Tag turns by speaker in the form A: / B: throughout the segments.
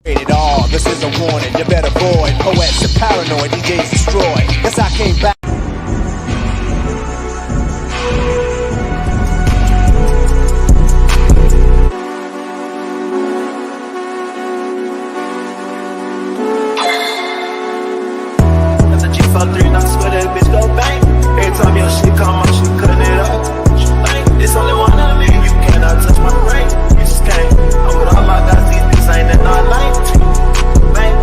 A: It all, this is a warning, you better avoid. Poets are paranoid, DJs destroy. Yes, I came back.
B: That's a G53 and I swear that bitch go bang. Every time your shit come out, she cutting it up. It's only one of me, you cannot touch my brain. You just can't. I'm with all my guys, these bitches ain't in our lane. Man,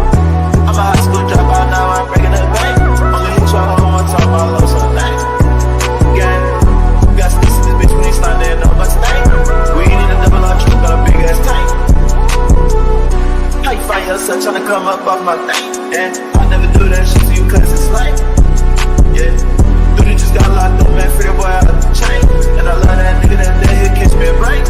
B: I'm a high school dropout, now I'm breaking the bank. Only hit y'all one time, I love something. Gang, you got to listen to this bitch when he standing on my stain. We ain't in a double R truck, got a big ass tank. How you find yourself trying to come up off my thing? And I never do that shit to you cause it's like, yeah. Dude, just got locked up, man, free the boy out of the chain. And I love that nigga that day, he'll catch me a break.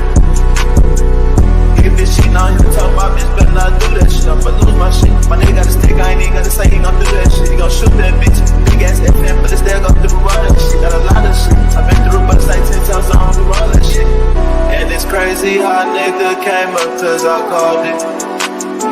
B: Nigga bitch cheating on him, tell my bitch better not do that shit. I'm gonna lose my shit. My nigga got a stick, I ain't even gotta say he gon' do that shit. He gon' shoot that bitch. Big ass FM, but it's there, go through all that shit. Got a lot of shit. I've been through but it's like 10 times, I don't do all that shit. And it's crazy how a nigga came up cause I called it.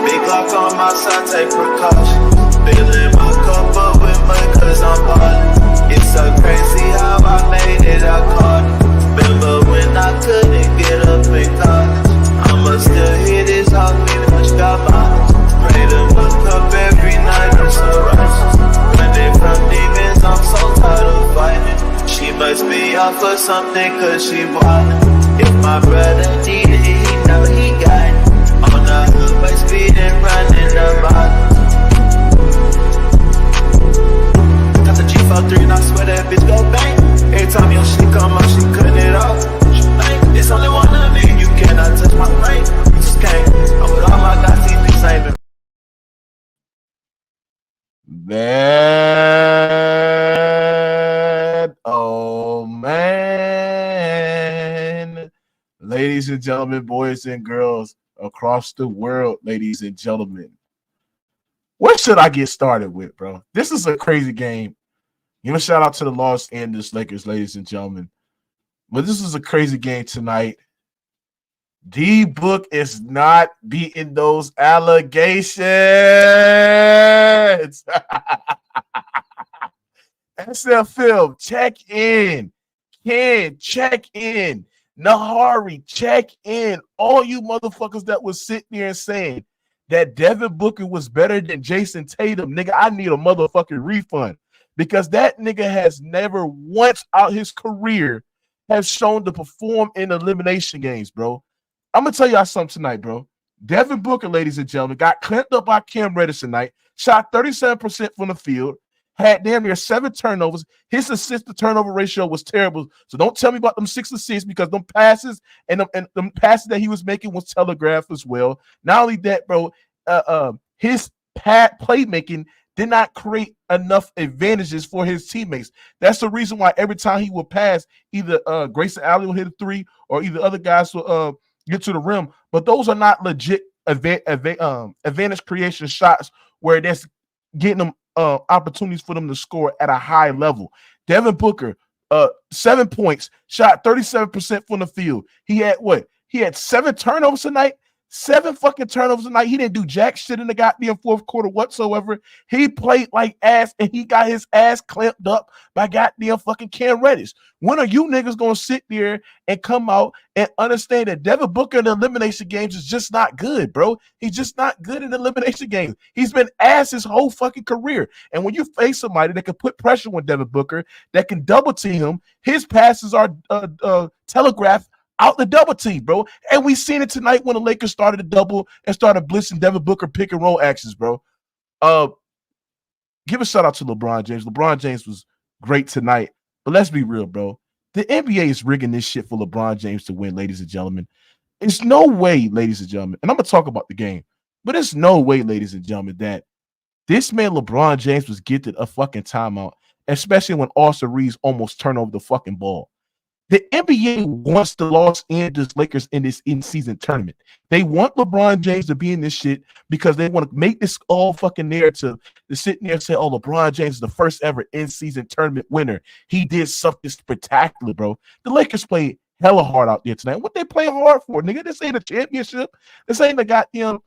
B: Big lock on my side, take precautions. Filling my cup up with mud cause I'm ballin'. It's so crazy how I made it, I caught it. Remember when I couldn't get up in college? I'ma still hit this hard, meaning much got mileage. Pray to my cup every night, I'm so righteous. Running from demons, I'm so tired of fighting. She must be out for something cause she wildin'. If my brother needed it, he know he got it. On the hood, by speed and running the bottom. Got the G53 and I swear that bitch go bang. Every time your shit come out, she cutting it off. It's only one of me, you cannot touch my brain. You just can't. I'm with all my guys, these bitches ain't been.
C: That, oh man. Ladies and gentlemen, boys and girls across the world, ladies and gentlemen. What should I get started with, bro? This is a crazy game. Give a shout out to the Los Angeles Lakers, ladies and gentlemen. But this is a crazy game tonight. D-Book is not beating those allegations. SFL, check in. Ken, check in. Nahari, check in. All you motherfuckers that was sitting there and saying that Devin Booker was better than Jason Tatum, nigga, I need a motherfucking refund because that nigga has never once out his career has shown to perform in elimination games, bro. I'm going to tell y'all something tonight, bro. Devin Booker, ladies and gentlemen, got clamped up by Cam Reddish tonight, shot 37% from the field, had damn near 7 turnovers. His assist-to-turnover ratio was terrible. So don't tell me about them 6 assists because them passes and them passes that he was making was telegraphed as well. Not only that, bro, his playmaking did not create enough advantages for his teammates. That's the reason why every time he would pass, either Grayson Allen will hit a 3 or either other guys will get to the rim. But those are not legit advantage creation shots where that's getting them opportunities for them to score at a high level. Devin Booker, 7 points, shot 37% from the field. He had what? He had 7 turnovers tonight. 7 fucking turnovers tonight. He didn't do jack shit in the goddamn fourth quarter whatsoever. He played like ass, and he got his ass clamped up by goddamn fucking Cam Reddish. When are you niggas gonna sit there and come out and understand that Devin Booker in the elimination games is just not good, bro? He's just not good in the elimination games. He's been ass his whole fucking career. And when you face somebody that can put pressure on Devin Booker, that can double team him, his passes are telegraphed out the double team, bro. And we seen it tonight when the Lakers started to double and started blitzing Devin Booker pick and roll actions, bro. Give a shout out to LeBron James. LeBron James was great tonight. But let's be real, bro. The NBA is rigging this shit for LeBron James to win, ladies and gentlemen. It's no way, ladies and gentlemen, and I'm going to talk about the game, but it's no way, ladies and gentlemen, that this man LeBron James was gifted a fucking timeout, especially when Austin Reeves almost turned over the fucking ball. The NBA wants the Los Angeles Lakers in this in-season tournament. They want LeBron James to be in this shit because they want to make this all fucking narrative to sit there and say, oh, LeBron James is the first ever in-season tournament winner. He did something spectacular, bro. The Lakers played hella hard out there tonight. What they playing hard for, nigga? This ain't a championship. This ain't the goddamn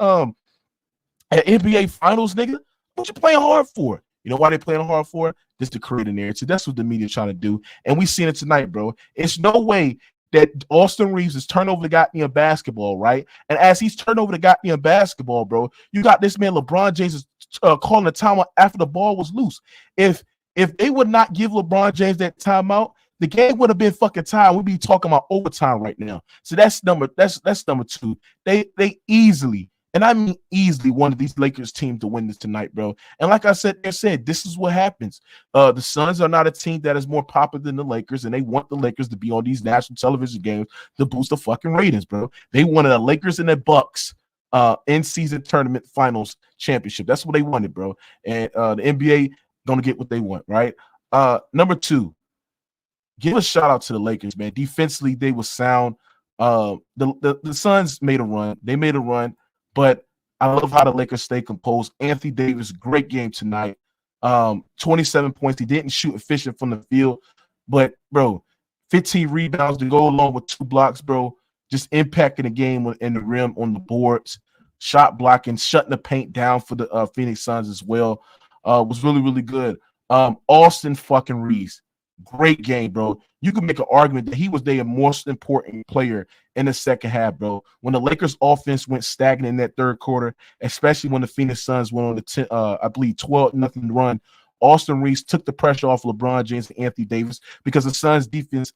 C: At NBA Finals, nigga, what you playing hard for? You know why they playing hard for? Just to create a narrative. That's what the media trying to do. And we seen it tonight, bro. It's no way that Austin Reeves is turning over the goddamn basketball, right? And as he's turned over the goddamn basketball, bro, you got this man LeBron James is calling a timeout after the ball was loose. If they would not give LeBron James that timeout, the game would have been fucking tied. We'd be talking about overtime right now. So that's number two. They easily, and I mean easily, one of these Lakers teams to win this tonight, bro. And like I said, this is what happens. The Suns are not a team that is more popular than the Lakers, and they want the Lakers to be on these national television games to boost the fucking ratings, bro. They wanted the Lakers and the Bucks in-season tournament finals championship. That's what they wanted, bro. And the NBA gonna get what they want, right? Number two, give a shout out to the Lakers, man. Defensively, they were sound. The Suns made a run. They made a run, but I love how the Lakers stay composed. Anthony Davis, great game tonight. 27 points. He didn't shoot efficient from the field, but bro, 15 rebounds to go along with 2 blocks, bro. Just impacting the game in the rim, on the boards, shot blocking, shutting the paint down for the Phoenix Suns as well. Was really, really good. Austin fucking Reeves. Great game, bro. You can make an argument that he was their most important player in the second half, bro. When the Lakers offense went stagnant in that third quarter, especially when the Phoenix Suns went on the I believe 12-0 run, Austin Reeves took the pressure off LeBron James and Anthony Davis because the Suns defense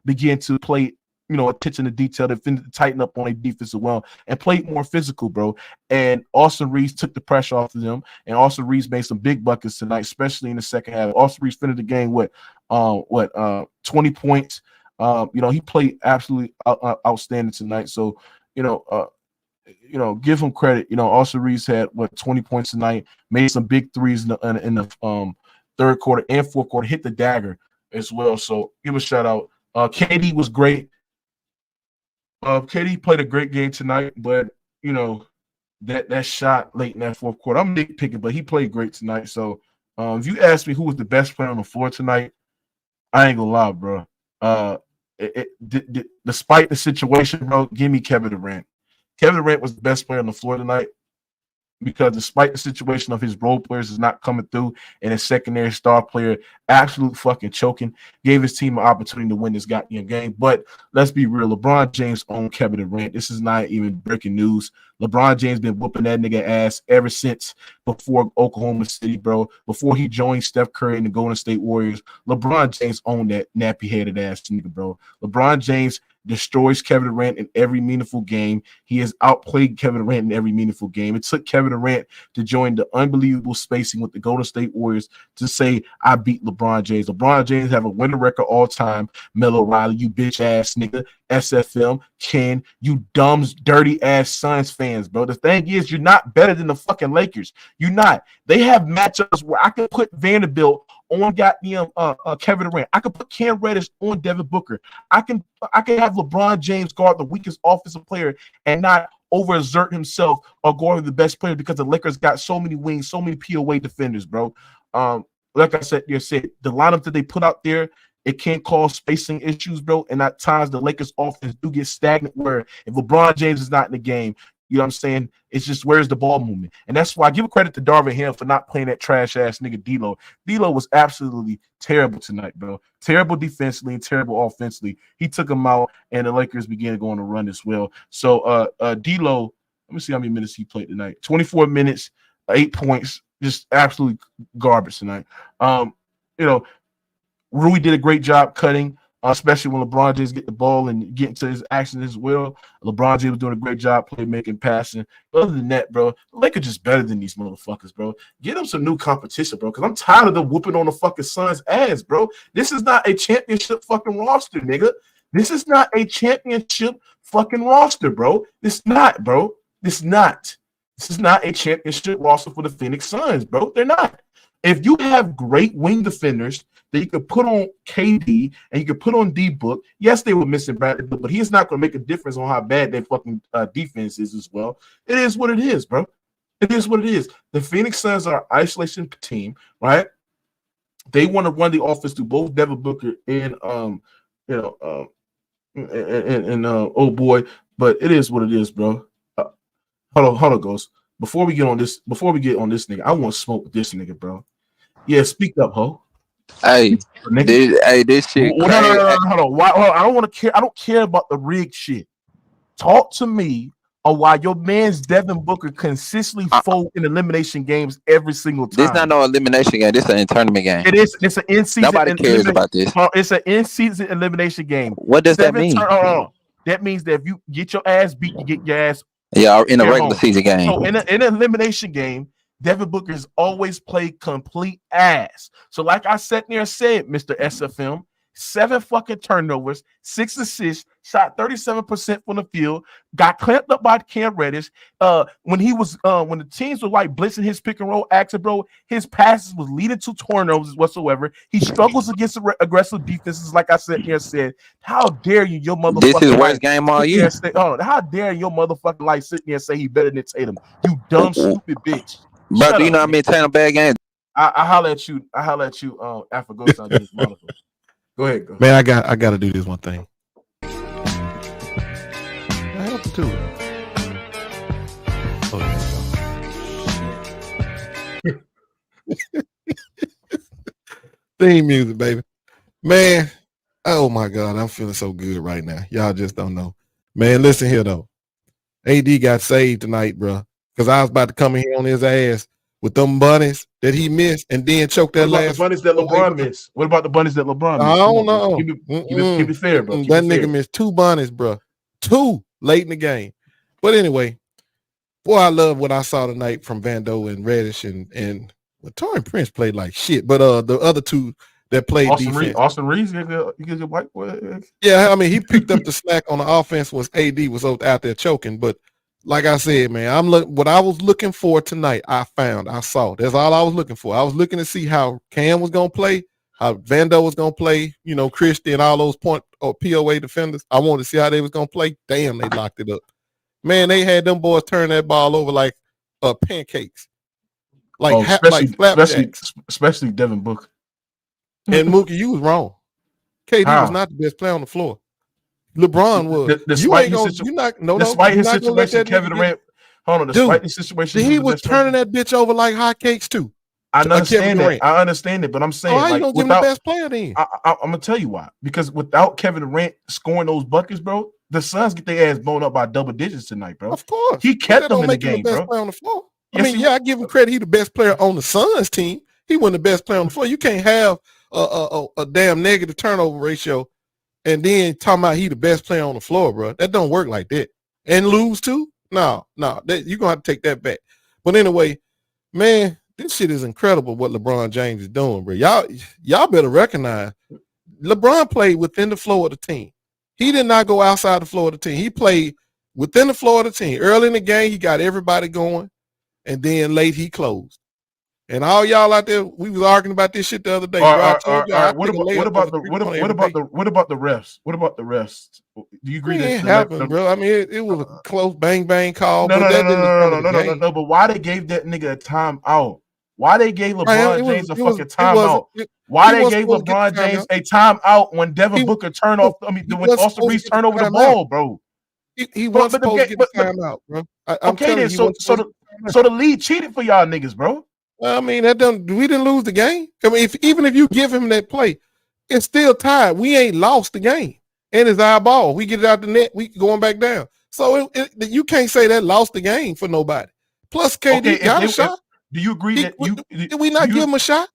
C: began to play, attention to detail, to tighten up on their defense as well and play more physical, bro. And Austin Reeves took the pressure off of them, and Austin Reeves made some big buckets tonight, especially in the second half. Austin Reeves finished the game with 20 points. He played absolutely outstanding tonight. So, give him credit. Austin Reeves had 20 points tonight, made some big threes in the third quarter and fourth quarter, hit the dagger as well. So give a shout out. KD was great. KD played a great game tonight, but that shot late in that fourth quarter, I'm nitpicking, but he played great tonight. So if you ask me who was the best player on the floor tonight, I ain't gonna lie, bro. Despite the situation, bro, give me Kevin Durant. Kevin Durant was the best player on the floor tonight because despite the situation of his role players is not coming through and his secondary star player absolute fucking choking, gave his team an opportunity to win this goddamn game. But let's be real, LeBron James owned Kevin Durant. This is not even breaking news. LeBron James been whooping that nigga ass ever since before Oklahoma City, bro. Before he joined Steph Curry and the Golden State Warriors, LeBron James owned that nappy-headed ass nigga, bro. LeBron James destroys Kevin Durant in every meaningful game. He has outplayed Kevin Durant in every meaningful game. It took Kevin Durant to join the unbelievable spacing with the Golden State Warriors to say, I beat LeBron James. LeBron James have a winning record all time. Melo Riley, you bitch ass nigga. SFM, Ken, you dumb, dirty ass Suns fans, bro. The thing is, you're not better than the fucking Lakers. You're not. They have matchups where I could put Vanderbilt on goddamn Kevin Durant. I could put Cam Reddish on Devin Booker. I can have LeBron James guard the weakest offensive player and not overexert himself or guard the best player because the Lakers got so many wings, so many POA defenders, bro. Like I said, the lineup that they put out there, it can't cause spacing issues, bro. And at times the Lakers offense do get stagnant where if LeBron James is not in the game, you know what I'm saying? It's just where's the ball movement? And that's why I give credit to Darvin Ham for not playing that trash ass nigga D'Lo. D'Lo was absolutely terrible tonight, bro. Terrible defensively and terrible offensively. He took him out, and the Lakers began going to run as well. So D'Lo, let me see how many minutes he played tonight. 24 minutes, 8 points, just absolutely garbage tonight. Rui did a great job cutting, especially when LeBron James get the ball and get into his action as well. LeBron James was doing a great job playmaking, passing. But other than that, bro, the Lakers just better than these motherfuckers, bro. Get them some new competition, bro, because I'm tired of them whooping on the fucking Suns' ass, bro. This is not a championship fucking roster, nigga. This is not a championship fucking roster, bro. It's not, bro. It's not. This is not a championship roster for the Phoenix Suns, bro. They're not. If you have great wing defenders that you could put on KD and you could put on D-Book, yes, they were missing Bradley, but he's not going to make a difference on how bad their fucking defense is as well. It is what it is, bro. It is what it is. The Phoenix Suns are an isolation team, right? They want to run the offense through both Devin Booker and oh boy, but it is what it is, bro. Hold on, Ghost. before we get on this nigga, I want to smoke with this nigga, bro. Yeah, speak up, ho.
D: Hey, this shit
C: No,
D: crazy.
C: hold on. Why? I don't want to care. I don't care about the rig shit. Talk to me on why your man's Devin Booker consistently fold in elimination games every single time.
D: This not no elimination game. This is an tournament game.
C: It is. It's an in-season.
D: Nobody cares about this.
C: It's an in-season elimination game.
D: What does that mean?
C: That means that if you get your ass beat, you get your ass.
D: Yeah, in a regular season game.
C: So in an elimination game, Devin Booker has always played complete ass. So like I sat there and said, Mr. SFM, 7 fucking turnovers, 6 assists, shot 37% from the field, got clamped up by Cam Reddish. When the teams were like blitzing his pick and roll action, bro, his passes was leading to turnovers whatsoever. He struggles against aggressive defenses, like I sat here and said. How dare you, your motherfucker?
D: This is worst game all year.
C: How dare your motherfucking life sit there and say he better than Tatum? You dumb, stupid bitch.
D: Bro, do you know how many Tatum bad games?
C: I holler at you. After go sign this motherfucker. Go ahead, go.
E: Man, I got to do this one thing. I have to do it. Theme music, baby. Man, oh my God, I'm feeling so good right now. Y'all just don't know. Man, listen here though. AD got saved tonight, bro. Because I was about to come in here on his ass with them bunnies that he missed and then choke that last.
C: The bunnies that LeBron missed. What about the bunnies that LeBron missed?
E: I don't know.
C: Keep it fair, bro.
E: That nigga missed 2 bunnies, bro. 2 late in the game. But anyway, boy, I love what I saw tonight from Vando and Reddish and Taurean Prince played like shit. But the other 2 that played defense.
C: Austin Reeves, you get your white boy.
E: Yeah, I mean, he picked up the slack on the offense was AD was out there choking, but like I said, man, what I was looking for tonight, I saw. That's all I was looking for. I was looking to see how Cam was going to play, how Vando was going to play, Christie and all those point or POA defenders. I wanted to see how they was going to play. Damn, they locked it up. Man, they had them boys turn that ball over like pancakes. Like flapjacks.
C: Especially Devin Booker.
E: And Mookie, you was wrong. KD was not the best player on the floor. LeBron was. Despite his situation, Kevin Durant. Hold on, despite his situation, he was turning that bitch over like hotcakes too.
C: I understand it, but I'm saying,
E: how you gonna give him the best player then?
C: I'm gonna tell you why. Because without Kevin Durant scoring those buckets, bro, the Suns get their ass blown up by double digits tonight, bro.
E: Of course,
C: he kept them in the game,
E: bro. Player on the floor. I give him credit. He the best player on the Suns team. He wasn't the best player on the floor. You can't have a damn negative turnover ratio. And then talking about he the best player on the floor, bro. That don't work like that. And lose too? No. You're going to have to take that back. But anyway, man, this shit is incredible what LeBron James is doing, bro. Y'all better recognize LeBron played within the floor of the team. He did not go outside the floor of the team. He played within the floor of the team. Early in the game, he got everybody going. And then late, he closed. And all y'all out there, we was arguing about this shit the other day.
C: What about the refs? What about the refs? Do you agree that
E: happened, bro? I mean, it was a close bang call.
C: No. But why they gave that nigga a timeout? Why they gave LeBron James a fucking timeout? Why they gave LeBron James a timeout when Devin Booker turned off? I mean, when Austin Reeves turned over the ball, bro.
E: He wasn't supposed to get a timeout, bro.
C: Okay, then so the league cheated for y'all niggas, bro.
E: I mean, we didn't lose the game. I mean, even if you give him that play, it's still tied. We ain't lost the game. And it's our ball. We get it out the net. We going back down. So you can't say that lost the game for nobody. Plus, KD got a shot.
C: Do you agree
E: did we not give him a shot?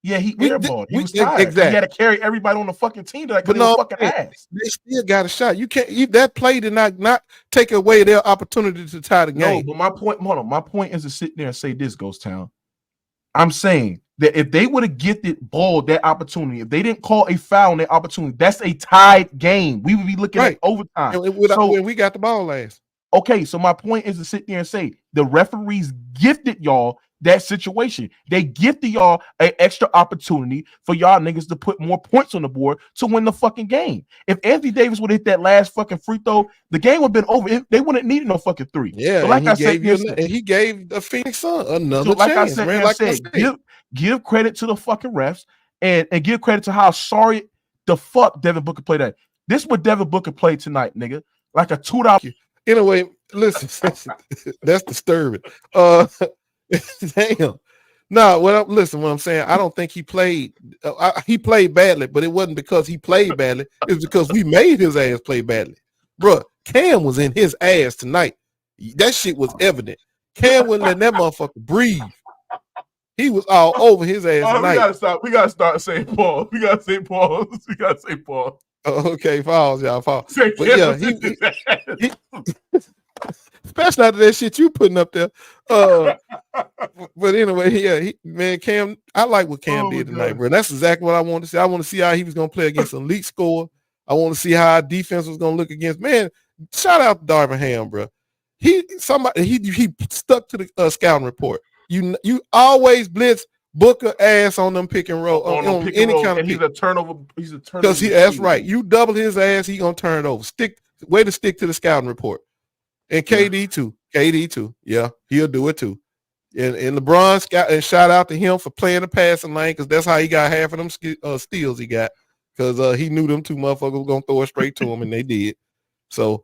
C: Yeah, he airballed. He was tired. Exactly. He had to carry everybody on the fucking team to fucking ass.
E: They still got a shot. You can't. That play did not take away their opportunity to tie the game.
C: No, but my point is to sit there and say this, Ghost Town. I'm saying that if they would have gifted Ball that opportunity, if they didn't call a foul on that opportunity, that's a tied game. We would be looking at overtime.
E: And we got the ball last.
C: Okay, so my point is to sit there and say the referees gifted y'all that situation. They gifted y'all an extra opportunity for y'all niggas to put more points on the board to win the fucking game. If Anthony Davis would have hit that last fucking free throw, the game would have been over. They wouldn't need no fucking 3.
E: Yeah, so like he gave the Phoenix Sun another chance.
C: I said, give credit to the fucking refs and give credit to how sorry the fuck Devin Booker played that. This is what Devin Booker played tonight, nigga. Like a $2.
E: Anyway, Listen, that's disturbing. Damn. No, what I'm saying, I don't think he played. He played badly, but it wasn't because he played badly. It was because we made his ass play badly, bro. Cam was in his ass tonight. That shit was evident. Cam wouldn't let that motherfucker breathe. He was all over his ass tonight.
C: We gotta stop. We gotta start saying pause. We gotta say pause. We gotta say pause.
E: Okay, pause, y'all. Pause.
C: But
E: yeah, he especially after that shit you putting up there. But anyway, yeah, man, Cam, I like what Cam did tonight, bro. That's exactly what I wanted to see. I want to see how he was going to play against an elite scorer. I want to see how our defense was going to look against. Man, shout out to Darvin Ham, bro. He stuck to the scouting report. You always blitz Booker ass on them pick and roll on any kind of.
C: And he's a turnover. He's a turnover.
E: Because that's right. You double his ass, he gonna turn it over. Stick to the scouting report. And KD too. Yeah, he'll do it too. And LeBron scout, and shout out to him for playing the passing lane, because that's how he got half of them steals he got. Because he knew them two motherfuckers were gonna throw it straight to him, and they did. So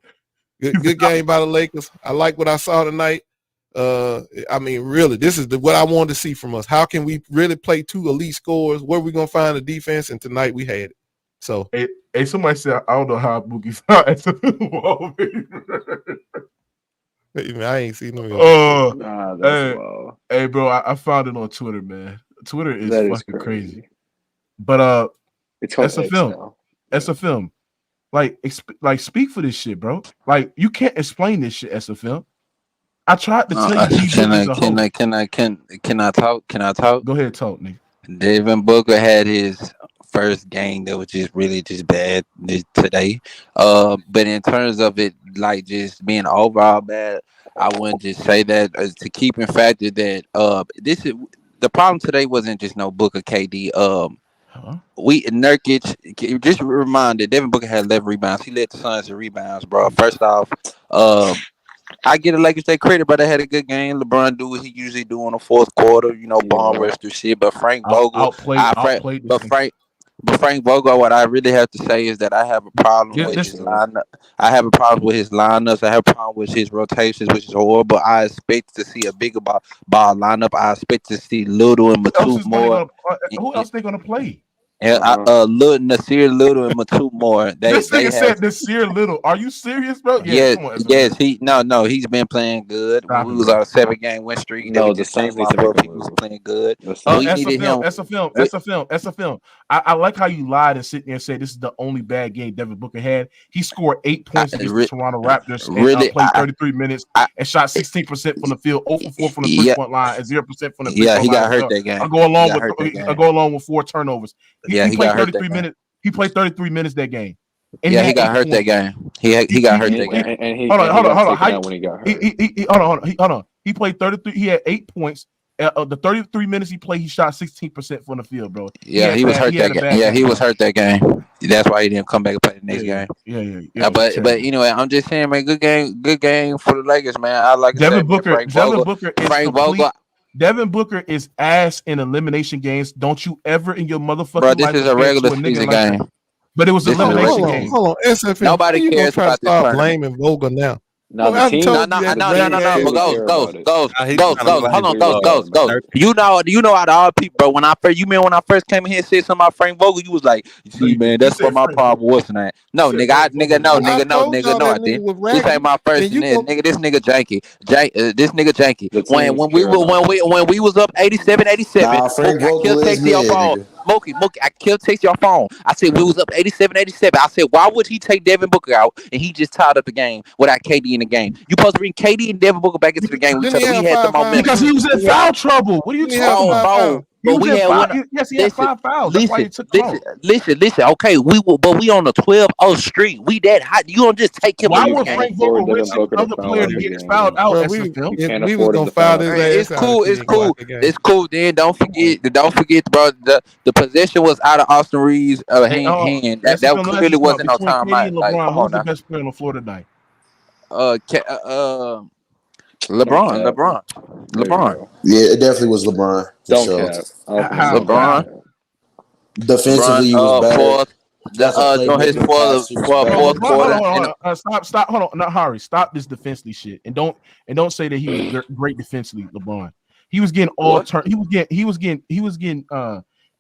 E: good game by the Lakers. I like what I saw tonight. I mean, really, this is what I wanted to see from us. How can we really play two elite scorers? Where are we gonna find the defense? And tonight we had it. So
C: hey, somebody said I don't know how Boogie's not at the wall.
E: I ain't seen no.
C: Hey, bro, I found it on Twitter, man. Twitter is fucking crazy. But it's a film. Now. It's a film. Like speak for this shit, bro. Like you can't explain this shit as a film. I tried to tell you.
D: Can I talk?
C: Go ahead, talk, nigga.
D: Devin Booker had his first game that was just really just bad today. But in terms of it, like just being overall bad, I wouldn't just say that. To keep in factor that this is the problem today wasn't just no Booker KD. We Nurkic, just a reminder, Devin Booker had 11 rebounds. He led the Suns in rebounds, bro. First off, I get the Lakers their credit, but they had a good game. LeBron do what he usually do on the fourth quarter, bomb rush through shit. But Frank Vogel, Frank Vogel, what I really have to say is that I have a problem with his lineup. I have a problem with his lineups. I have a problem with his rotations, which is horrible. I expect to see a bigger ball lineup. I expect to see Little and Matu more.
C: Who else they gonna play?
D: Nasir Little and Matu more.
C: This nigga said Nasir Little. Are you serious, bro?
D: Yes. He's been playing good. We was on a 7-game win streak.
F: The Saints need to
D: he was playing good.
C: That's a film. I like how you lied and sit there and say this is the only bad game Devin Booker had. He scored 8 points against the Toronto Raptors and played 33 minutes and shot 16% from the field, 0 for 4 from the 3-point line, and 0% from the free throw line.
D: He got hurt that game.
C: I go along with 4 turnovers. He played 33 minutes. He played 33 minutes that game. And
D: he got hurt that game. He got hurt that game.
C: Hold on. He played 33. He had 8 points. The 33 minutes he played, he shot 16% from the field, bro.
D: Yeah, he was hurt that game. Yeah, he was hurt that game. That's why he didn't come back and play the next game. Yeah. But anyway, I'm just saying, man, good game for the Lakers, man. I like
C: Devin Booker. Devin Booker is ass in elimination games. Don't you ever in your motherfucking life.
D: Bro, this is a regular season game.
C: But it was an elimination game.
E: Hold on, SFM.
D: Nobody cares about this.
E: Stop blaming Vogel now.
D: No. Go. You know out of all people, bro. When I first came in here and said something about Frank Vogel, you was like, "See, man, that's what my problem was tonight." No, nigga, I didn't. This ain't my first nigga. This nigga janky. This nigga janky. When we was up 87-87, I killed texting your phone. Mookie, I killed text your phone. I said we was up 87-87. I said, why would he take Devin Booker out and he just tied up the game without KD in the game? You supposed to bring KD and Devin Booker back into the game. We had the momentum
C: because he was in foul trouble. What are you talking about? But he had 5 fouls. That's why he took
D: listen. Okay, we on a 12-0 streak. We that hot. You don't just take him.
C: Why would Frank Vogel risk another player to get fouled out?
E: We was gonna foul his ass.
D: It's cool. Then don't forget, bro. The possession was out of Austin Reeves' hand. That clearly wasn't no timeout. Like, come on now.
C: Who's the best player on the floor tonight?
D: LeBron.
G: Yeah, it definitely was LeBron.
F: Don't care.
D: LeBron.
G: Defensively, he was better.
D: on his fourth quarter.
C: Stop. Hold on, not Harry. Stop this defensively shit, and don't say that he was great defensively. LeBron, he was getting He was getting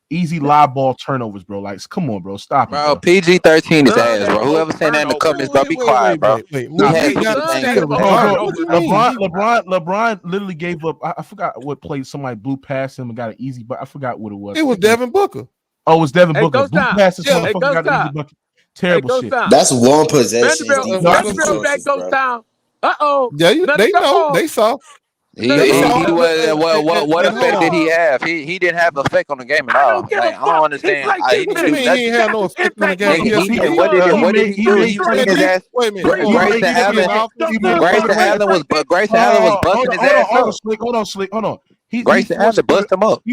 C: easy live ball turnovers, bro. Like, come on, bro. Stop it,
D: bro. PG-13 is ass, bro. Whoever said that in the comments, bro, be quiet, bro.
C: LeBron literally gave up. I forgot what play somebody blew past him and got an easy, but I forgot what it was.
E: It was Devin Booker.
C: Oh, it was Devin Booker. Blew past this motherfucker, got an easy bucket. Terrible shit.
F: That's one possession.
G: Vanderbilt back goes down.
E: Yeah, they know. They saw.
D: What effect did he have? He didn't have effect on the game at all. Like, I don't understand.
E: He didn't have no effect on the game.
D: What did he do? He ran his ass.
E: Wait a minute.
D: Grayson Allen was busting his ass up.
C: Hold on.
D: Grayson Allen bust him up.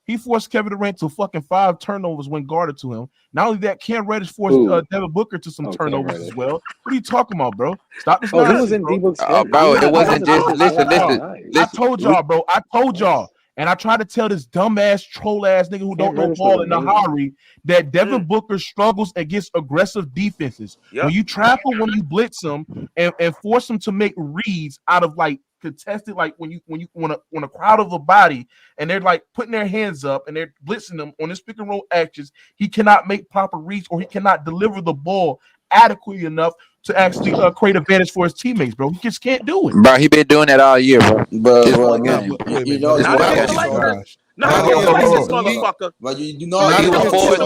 C: He forced Kevin Durant to fucking 5 turnovers when guarded to him. Not only that, Cam Reddish forced Devin Booker to some turnovers as well. What are you talking about, bro? Stop this.
G: He was in D-Book's
D: bro, it wasn't just listen.
C: I told y'all, bro. And I tried to tell this dumbass, troll ass nigga who don't know ball in the Hari that Devin Booker struggles against aggressive defenses. Yep. When you travel, when you blitz them and force them to make reads out of like contested, like when a crowd of a body and they're like putting their hands up and they're blitzing them on his pick and roll actions, he cannot make proper reads or he cannot deliver the ball adequately enough to actually create advantage for his teammates, bro. He just can't do it.
D: Bro, he been doing that all year, bro.
F: You know,
G: motherfucker.
F: But you know,
E: he was forced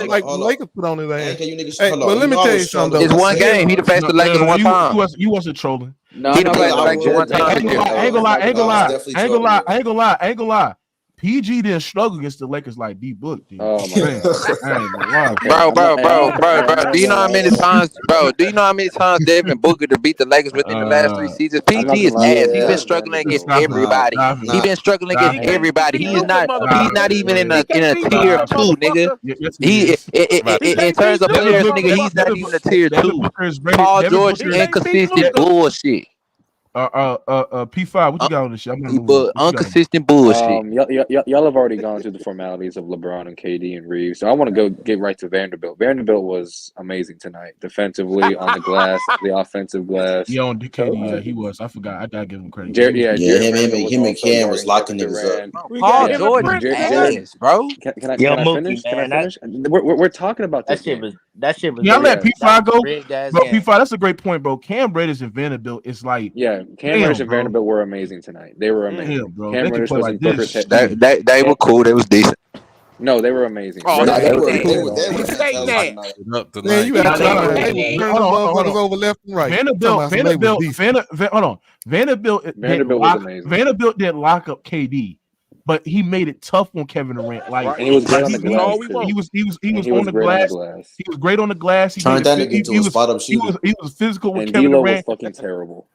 E: like the Lakers put on his ass. But let me tell you something.
D: It's one game. He faced the Lakers one time.
C: You wasn't trolling.
D: No, he faced the Lakers one time.
C: I ain't gonna lie. PG didn't struggle against the Lakers like D-Book.
G: Oh my
D: God. Bro. Do you know how many times Devin Booker to beat the Lakers within the last 3 seasons? PG is ass. He's been struggling against everybody. He's been struggling against everybody. He's not even in a tier 2, nigga. He in terms of players, nigga, he's not even a tier 2. Paul George inconsistent bullshit.
C: P5, what you got on this shit?
D: Inconsistent bullshit.
G: Y'all have already gone through the formalities of LeBron and KD and Reeves, so I want to get right to Vanderbilt. Vanderbilt was amazing tonight, defensively, on the glass, the offensive glass.
C: Yeah, on KD, he was. I forgot. I gotta give him credit.
F: Him and Cam was locking niggas up.
D: Paul George ass, bro.
G: Can I finish? Can I finish? We're talking about this.
H: That shit was.
C: Yeah, let P5 go. Bro, P5, that's a great point, bro. Cam Reddish and Vanderbilt is like.
G: Yeah. Cam Reddish and Vanderbilt were amazing tonight. They were amazing.
C: Bro.
G: Cam Reddish was in Booker's head.
D: They were cool. They was decent.
G: No, they were amazing.
F: Oh,
G: they were
E: Man, you got to over left and right.
C: Vanderbilt didn't lock up KD. But he made it tough on Kevin Durant. Like,
G: and he was great on the glass.
C: He was on the glass. He was great on the glass. He was physical with Kevin Durant.
G: Was fucking terrible.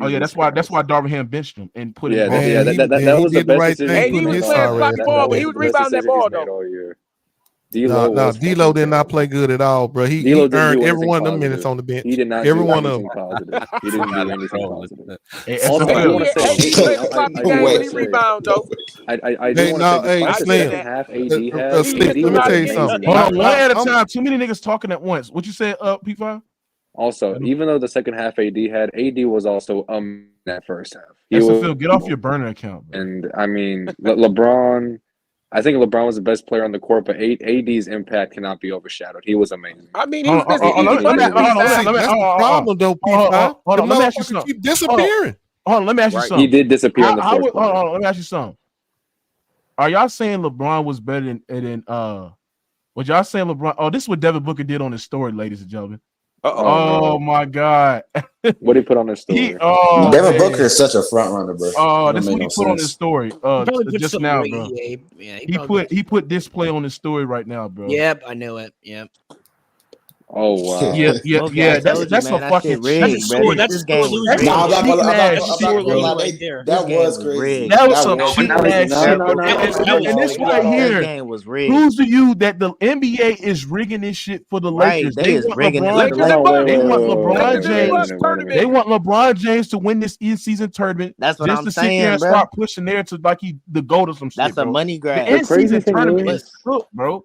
C: Oh yeah, that's why Darvin Ham benched him and put him.
G: That was the best decision.
H: Hey, he was playing blocky ball, but he was rebounding that ball though.
E: D'Lo did not play good at all, bro. He earned every one of them minutes on the bench.
G: He did not.
E: Every one of them.
G: He didn't do anything positive.
C: He
G: rebound though. I do want to say half AD had.
E: Let me tell you something.
C: Hold on, one at a time. Too many niggas talking at once. What you said, P5?
G: Also, even though the second half AD was also that first half.
C: Phil, get off your burner account. Bro.
G: And I mean, LeBron. I think LeBron was the best player on the court, but AD's impact cannot be overshadowed. He was amazing.
H: I mean, he was busy.
E: That's the problem, though, P5.
C: Hold on, let me ask you something.
E: Keep disappearing.
C: Hold on, let me ask you something.
G: He did disappear in the fourth quarter.
C: Hold on, let me ask you something. Are y'all saying LeBron was better than what y'all saying LeBron? Oh, this is what Devin Booker did on his story, ladies and gentlemen. Oh my God.
G: What did he put on his story?
F: Devin Booker is such a front runner, bro.
C: Oh, this is what he put on his story. Just now, bro. Yeah, he put this play on his story right now, bro.
H: Yep, I know it. Yep.
G: Oh wow.
C: Yeah. That's a fucking rigged, story. That's a story.
F: That was crazy.
C: That was some cheap ass shit. And this right here proves to you that the NBA is rigging this shit for the Lakers. They want LeBron James. They want LeBron James to win this in-season tournament.
H: That's what I'm saying,
C: just to sit there and start pushing there to like the GOAT or some shit.
H: That's a money grab.
C: The in-season tournament is cooked, bro.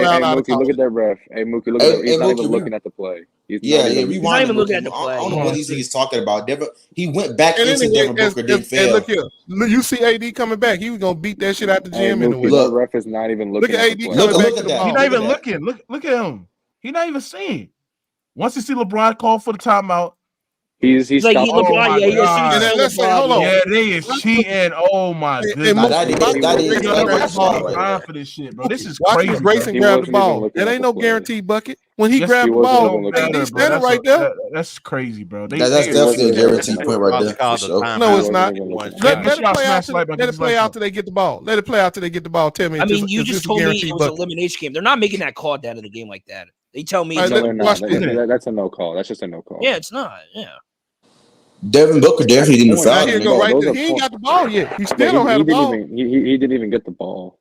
G: Hey,
E: foul out of
G: Mookie, look
E: college.
G: at that ref. Hey, Mookie, look at that. He's
F: Hey,
G: not even
F: Mookie,
G: looking at the play. He's
F: Yeah,
G: not
F: yeah,
G: even.
F: rewind
H: even
F: it,
H: looking at the
F: Mookie. I
H: play.
F: don't know what these niggas talking about. He went back
E: And
F: into
E: anyway,
F: Devin Booker, didn't
E: and
F: fail.
E: look here, you see AD coming back. He was gonna beat that shit out the
G: Hey,
E: gym
G: Mookie,
E: anyway.
G: that
F: Look.
G: ref is not even
E: Look
G: looking
E: at
G: at the
E: AD
G: play.
E: coming back
F: Look
E: to
F: at
E: the
F: that.
C: He
E: ball.
C: not
F: Look
C: even
F: at that.
C: looking. Look at him. He not even seeing. Once you see LeBron call for the timeout,
G: He's
H: like
G: stopping.
H: LeBron. Yeah, he
C: God.
E: And then let's say, hold on.
C: Yeah, they is cheating. Oh my
E: And
C: goodness.
F: Nah, that is
C: Yo, there
F: that's
C: was
F: foul
C: no
F: right
C: time
F: there.
C: for this shit, bro. This is
E: Watch
C: crazy,
E: when
C: bro.
E: Grayson
G: He
E: grab the
G: wasn't even
E: ball.
G: looking
E: It
G: at
E: ain't
G: the
E: no
G: play.
E: guaranteed bucket. When he
C: Yes,
E: grabbed
G: He
E: the
G: wasn't
E: ball,
G: even looking
E: AD
G: at the
E: standing
G: play.
E: right there.
C: That's crazy, bro.
F: That's
G: He
F: definitely a
G: wasn't even
F: guaranteed
G: looking
F: point
G: at
F: right
G: the
F: there
G: play.
F: for sure.
E: No,
G: He
E: it's
G: wasn't
E: not.
G: even looking at
E: Let
C: Get
E: it
C: y'all
E: play out.
C: smash like,
E: Let it play out till they get the ball. Let it play out till they get the ball. Tell me,
H: I mean, you
E: is
H: just
E: this a
H: told me it
E: guaranteed
H: was an
E: bucket?
H: elimination game. They're not making that call at the end of the game like that. They tell me.
E: All right,
G: No, they're not.
E: watch this.
G: That's a no call. That's just a no call.
H: Yeah, it's not. Yeah.
F: Devin Booker definitely didn't
G: Now,
F: foul
E: Now
F: him.
E: here go right
G: those
E: there.
G: are
E: He ain't
G: points.
E: got the ball yet. He
G: But
E: still don't have the ball.
G: he didn't even get the ball.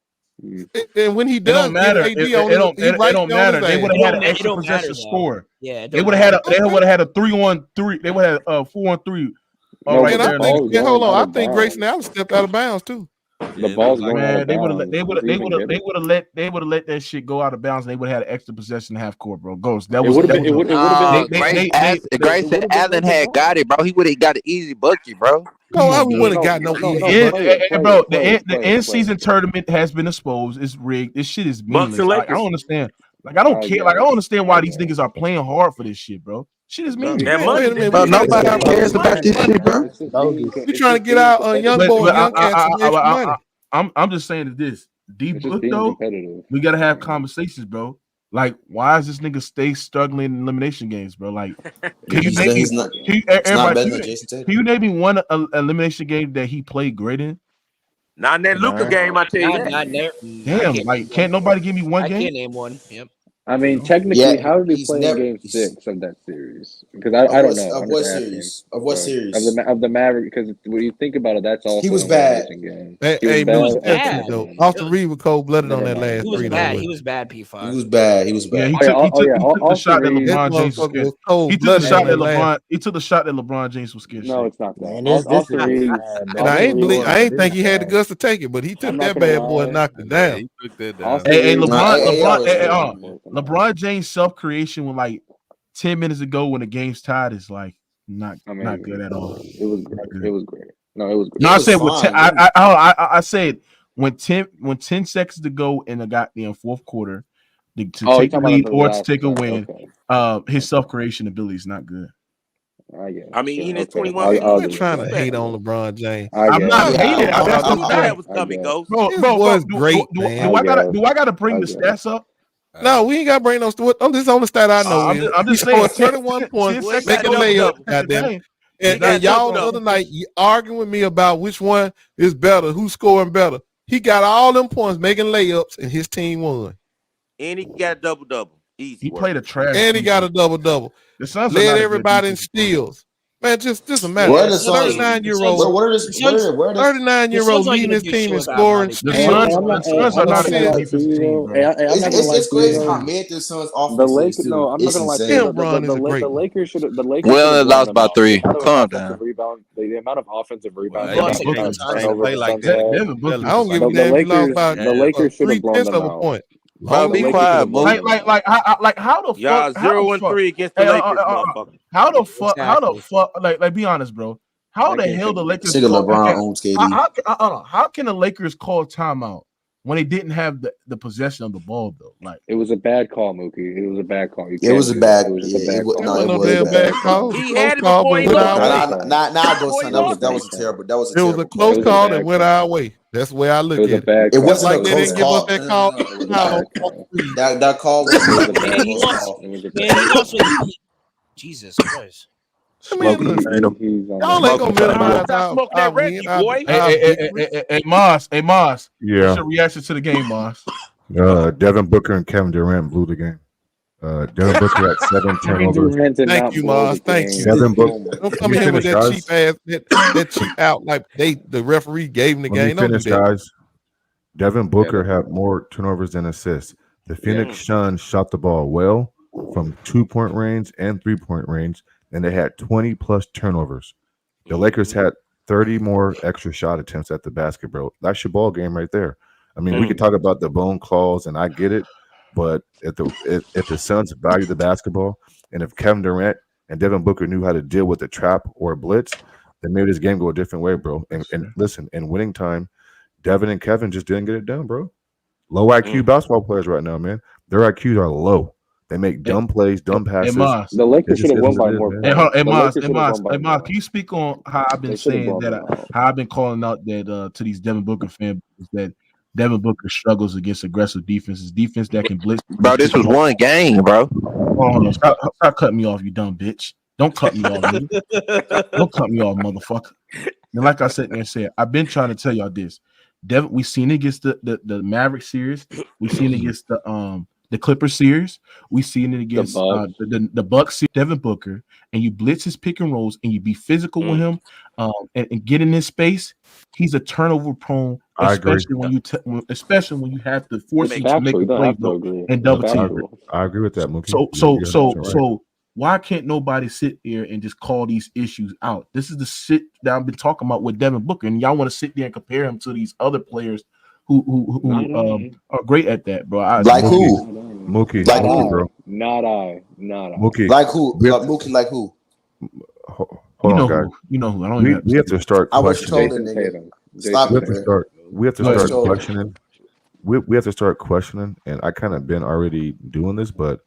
E: And when he
C: It don't
E: does get
C: matter.
E: AD
C: It
E: on his,
C: don't.
E: he
C: It
E: right
C: don't
E: there on his
C: matter. They
E: ass.
C: would have had an extra
H: It don't matter,
C: possession
H: though.
C: score.
H: Yeah, it
C: They
H: don't
C: would have had.
H: matter.
C: They would have had a 3-on-3. They would have had a 4-on-3.
G: No,
C: Right
E: And
G: but
E: I
G: the
C: there.
E: think,
G: ball's
E: and hold
G: going
E: on,
G: out
E: I
G: of
E: think Grayson
G: bounds.
E: Allen stepped out of bounds too.
G: The ball's going out
C: Man,
G: of
C: they would have.
G: bounds.
C: They would have.
G: He
C: They
G: didn't
C: would have.
G: get
C: They
G: it.
C: would have let. They would have let that shit go out of bounds. And they would have had an extra possession in half court, bro. Ghost. That
G: It
C: was.
G: would have
C: That
G: been.
C: was.
G: It would have been.
D: Grayson Allen had got it, bro. He would have got an easy bucket, bro.
E: No, I
C: on,
E: wouldn't
C: dude.
E: have got no easy
C: Bro,
E: bucket.
C: the end season tournament has been exposed. It's rigged. This shit is
H: Bucks
C: meaningless.
H: and
C: Like, I
H: Lakers.
C: don't understand. Like, I don't care. Like, I don't understand why these niggas are playing hard for this shit, bro. Shit is meaningless.
H: That money.
E: Wait a minute,
D: Bro,
E: we trying to get
D: nobody
E: our
D: cares about this shit, bro.
E: we trying to get our young
C: But,
E: boy,
C: but
E: young cats some extra money.
C: I'm just saying that this D
G: It's just
C: Book
G: being
C: though.
G: competitive.
C: We gotta have conversations, bro. Like, why is this nigga stay struggling in elimination games, bro? Like, can you name me?
F: He's not
C: Everybody,
F: better than Jason Tatum.
C: can you name me one elimination game that he played great in?
H: Not in that Luka game, I tell you that.
I: Not there.
C: Damn, like, can't nobody give me one
I: I
C: game?
I: can't name one. Yep.
G: I mean, technically,
F: Yeah,
G: how did he
F: he's
G: play
F: never-
G: in Game
F: he's-
G: 6 of that series? Because I don't know.
F: Of
G: I'm
F: what
G: just asking.
F: series? Of what series?
G: Of the Maverick? Because when you think about it, that's also
F: He was
G: an
F: bad.
G: elimination game.
E: Hey,
G: He was
E: Moose,
G: bad.
E: tell
I: bad.
E: you though, Austin Reed was cold blooded on that
G: Never mind.
E: last
I: He was
E: three.
I: bad.
E: Though.
I: He was bad. P5.
F: He was bad. He was
C: Yeah,
F: bad.
C: he took the
G: Austin
C: shot that
G: Reed-
E: That
C: LeBron James was
E: motherfucker
C: scared.
E: was cold
C: He took the
E: blooded
C: shot
E: on
C: that
E: that last.
C: LeBron. He took the shot that LeBron James was scared.
G: No, it's not that.
J: Man, this
G: Austin
J: is
G: Reed.
J: bad,
E: And
J: bro.
E: I ain't believe. I ain't
J: This
E: think he had the
J: bad.
E: guts to take it, but he took
G: I'm not
E: that
G: gonna
E: bad boy and
G: lie.
E: knocked it
K: Yeah,
E: down.
K: he took that down.
G: Austin
C: Hey,
G: Reed-
C: LeBron James self creation with like 10 minutes ago when the game's tied is like not good at all.
G: It was great. It was great. No, it was great.
C: No,
F: It
C: I
F: was
C: said with
F: fine,
C: 10,
F: dude.
C: I said when 10 seconds to go in the goddamn fourth quarter to
G: you're
C: take the
G: talking about
C: lead
G: the
C: or to
G: last
C: take a
G: play.
C: win,
G: Okay.
C: his self creation ability is not good.
G: I guess.
H: I mean, he in his
G: Okay.
H: 21.
E: Hey,
G: I'll
E: quit
G: give
E: trying
G: it
E: to
G: that.
E: hate on LeBron James.
C: I'm not hating.
F: I-
C: That's
F: I-
C: the
H: You knew
C: point.
H: that was coming, Ghost.
E: His boy's great, man.
C: Do I gotta bring the stats up?
E: No, we ain't got to bring no. This is on the stat I know.
C: I'm just
E: he
C: saying,
E: scored 31 points,
C: 10
E: making
C: seconds
E: layup.
C: ago,
E: Goddamn it.
C: He
E: And
C: got
E: y'all
C: double
E: the other night you arguing with me about which one is better, who's scoring better. He got all them points making layups, and his team won.
H: And he got a double. Easy.
C: He
H: work.
C: played a trash.
E: And he got a double.
C: The Suns are not
E: Led
C: a good
E: everybody in
C: defensive team.
E: steals. Man, just a matter.
F: Where are the Suns?
E: 39-year-old.
F: Where are the
E: 39-year-old leading his team in scoring.
C: The
E: steals.
C: Suns are not a good defensive team, bro.
F: It's crazy how mid the Suns offense is too.
G: No, I'm not
F: It's
G: gonna lie.
F: insane.
G: The Lakers should. The Lakers.
D: Well,
G: should've
D: it lost
G: blown
D: by
G: them out.
D: 3.
G: The amount of
D: Calm
G: offensive
D: down.
G: rebound. The amount of offensive rebounds.
K: Well,
G: the amount of turnovers
K: play
G: the
K: like
G: Suns
K: that.
G: had.
C: Devin Booker.
E: I don't give a
G: The
E: damn if you lost by
G: Lakers should have blown
E: 3/10
G: them
E: of a
G: out.
E: point.
D: Bro, be
G: Lakers
D: quiet,
G: should've blown
D: Mook.
G: them out.
C: Like how the fuck?
H: Y'all
C: how the
H: 0-3
C: fuck-
H: against the Lakers, motherfucker.
C: How the fuck? How the
I: Exactly.
C: fuck? Like, be honest, bro. How
G: I
C: the
G: can't
C: hell the
G: take
C: Lakers?
F: Nigga
C: call-
F: LeBron
C: okay,
F: owns KD.
C: How can the Lakers call timeout when they didn't have the possession of the ball though? Like,
G: It was a bad call, Mookie. It was a bad call.
F: It was a bad.
G: It was just a
F: Yeah,
G: bad
F: it was,
G: call.
F: no, it
E: Wasn't no
F: was
E: damn
F: bad.
E: bad call.
H: He
E: Close
H: had it
E: call,
H: before
E: but
H: he
E: went
H: lost.
E: our way.
F: Nah, go
H: Boy,
F: son.
H: he
F: That
H: lost
F: was a terrible. That was a
E: It was
F: terrible
E: a close
G: It was a
E: call
G: bad
E: that went
G: call.
E: our way. That's the way I look
G: It was
E: at
G: a
E: it.
G: bad
F: It
G: call.
F: wasn't
E: Like
F: a
E: they
F: close
E: didn't give
F: call.
E: us that call.
G: It was a
E: No,
G: bad call.
F: That call was
G: It was a
F: a
G: bad
H: he
F: close
H: lost.
F: call.
G: It was a
H: Man,
G: bad
H: he
G: call.
H: lost with Jesus Christ.
E: I mean,
G: He's on
E: y'all
G: that.
E: ain't gonna minimize
H: Stop smoking that
E: win.
H: Reggie, boy.
C: hey, Moss, what's
L: Yeah.
C: your reaction to the game, Moss?
L: Devin Booker and Kevin Durant blew the game. Devin Booker had 7 turnovers.
E: Thank you, Mars. Thank you.
L: Devin Booker.
E: Don't come in here with that cheap ass, that cheap out like the referee gave him the
L: Let me
E: game. Don't do
L: finish,
E: that.
L: guys. Devin Booker had more turnovers than assists. The Phoenix Suns shot the ball well from 2-point range and 3-point range, and they had 20 plus turnovers. The Lakers had 30 more extra shot attempts at the basket, bro. That's your ball game right there. I mean, we could talk about the bone clause, and I get it, but if the Suns value the basketball, and if Kevin Durant and Devin Booker knew how to deal with a trap or a blitz, then maybe this game go a different way, bro. And listen, in winning time, Devin and Kevin just didn't get it done, bro. Low IQ basketball players right now, man. Their IQs are low. They make dumb plays, dumb passes.
G: The Lakers should have won by more points.
C: Can you speak on how I've been saying that? How I've been calling out that to these Devin Booker fans that Devin Booker struggles against aggressive defenses, defense that can blitz.
D: Bro, this was one game, bro.
C: Hold on, stop cutting me off, you dumb bitch. Don't cut me off, nigga. Don't cut me off, motherfucker. And like I said and said, I've been trying to tell y'all this. Devin, we seen it against the Maverick series. We seen it against the Clippers series. We seen it against the Bucks. Devin Booker, and you blitz his pick and rolls, and you be physical with him, and get in his space. He's a turnover prone, especially when you have to force him to make a play and double team.
L: I agree with that, Mookie.
C: So why can't nobody sit there and just call these issues out? This is the shit that I've been talking about with Devin Booker, and y'all want to sit there and compare him to these other players who are great at that, bro.
F: Like who?
L: Mookie.
F: Like who,
L: bro?
G: Not I.
L: Mookie.
F: Like who? Mookie. Like who?
L: Hold on, guys.
C: You know who? I don't.
L: We have to start questioning.
F: Stop it.
L: We have to start questioning. We have to start questioning, and I kind of been already doing this, but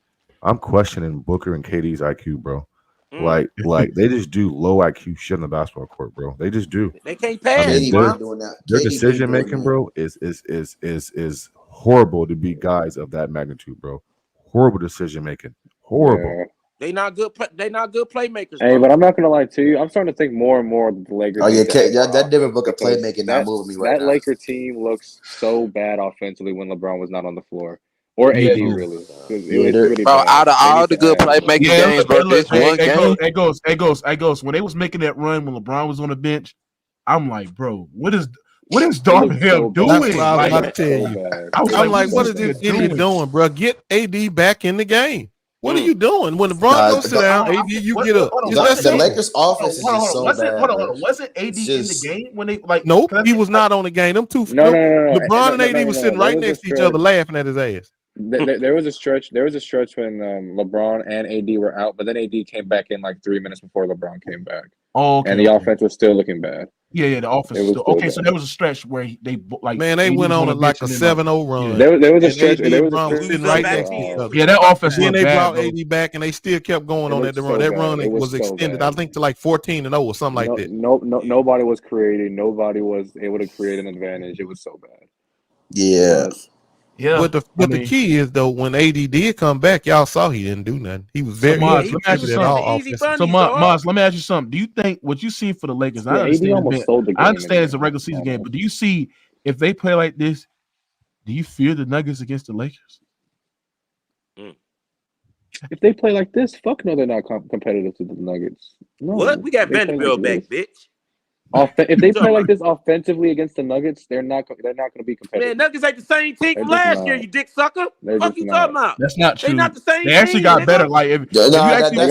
L: I'm questioning Booker and KD's IQ, bro. Like they just do low IQ shit on the basketball court, bro. They just do.
H: They can't pass.
L: Their decision making, bro, is horrible to be guys of that magnitude, bro. Horrible decision making. Horrible.
H: Yeah. They not good playmakers.
G: Hey, but I'm not gonna lie to you. I'm starting to think more and more of the Lakers.
F: Oh yeah, that Devin Booker playmaking not moving me right now.
G: That Laker team looks so bad offensively when LeBron was not on the floor. Or AD, really. Really
D: bro, out of all the good playmaking games, bro, this one game.
C: It goes. When they was making that run when LeBron was on the bench, I'm like, bro, what is Darvin doing?
E: That's what I was about to tell you. I'm like, what is this idiot doing, bro? Get AD back in the game. What are you doing? When LeBron goes sit down, AD, you get up.
F: The Lakers' offense is just so bad.
C: Hold on. Wasn't AD in the game when they like?
E: Nope, he was not on the game. Them two.
G: No.
E: LeBron and AD was sitting right next to each other, laughing at his ass.
G: There was a stretch. There was a stretch when LeBron and AD were out, but then AD came back in like 3 minutes before LeBron came back.
C: Oh, okay.
G: And the offense was still looking bad.
C: Yeah, the offense was still okay. Bad. So there was a stretch where they like.
E: Man, they went on like a 7-0 run.
G: There was a stretch. There was a
E: sitting right next to each other.
C: Yeah, that offense.
E: Then they brought AD back, and they still kept going on that run. That run was extended, I think, to like 14-0 or something like that.
G: Nobody was creating. Nobody was able to create an advantage. It was so bad.
F: Yeah.
C: Yeah,
E: but the key is though, when AD did come back, y'all saw he didn't do nothing. He was very.
C: Let me ask you something. Do you think what you seen for the Lakers? I understand it's a regular season game, but do you see if they play like this? Do you fear the Nuggets against the Lakers?
G: If they play like this, fuck no, they're not competitive to the Nuggets. No,
H: what? We got Vanderbilt back, bitch.
G: If they play like this offensively against the Nuggets, they're not going to be competitive.
H: Man, Nuggets ain't the same team from last year, you dick sucker. Fuck you talking about?
C: That's not true.
H: They not the same.
C: They actually got better. Like if you actually,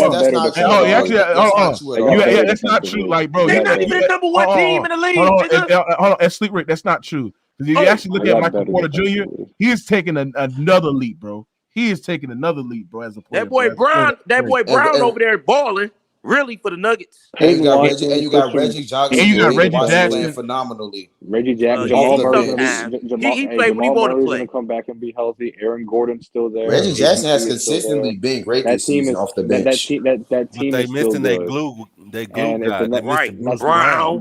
C: that's not true. Like bro,
H: they not even the number one team in the league.
C: Hold on, and Sleep Rick, that's not true. Because if you actually look at Michael Porter Jr., he is taking another leap, bro. He is taking another leap, bro. As a player,
H: that boy Brown over there balling. Really for the Nuggets.
F: And you got Reggie Jackson.
C: And you got Reggie Jackson
F: playing phenomenally.
G: Reggie Jackson.
H: Jamal he played when he want to play.
G: Come back and be healthy. Aaron Gordon's still there.
F: Reggie Jackson has consistently been great this season off the bench.
G: That team
I: they
G: is
I: missing
G: their
I: glue. They
G: glue
I: guy.
G: Brown.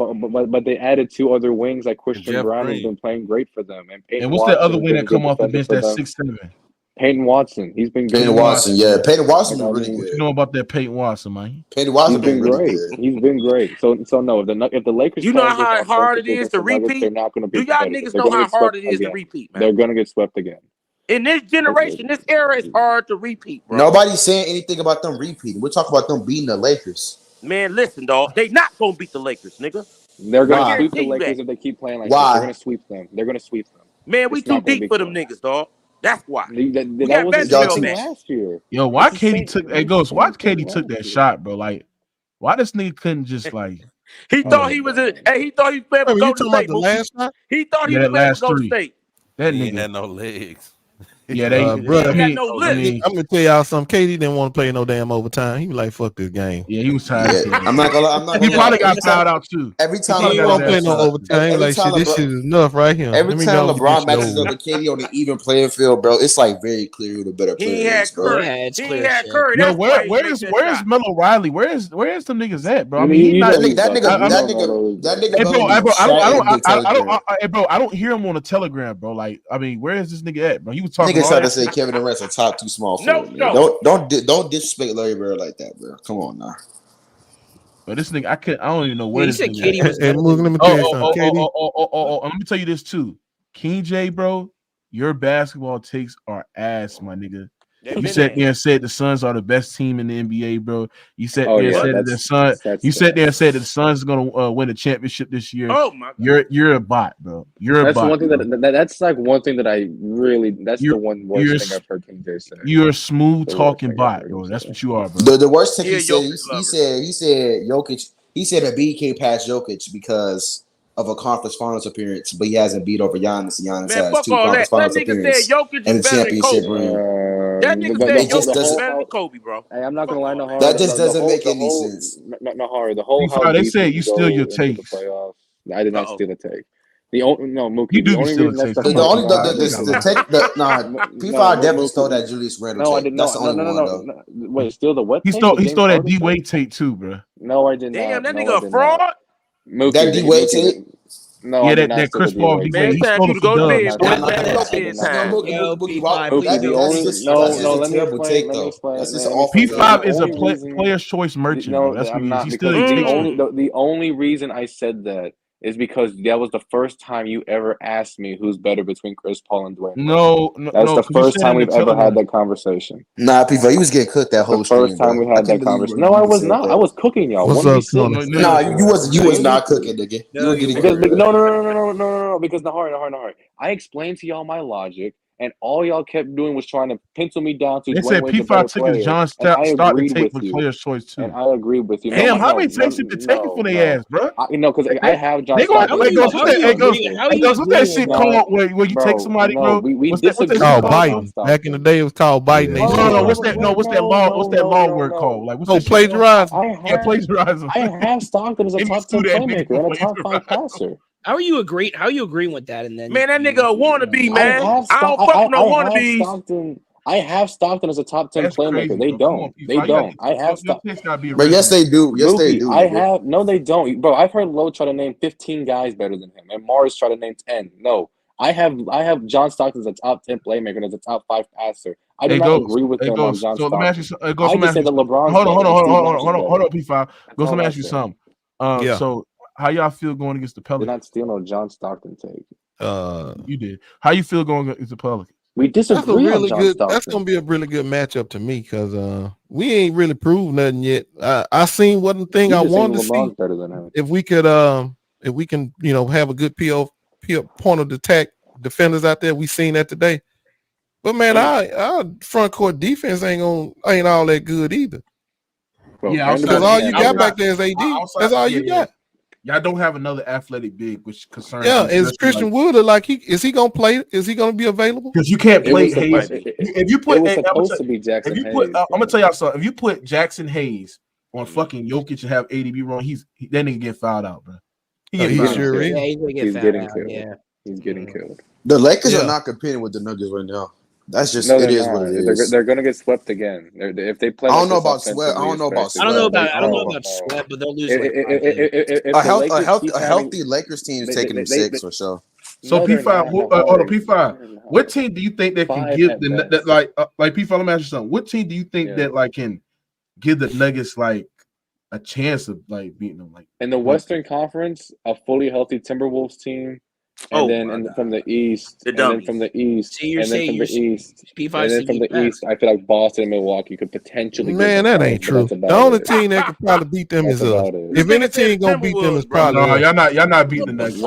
G: But they added two other wings like Christian Brown has been playing great for them.
C: And what's that other wing that come off the bench that's 6'7"?
G: Peyton Watson. He's been good.
F: Peyton Watson been really good.
C: What you know about that Peyton Watson, man?
F: Peyton Watson
G: been great. He's been great. So no, if the Lakers,
H: you know how hard it is to repeat.
G: They're not going to be.
H: Do y'all niggas know how hard it is to repeat, man?
G: They're going to get swept again.
H: In this generation, this era is hard to repeat, bro.
F: Nobody's saying anything about them repeating. We're talking about them beating the Lakers.
H: Man, listen, dog. They not going to beat the Lakers, nigga.
G: They're going to sweep the Lakers if they keep playing like this. They're going to sweep them. They're going to sweep them.
H: Man, we too deep for them niggas, dog. That's why.
G: That was last year.
C: Yo, why Katie took that shot, bro? Like, why this nigga couldn't just like?
H: He thought he was in. Hey, he thought he was playing for Golden State.
E: The last shot?
H: He thought he was playing for Golden State.
C: That
I: he
C: nigga
I: ain't had no legs.
C: Yeah, they
E: brother.
H: He ain't got no list.
E: I'm gonna tell y'all something. KD didn't want to play no damn overtime. He was like, "Fuck this game."
C: Yeah, he was tired.
F: Yeah, I'm not gonna lie.
C: He probably got fouled out too.
F: Every time
E: He didn't want to play no overtime.
F: every
E: Like,
F: time
E: shit, this shit is enough right here.
F: Every
E: Let me
F: time
E: go get this
F: LeBron matches
E: shit
F: up with KD on the even playing field, bro, it's like very clear who the better
H: He
F: player
H: had
F: is, bro.
H: Curry. He had Curry.
C: Yo,
H: That's why he
C: where's
H: made that shot.
C: Melo Riley? Where's them niggas at, bro? I
G: You-
C: mean,
G: you
C: he
G: know
C: not
G: he's
F: That
G: sucking.
F: nigga,
G: You
F: that
G: know Melo
F: nigga,
G: is
F: that
G: sucking.
F: nigga,
C: Hey, bro,
F: Melo be chatting big Telegram.
C: I don't hear him on the Telegram, bro. Like, I mean, where is this nigga at, bro? He was talking.
F: Niggas
C: all
F: try to
C: that
F: say
C: shit.
F: Kevin Durant's a top 2 small
H: No,
F: forward.
H: no.
F: Don't disrespect Larry Bird like that, bro. Come on now.
C: But this nigga, I don't even know where
I: You
C: this
I: said
C: nigga
I: KD was
C: at.
E: Hey,
I: better
E: Mook,
I: than
E: let me tell you something. KD,
C: Let me tell you this too. King J, bro, your basketball takes are ass, my nigga.
H: They
C: You sat there and said the Suns are the best team in the NBA, bro. You sat there and said that the Suns. You sat there and said that the Suns is gonna win a championship this year.
H: Oh my God.
C: You're a bot, bro. You're a
G: That's
C: bot.
G: one thing that's like one thing that I really. That's the one
C: you're
G: worst thing I've heard King J say.
C: You're a smooth
G: The worst
C: talking
G: thing I've
C: bot,
G: heard
C: bro.
G: him
C: That's
G: say.
C: what you are, bro.
F: The worst thing he said,
H: Jokic
F: he said Jokic. He said that B can't pass Jokic because of a conference finals appearance, but he hasn't beat over Giannis. Giannis
H: Man,
F: has
H: fuck
F: 2
H: all
F: conference
H: that. That
F: finals
H: nigga
F: appearances
H: said Jokic
F: and
H: is
F: the
H: better than
F: championship
H: Kobe.
F: ring.
H: That nigga
F: But
H: said
F: it just
H: Jokic is
F: doesn't.
H: better than Kobe, bro.
G: Hey, I'm not gonna lie, Nahara.
F: That just doesn't make any sense.
G: Nahara, the whole how
C: They
G: deep
C: said
G: we
C: you
G: can
C: steal
G: go
C: your
G: into the
C: takes.
G: playoffs. I did not steal a take. Mookie.
C: You do
G: The
C: be
G: only
C: stealing
G: reason that's
C: takes.
G: the
F: The only P5 definitely stole that Julius Randle
G: No, I
F: take.
G: didn't.
F: That's
G: No,
F: the only one though.
G: no. Wait, steal the what?
C: He
G: take?
C: stole
G: The
C: he
G: James
C: stole that
G: Harden
C: D
G: take?
C: Wade take too, bro.
G: No, I did
H: Damn,
G: not.
H: that
G: No,
H: nigga
G: I
H: a
G: did
H: fraud.
G: not. Mookie,
F: That D Wade take.
G: No,
C: Yeah,
G: I did not
C: that
G: steal the
C: Chris Paul
G: D
C: D
G: Wade.
C: Wade.
H: Man,
C: He
H: it's time
C: stole
H: for you
C: it
H: to
C: for
H: go to
C: Doug.
H: bed, boy. It's past your bedtime.
G: Mookie, the only let me explain. Let me explain.
F: That's just
G: Let me
F: awful.
G: explain.
C: P5
G: The
C: is a
G: only reason,
C: player's choice merchant, bro. That's what
G: I'm
C: he is.
G: not,
C: He
G: because
C: still
G: the only reason I said that is because that was the first time you ever asked me who's better between Chris Paul and Dwayne.
C: No,
G: that's the first time we've ever had that conversation.
F: Nah, P5, he was getting cooked that whole
G: the first
F: stream,
G: time
F: bro.
G: we had that conversation. No, I was not. I was cooking y'all.
E: What's
G: 1v6.
E: up,
F: Nah, you was not cooking, nigga. You were getting
G: Because
F: cooked.
G: no. Because Nahari. I explained to y'all my logic, and all y'all kept doing was trying to pencil me down to
C: They
G: Dwayne
C: said
G: Wade's a better
C: P5 took
G: player,
C: his John
G: and I
C: start to
G: agreed
C: take
G: with
C: with
G: you.
C: player's choice too.
G: And I agree with you.
C: Damn, how many takes did they take for their ass, bro?
G: Because I have John
C: They going
G: Stockton.
C: goes what's that shit called where you take somebody, bro?
G: We
C: What's that shit
E: called
C: called?
E: biting. Back in the day, it was called biting. They
C: No, what's that law word called? Like what's that shit?
E: plagiarizing.
C: Plagiarizing.
G: I have Stockton as a top 10 playmaker and a top 5 passer.
I: How are you agreeing with that? And then
H: Man, that nigga a wannabe, man. I don't fuck with no wannabes.
G: I have Stockton as a top 10 playmaker.
C: Crazy,
G: they
C: bro.
G: don't. I have Stockton.
F: But yes, they do. Yes, they do.
G: No, they don't. Bro, I've heard Lowe try to name 15 guys better than him, and Mars try to name 10. No, I have John Stockton as a top 10 playmaker and as a top 5 passer. I do not agree with them on John Stockton. I just say that LeBron's
C: hold on, P5. Let me ask you something. So how y'all feel going against the Pelicans?
G: Did not steal no John Stockton take.
C: You did. How you feel going against the Pelicans?
G: We disagree on John Stockton.
E: That's gonna be a really good matchup to me because we ain't really proved nothing yet. I seen one thing I wanted to see.
G: Better than him.
E: If we can, have a good point of attack defenders out there, we seen that today. But man, our front court defense ain't all that good either. Because all you got back there is AD. That's all you got.
C: Y'all don't have another athletic big, which concerns.
E: Yeah, is Christian Wood is he gonna play? Is he gonna be available?
C: Because you can't play Hayes. If you put,
G: it was supposed to be Jackson Hayes.
C: I'm gonna tell y'all something. If you put Jackson Hayes on fucking Jokic and have AD be wrong, that nigga get fouled out, bro.
I: He's getting
G: killed.
I: Yeah,
G: he's getting killed.
F: The Lakers are not competing with the Nuggets right now. That's just it is what it is.
G: They're gonna get swept again. If they play,
F: I don't know about sweat. I don't know about
I: sweat, but they'll lose.
F: A healthy Lakers team is taking them 6 for sure.
C: So P5, what team do you think that can give like P5? Let me ask you something. What team do you think that like can give the Nuggets like a chance of like beating them? Like
G: in the Western Conference, a fully healthy Timberwolves team. And then from the East, I feel like Boston and Milwaukee could potentially.
E: Man, that ain't true. The only team that could probably beat them is us. If any team gonna beat them, is probably
C: no. Y'all not beating the Nuggets.
E: We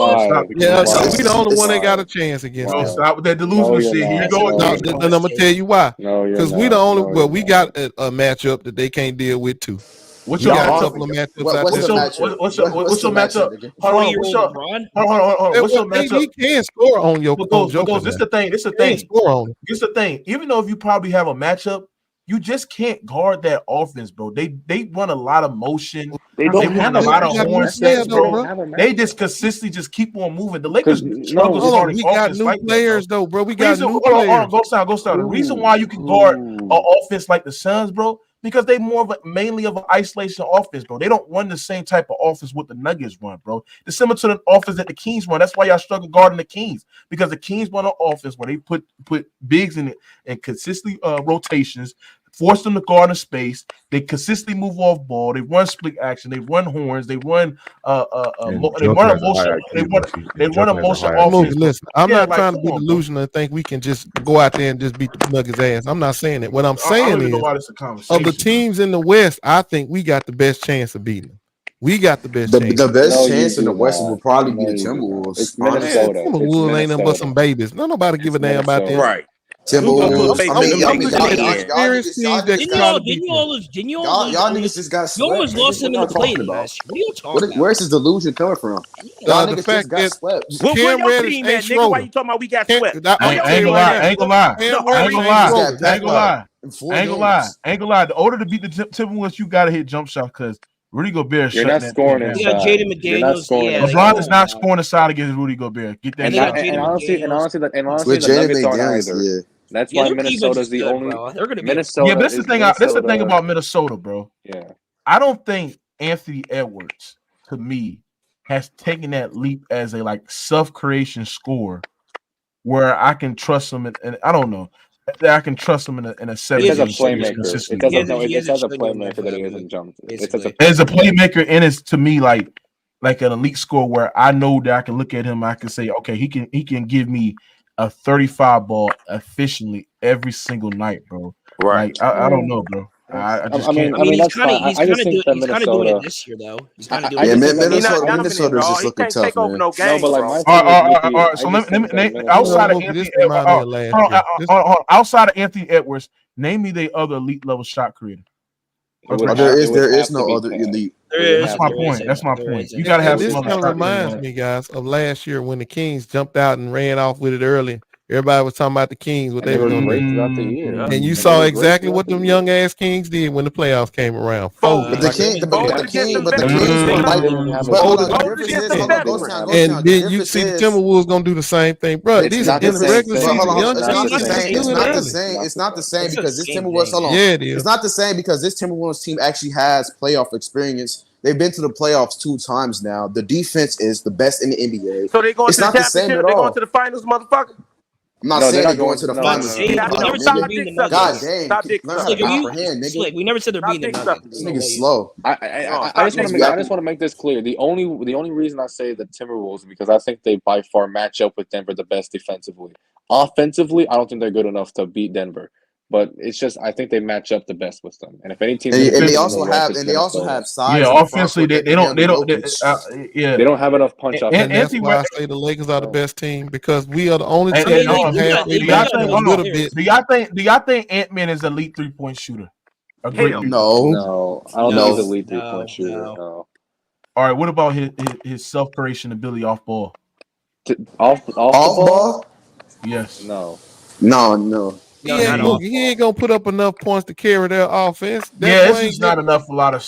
E: the only one that got a chance against them.
C: Stop with that delusional shit. Here you go.
E: And I'm gonna tell you why. Because we the only. Well, we got a matchup that they can't deal with too.
C: What's your
E: matchups out there?
C: What's your matchup? Hold on. What's your matchup?
E: He can score on your Joker.
C: This the thing. This the thing. Even though if you probably have a matchup, you just can't guard that offense, bro. They run a lot of motion. They run a lot of horn sets, bro. They just consistently just keep on moving. The Lakers struggle.
E: We got new players, though, bro. We got new players.
C: Go start. The reason why you can guard an offense like the Suns, bro, because they mainly of an isolation offense, bro. They don't run the same type of offense what the Nuggets run, bro. They're similar to the offense that the Kings run. That's why y'all struggle guarding the Kings, because the Kings run an offense where they put bigs in it and consistently rotations, force them to guard in space. They consistently move off ball. They run split action. They run horns. They run emotion. They run emotion offense.
E: Listen, I'm not trying to be delusional and think we can just go out there and just beat the Nuggets ass. I'm not saying that. What I'm saying is, of the teams in the West, I think we got the best chance of beating them. We got the best chance.
F: The best chance in the West will probably be the Timberwolves.
E: Timberwolves ain't nothing but some babies. Nobody give a damn about them.
H: Right.
F: Timberwolves.
I: Didn't y'all
F: niggas just got
I: swept. You almost lost them in the play last year. What are you talking about?
F: Where's this delusion coming from? Y'all niggas just got swept.
H: Where your team at, nigga? Why you talking about we got swept?
C: Ain't gonna lie. The order to beat the Timberwolves, you gotta hit jump shot, because Rudy Gobert.
G: You're not scoring inside.
I: Yeah, Jaden McDaniels.
C: LeBron is not scoring inside against Rudy Gobert. Get that shot.
G: And honestly, the Nuggets aren't either. That's why Minnesota's the only. Minnesota.
C: Yeah, but that's the thing. That's the thing about Minnesota, bro.
G: Yeah.
C: I don't think Anthony Edwards, to me, has taken that leap as a self-creation scorer, where I can trust him, and I don't know. I can trust him in a 7.
G: He has a playmaker. It has a playmaker that he hasn't jumped.
C: As a playmaker, and it's to me like an elite scorer where I know that I can look at him. I can say, okay, he can give me a 35 ball efficiently every single night, bro.
H: Right.
C: I don't know, bro. I just can't.
I: He's kind of doing it this year, though. He's kind of doing it.
F: Minnesota's just looking tough, man.
H: No games,
C: So let me outside of Anthony Edwards, name me the other elite level shot creator.
F: There is no other elite.
C: That's my point. You gotta have.
E: This kind of reminds me, guys, of last year when the Kings jumped out and ran off with it early. Everybody was talking about the Kings, what they were going to do. And you saw exactly what them young ass Kings did when the playoffs came around. And then you see the Timberwolves going to do the same thing, bro. These are in the regular season.
F: It's not the same because this Timberwolves. Hold on. Yeah, it is. It's not the same because this Timberwolves team actually has playoff experience. They've been to the playoffs 2 times now. The defense is the best in the NBA.
H: So they're going to the championship. They're going to the finals, motherfucker.
F: I'm not saying they're going to the finals.
I: God damn. We never said they're beating the Nuggets.
F: This nigga's slow.
G: I just want to make this clear. The only reason I say the Timberwolves is because I think they by far match up with Denver the best defensively. Offensively, I don't think they're good enough to beat Denver. But it's just I think they match up the best with them. And if any team,
F: they also have size.
C: Yeah, offensively they don't
G: have enough punch up.
E: And that's why I say the Lakers are the best team because we are the only team
C: Do y'all think Ant-Man is an elite 3-point shooter?
F: No,
G: I don't think he's an elite 3-point shooter. No.
C: All right, what about his self-creation ability off ball?
G: Off ball?
C: Yes.
G: No.
E: He ain't gonna put up enough points to carry their offense.
C: This is not enough. A lot of.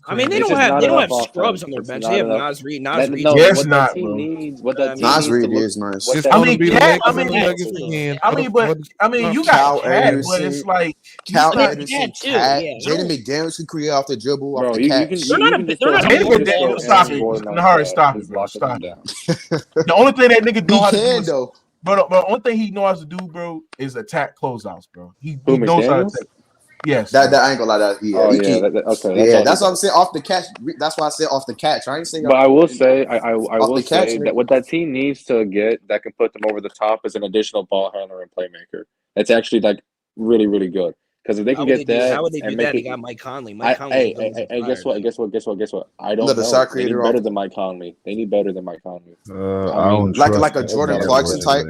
I: I mean, they don't have scrubs on their bench. They have Nas Reed.
C: Yes, not, bro.
F: Nas Reed is nice.
E: You
C: got Cat, but it's like
F: Cal Anderson, Cat, Jaden McDaniels who create off the dribble.
G: Bro,
I: they're not.
C: Stop it. The only thing that nigga know how to do though. But the only thing he knows how to do, bro, is attack closeouts, bro. He knows how to take. Yes,
F: that I ain't gonna lie. That's what I'm saying. Off the catch. That's why I said off the catch. I ain't saying.
G: But I will say, I will say that what that team needs to get that can put them over the top is an additional ball handler and playmaker. It's actually like really, really good. Because if they can get that,
I: how would they do that? They got Mike Conley. Mike Conley.
G: Hey, guess what? I don't know. They need better than Mike Conley. They need better than Mike Conley.
F: Like a Jordan Clarkson type.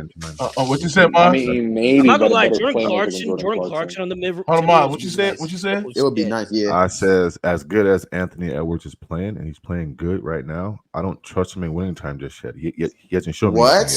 C: What you said,
G: I mean, maybe.
I: I'm not gonna lie, Jordan Clarkson on the mid.
C: Hold on, Mom. What you said? What you said?
F: It would be nice. Yeah.
L: I says as good as Anthony Edwards is playing, and he's playing good right now. I don't trust him in winning time just yet. He hasn't shown me
F: what.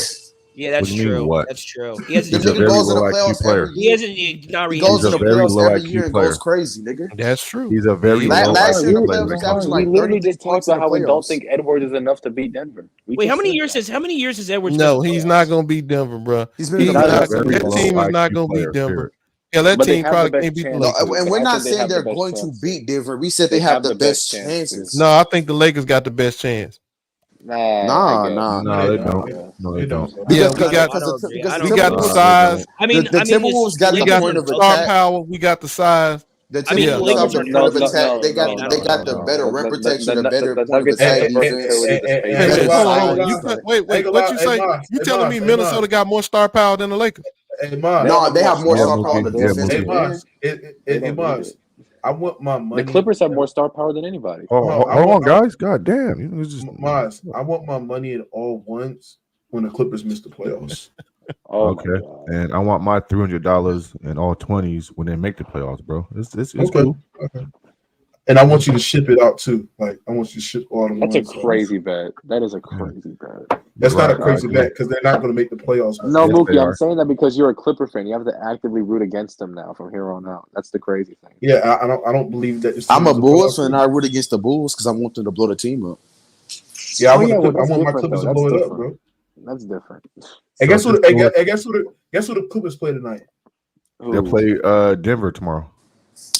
I: Yeah, that's true. That's true. He
F: hasn't. He goes to the playoffs player.
I: He hasn't. Not really.
F: He goes to the playoffs every year and goes crazy, nigga.
E: That's true.
L: He's a very
F: last year. We
G: literally just talked about how we don't think Edwards is enough to beat Denver.
I: Wait, how many years has Edwards?
E: No, he's not gonna beat Denver, bro. That team is not gonna beat Denver. Yeah, that team probably can't beat the Lakers.
F: And we're not saying they're going to beat Denver. We said they have the best chances.
E: No, I think the Lakers got the best chance.
F: Nah,
L: they don't. No, they don't.
E: Yeah, we got the size.
F: I mean, the Timberwolves got the point of
E: star power. We got the size.
F: The Timberwolves have the point of attack. They got the better rim protection, the better point of attack defense.
E: Wait, what you say? You telling me Minnesota got more star power than the Lakers?
F: No, they have more star power than the defense.
C: I want my money.
G: The Clippers have more star power than anybody.
L: Hold on, guys. God damn.
C: Maz, I want my money at all once when the Clippers miss the playoffs.
L: Okay. And I want my $300 and all 20s when they make the playoffs, bro. It's cool.
C: Okay. And I want you to ship it out too. Like I want you to ship all the.
G: That's a crazy bet. That is a crazy bet.
C: That's not a crazy bet because they're not going to make the playoffs.
G: No, Mookie, I'm saying that because you're a Clipper fan. You have to actively root against them now from here on out. That's the crazy thing.
C: Yeah, I don't believe that.
F: I'm a Bulls fan. I root against the Bulls because I want them to blow the team up.
C: Yeah, I want my Clippers to blow it up, bro.
G: That's different.
C: And guess what? Guess who the Clippers play tonight?
L: They'll play Denver tomorrow.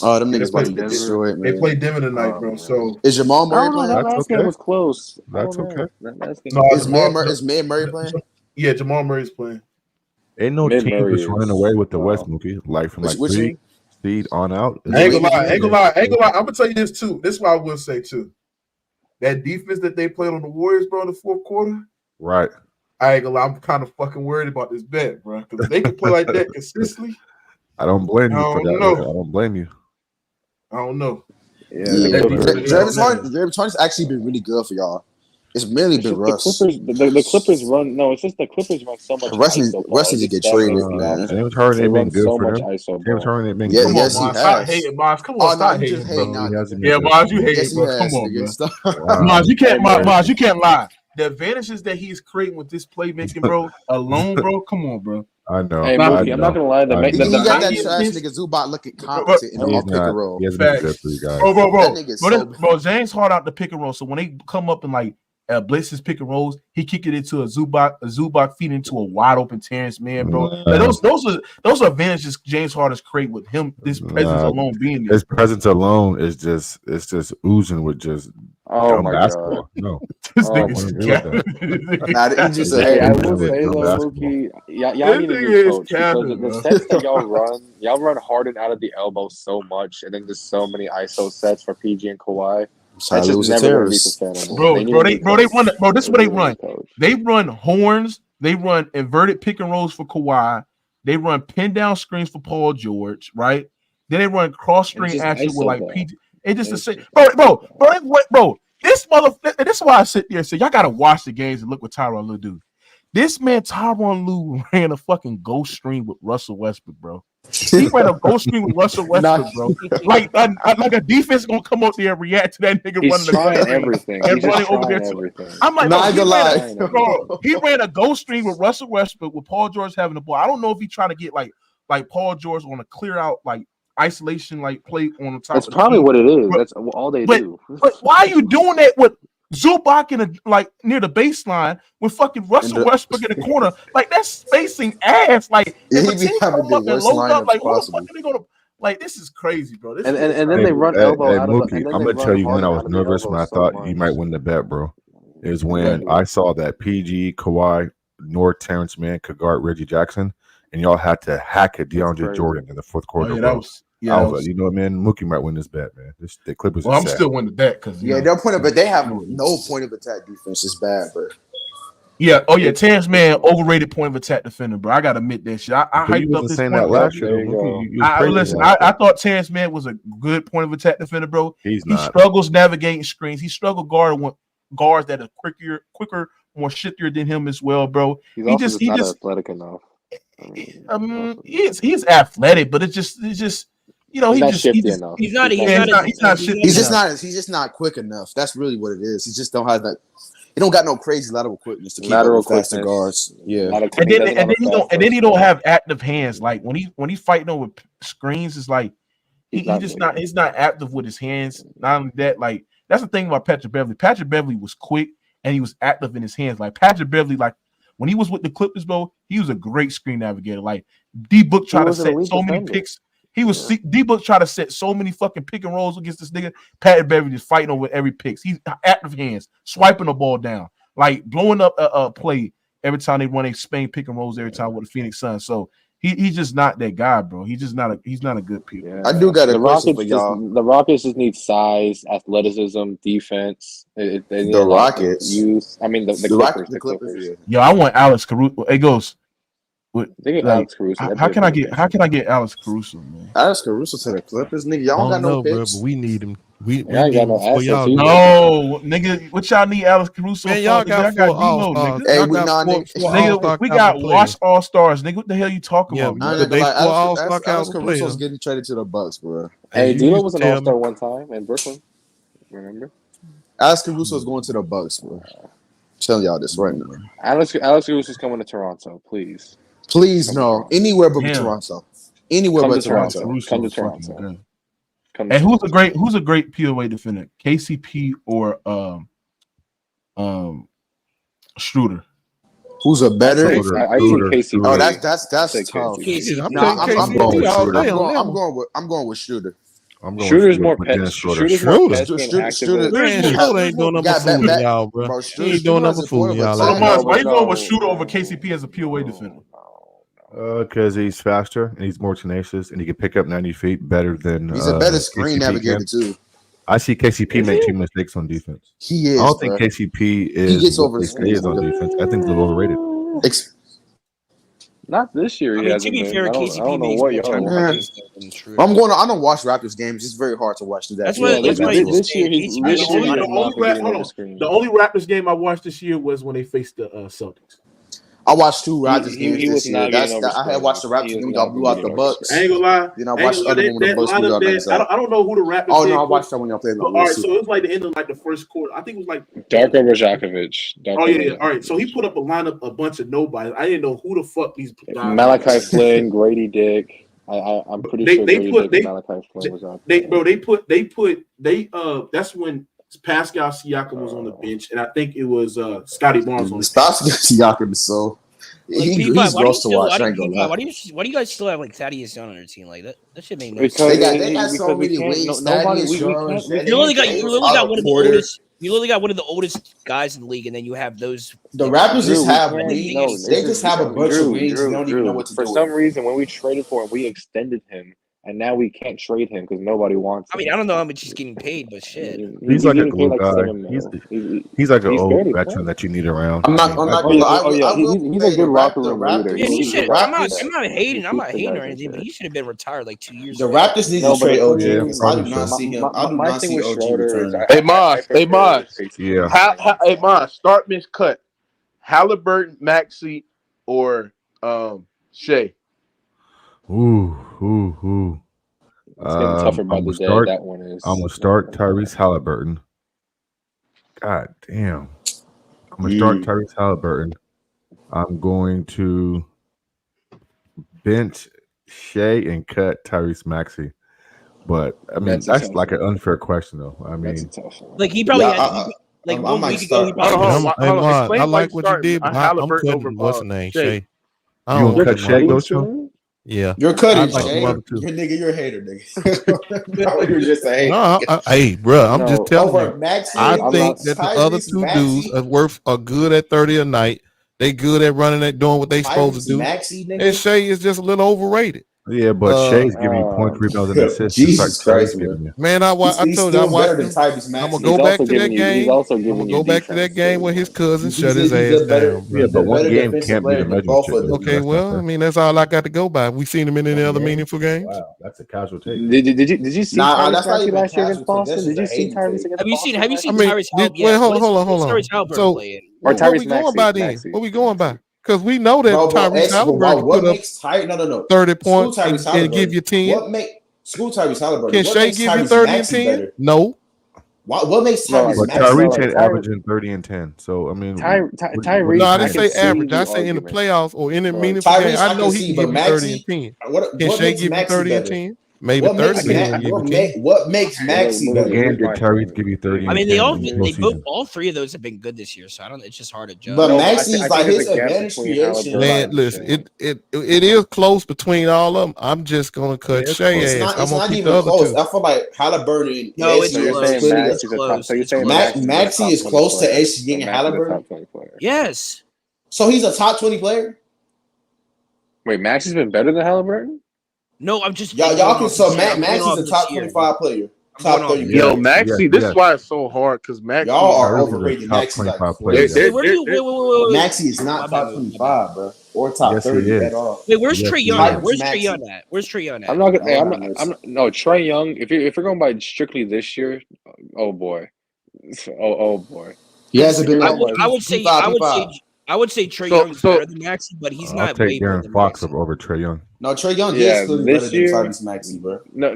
F: Oh, them niggas about to get destroyed, man.
C: They play Denver tonight, bro. So
F: is Jamal Murray playing?
G: That last game was close.
L: That's okay.
F: Is Man Murray playing?
C: Yeah, Jamal Murray's playing.
L: Ain't no team that's running away with the West, Mookie. Like from three seed on out.
C: I ain't gonna lie. I'm gonna tell you this too. This is what I will say too. That defense that they played on the Warriors, bro, in the fourth quarter.
L: Right.
C: I ain't gonna lie. I'm kind of fucking worried about this bet, bro. Because if they can play like that consistently,
L: I don't blame you for that. I don't blame you.
C: I don't know.
F: James Harden's actually been really good for y'all. It's mainly been Russ.
G: The Clippers run. No, it's just the Clippers run so much.
F: Russ needs to get traded, man.
L: James Harden ain't been good for them. James Harden ain't been good.
F: Yes, he has.
C: Stop hating, Mars. Come on, stop hating, bro. Yeah, Mars, you hate it, bro. Come on, bro. Mars, you can't lie. The advantages that he's creating with this playmaking, bro, alone, bro. Come on, bro.
L: I know.
G: Hey, Mookie, I'm not gonna lie.
F: He got that trash nigga Zubac looking competent in the pick and roll.
L: He hasn't been good for you guys.
C: Bro, James hard out the pick and roll. So when they come up and like blitzes pick and rolls, he kick it into a Zubac feed into a wide open Terrence Mann, bro. Those are advantages James Harden's create with him. This presence alone being there.
L: His presence alone is just oozing with just basketball.
G: God.
L: No,
C: this nigga's
G: I will say though, Mookie, y'all need a new coach because the sets that y'all run Harden out of the elbow so much, and then just so many ISO sets for PG and Kawhi. That's just never gonna be sustainable.
C: Bro, this is what they run. They run horns. They run inverted pick and rolls for Kawhi. They run pin down screens for Paul George, right? Then they run cross screen action with like PG. It's just the same, bro. This motherfucker. This is why I sit there and say y'all gotta watch the games and look what Tyronn Lue do. This man Tyronn Lue ran a fucking ghost stream with Russell Westbrook, bro. He ran a ghost stream with Russell Westbrook, bro. Like a defense gonna come out there and react to that nigga running
G: the everything
C: and running over there. I'm like, he ran a ghost stream with Russell Westbrook with Paul George having the ball. I don't know if he trying to get like Paul George on a clear out like isolation like play on the top.
G: That's probably what it is. That's all they do.
C: But why are you doing that with Zubac in near the baseline with fucking Russell Westbrook in the corner? Like that's spacing ass. Like
F: he be having the worst lineup possible.
C: Like this is crazy, bro.
G: And then they run elbow out of
L: I'm gonna tell you when I was nervous when I thought you might win the bet, bro. Is when I saw that PG, Kawhi, nor Terrence Mann could guard Reggie Jackson, and y'all had to hack at DeAndre Jordan in the fourth quarter. I was like, you know what, man, Mookie might win this bet, man. The Clippers.
C: Well, I'm still winning the bet because
F: they're point of, but they have no point of attack defense. It's bad, bro.
C: Yeah. Oh yeah. Terrence Mann, overrated point of attack defender, bro. I gotta admit that shit. I hyped up this
L: saying
C: point.
L: That last year.
C: I thought Terrence Mann was a good point of attack defender, bro. He struggles navigating screens. He struggled guarding guards that are quicker, more shiftier than him as well, bro.
G: He's just not athletic enough.
C: He's athletic, but it's just you know,
G: he's
F: just not quick enough. That's really what it is. He just don't have that. He don't got no crazy lateral quickness to keep up with faster guards. Yeah,
C: and then he don't have active hands. Like when he's fighting over screens, it's like he's not active with his hands. Not only that, like that's the thing about Patrick Beverley. Patrick Beverley was quick and he was active in his hands. Like Patrick Beverley, like when he was with the Clippers, bro, he was a great screen navigator. Like D Book tried to set so many picks. D Book tried to set so many fucking pick and rolls against this nigga. Patrick Beverley just fighting over every pick. He's active hands, swiping the ball down, like blowing up a play every time they run a Spain pick and rolls every time with the Phoenix Suns. So he's just not that guy, bro. He's not a good player.
G: Yeah.
F: I do got a question for y'all.
G: The Rockets just need size, athleticism, defense.
F: The Rockets.
G: Youth. I mean the Clippers.
C: Yo, I want Alex Caruso. It goes.
G: Alex Caruso.
C: How can I get Alex Caruso, man?
F: Alex Caruso to the Clippers, nigga. Y'all don't got no picks.
E: Bro, but we need him. We
G: ain't got no assets.
C: No, nigga. What y'all need Alex Caruso?
E: Man, y'all got D'Lo,
C: nigga. We got washed all stars, nigga. What the hell you talking about?
F: Alex Caruso's getting traded to the Bucks, bro.
G: Hey, D'Lo was an all-star one time in Brooklyn. Remember?
F: Alex Caruso's going to the Bucks, bro. I'm telling y'all this right now.
G: Alex Caruso's coming to Toronto, please.
F: Please, no. Anywhere but Toronto. Anywhere but Toronto.
G: Come to Toronto.
C: And who's a great POA defender? KCP or Schroeder?
F: Who's a better?
G: I think KCP.
F: Oh, that's tough. I'm going with Schroeder.
G: Schroeder's more pet. Schroeder ain't
E: doing nothing but fooling y'all, bro. He ain't doing nothing but fooling y'all.
C: Why you going with Schroeder over KCP as a POA defender?
L: Because he's faster and he's more tenacious and he can pick up 90 feet better than.
F: He's a better screen navigator too.
L: I see KCP make 2 mistakes on defense.
F: He is.
L: I don't think KCP is.
F: He gets over.
L: He is on defense. I think they're overrated.
G: Not this year.
I: To be fair, KCP
G: I don't know what y'all.
F: I don't watch Raptors games. It's very hard to watch that.
I: That's why this year
C: the only Raptors game I watched this year was when they faced the Celtics.
F: I watched 2 Raptors games this year. I had watched the Raptors game. Y'all blew out the Bucks.
C: I ain't gonna lie.
F: Then I watched the other one when the Bucks blew out the Bucks.
C: I don't know who the Raptors.
F: Oh no, I watched that when y'all played.
C: All right, so it was like the end of like the first quarter. I think it was like
G: Darko Rajakovic.
C: Oh yeah. All right, so he put up a bunch of nobodies. I didn't know who the fuck these guys.
G: Malachi Flynn, Grady Dick. I'm pretty sure Malachi Flynn was out.
F: That's
C: when Pascal Siakam was on the bench, and I think it was Scotty Barnes on the bench.
F: Pascal Siakam is so. He's gross to watch.
I: Why do you guys still have like Thaddeus Young on your team like that? That shit made no sense.
F: They got so many ways.
I: You literally got one of the oldest. You literally got one of the oldest guys in the league, and then you have those.
F: The Raptors just have wings. They just have a bunch of wings. They don't even know what to do.
G: For some reason, when we traded for him, we extended him. And now we can't trade him because nobody wants him.
I: I mean, I don't know how much he's getting paid, but shit.
L: He's like a glue guy. He's like an old veteran that you need around.
G: He's a good locker room leader.
I: Yeah, I'm not hating or anything, but he should have been retired like 2 years ago.
F: The Raptors need to trade OG. I do not see him. I do not see OG returning.
H: Hey, Moss.
L: Yeah.
H: Hey, Moss. Start, miss, cut. Halliburton, Maxey, or Shea.
L: Ooh.
G: It's getting tougher by the day. That one is.
L: I'm gonna start Tyrese Halliburton. God damn. I'm gonna start Tyrese Halliburton. I'm going to bench Shea and cut Tyrese Maxey. But I mean, that's like an unfair question, though. I mean,
I: like he probably had. Like 1 week ago, he probably.
E: I like what you did, but I'm cutting what's the name, Shea.
L: I don't cut Shea, Ghost.
E: Yeah,
F: you're cutting. Like you're a hater, nigga. You're just a hater.
E: Hey, bro, I'm just telling you. I think that the other 2 dudes are good at 30 a night. They good at running at doing what they supposed to do. And Shea is just a little overrated.
L: Yeah, but Shea's giving you points, rebounds, and assists.
F: Jesus Christ, man.
E: Man, I told you I watched him. I'm gonna go back to that game. I'm gonna go back to that game where his cousin shut his ass down.
L: Yeah, but one game can't be the measuring stick.
E: Okay, well, I mean that's all I got to go by. We seen him in any other meaningful games.
L: Wow, that's a casual take.
G: Did you see
F: that's not even
G: last year
F: casual
G: against Boston? Did you see Tyrese against Boston?
I: Have you seen Tyrese Halliburton?
E: Wait, hold on. So what we going by then? What we going by? Because we know that Tyrese Halliburton put up 30 points and give you 10.
F: School Tyrese Halliburton.
E: Can Shea give you 30 and 10? No.
F: What makes Tyrese Maxey?
L: Tyrese had averaging 30 and 10. So I mean,
G: Tyrese.
E: No, I didn't say average. I say in the playoffs or in a meaningful game. I know he can give you 30 and 10. Can Shea give you 30 and 10? Maybe 30.
F: What makes Maxey better?
L: Game did Tyrese give you 30?
I: I mean, all three of those have been good this year, so I don't. It's just hard to judge.
F: But Maxey's like his advantage creation.
E: Man, listen, it is close between all of them. I'm just gonna cut Shea ass. I'm gonna keep the other two.
F: I feel like Halliburton.
I: No, it's close.
G: So you're saying
F: Maxey is close to ACG and Halliburton.
I: Yes.
F: So he's a top 20 player.
G: Wait, Maxey's been better than Halliburton?
I: No, I'm just
F: y'all can. So Maxey's a top 25 player. Top 30.
H: Yo, Maxey. This is why it's so hard because Maxey.
F: Y'all are overrated. Maxey Maxey is not top 25, bro, or top 30 at all.
I: Wait, where's Trae Young? Where's Trae Young at? Where's Trae Young at?
G: I'm not gonna. No, Trae Young. If you're going by strictly this year, oh boy, oh boy.
F: He hasn't been.
I: I would say Trae Young is better than Maxey, but he's not.
L: I'll take Aaron Fox over Trae Young.
F: No, Trae Young is clearly better than Tyrese Maxey, bro.
G: But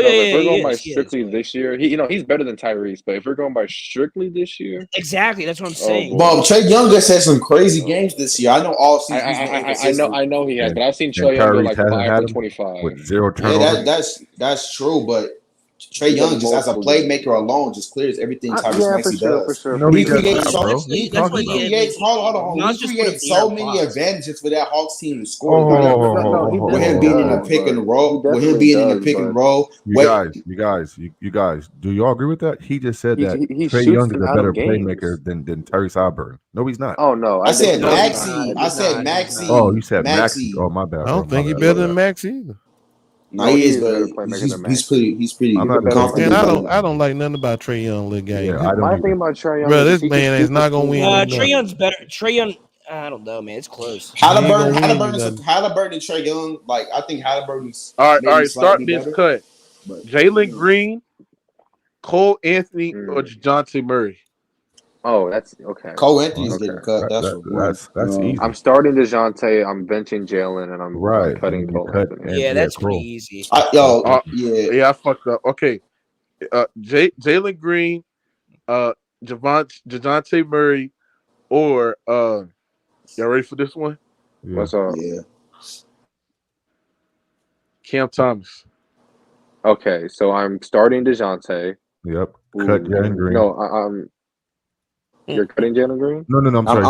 G: if we're going by strictly this year, he's better than Tyrese. But if we're going by strictly this year,
I: exactly, that's what I'm saying.
F: Well, Trae Young has had some crazy games this year. I know all season.
G: I know he has, but I've seen Trae Young go like 5 for 25
L: with 0 turnovers.
F: Yeah, that's true, but Trae Young just as a playmaker alone just clears everything Tyrese Maxey does. He creates so many advantages for that Hawks team to score. With him being in a pick and roll,
L: You guys, do y'all agree with that? He just said that Trae Young is a better playmaker than Tyrese Halliburton. No, he's not.
G: Oh no,
F: I said Maxey.
L: Oh, you said Maxey. Oh, my bad.
E: I don't think he's better than Maxey either.
F: No, he is, but he's pretty comfortable.
E: I don't like nothing about Trae Young little game.
L: Yeah,
G: my thing about Trae Young,
E: bro, this man is not gonna win.
I: Trae Young's better. Trae Young, I don't know, man. It's close.
F: Halliburton and Trae Young. Like I think Halliburton's
H: all right. Start this cut. Jalen Green, Cole Anthony, or DeJounte Murray.
G: Oh, that's okay.
F: Cole Anthony's getting cut. That's
L: easy.
G: I'm starting DeJounte. I'm benching Jalen, and I'm cutting Cole Anthony.
I: Yeah, that's pretty easy.
F: I
H: fucked up. Okay, Jalen Green, DeJounte Murray, or y'all ready for this one?
L: Yeah.
G: What's up?
F: Yeah.
H: Cam Thomas.
G: Okay, so I'm starting DeJounte.
L: Yep. Cut Jalen Green.
G: No, you're cutting Jalen Green?
L: No, I'm sorry.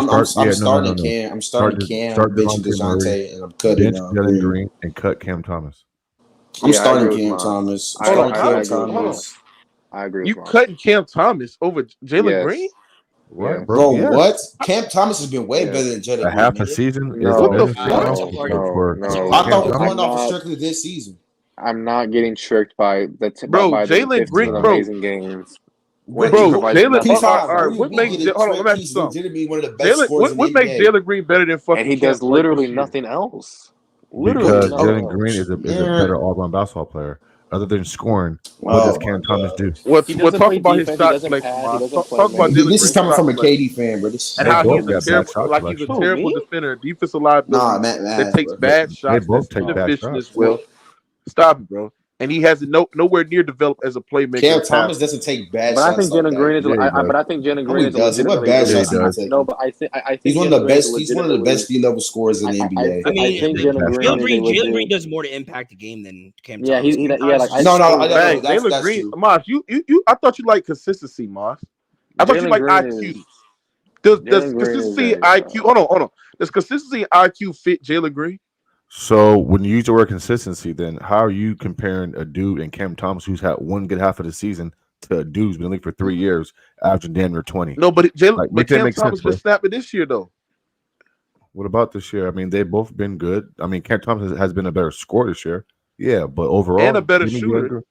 F: I'm starting Cam. I'm starting Cam, benching DeJounte, and I'm cutting
L: Jalen Green and cut Cam Thomas.
F: I'm starting Cam Thomas.
G: I agree.
H: You cutting Cam Thomas over Jalen Green?
L: Right,
F: bro. What? Cam Thomas has been way better than Jalen Green.
L: Half a season?
H: What the fuck?
F: I thought we're going off strictly this season.
G: I'm not getting tricked by
H: Jalen Green,
G: amazing games.
H: Bro, Jalen. What makes Jalen Green better than fucking?
G: And he does literally nothing else.
L: Because Jalen Green is a better all-around basketball player. Other than scoring, what does Cam Thomas do?
H: We'll talk about his shot selection. Talk about
F: this is coming from a KD fan, bro.
H: And how he's a terrible defender, defensive liability that takes bad shots.
L: They both take bad shots.
H: Stop it, bro. And he hasn't nowhere near developed as a playmaker.
F: Cam Thomas doesn't take bad shots.
G: But I think Jalen Green is. But I think Jalen Green is.
F: What bad shots does he take?
G: No, but I think
F: he's one of the best. He's one of the best D-level scorers in the NBA.
I: I mean, Jalen Green does more to impact the game than Cam Thomas.
G: No.
H: Jalen Green, Moss, you. I thought you liked consistency, Moss. I thought you liked IQ. Does consistency IQ? Hold on. Does consistency IQ fit Jalen Green?
L: So when you use the word consistency, then how are you comparing a dude and Cam Thomas who's had one good half of the season to a dude who's been in the league for 3 years, averaging damn near 20?
H: No, but Cam Thomas just snapped it this year, though.
L: What about this year? I mean, they've both been good. I mean, Cam Thomas has been a better scorer this year. Yeah, but overall,
H: and a better shooter.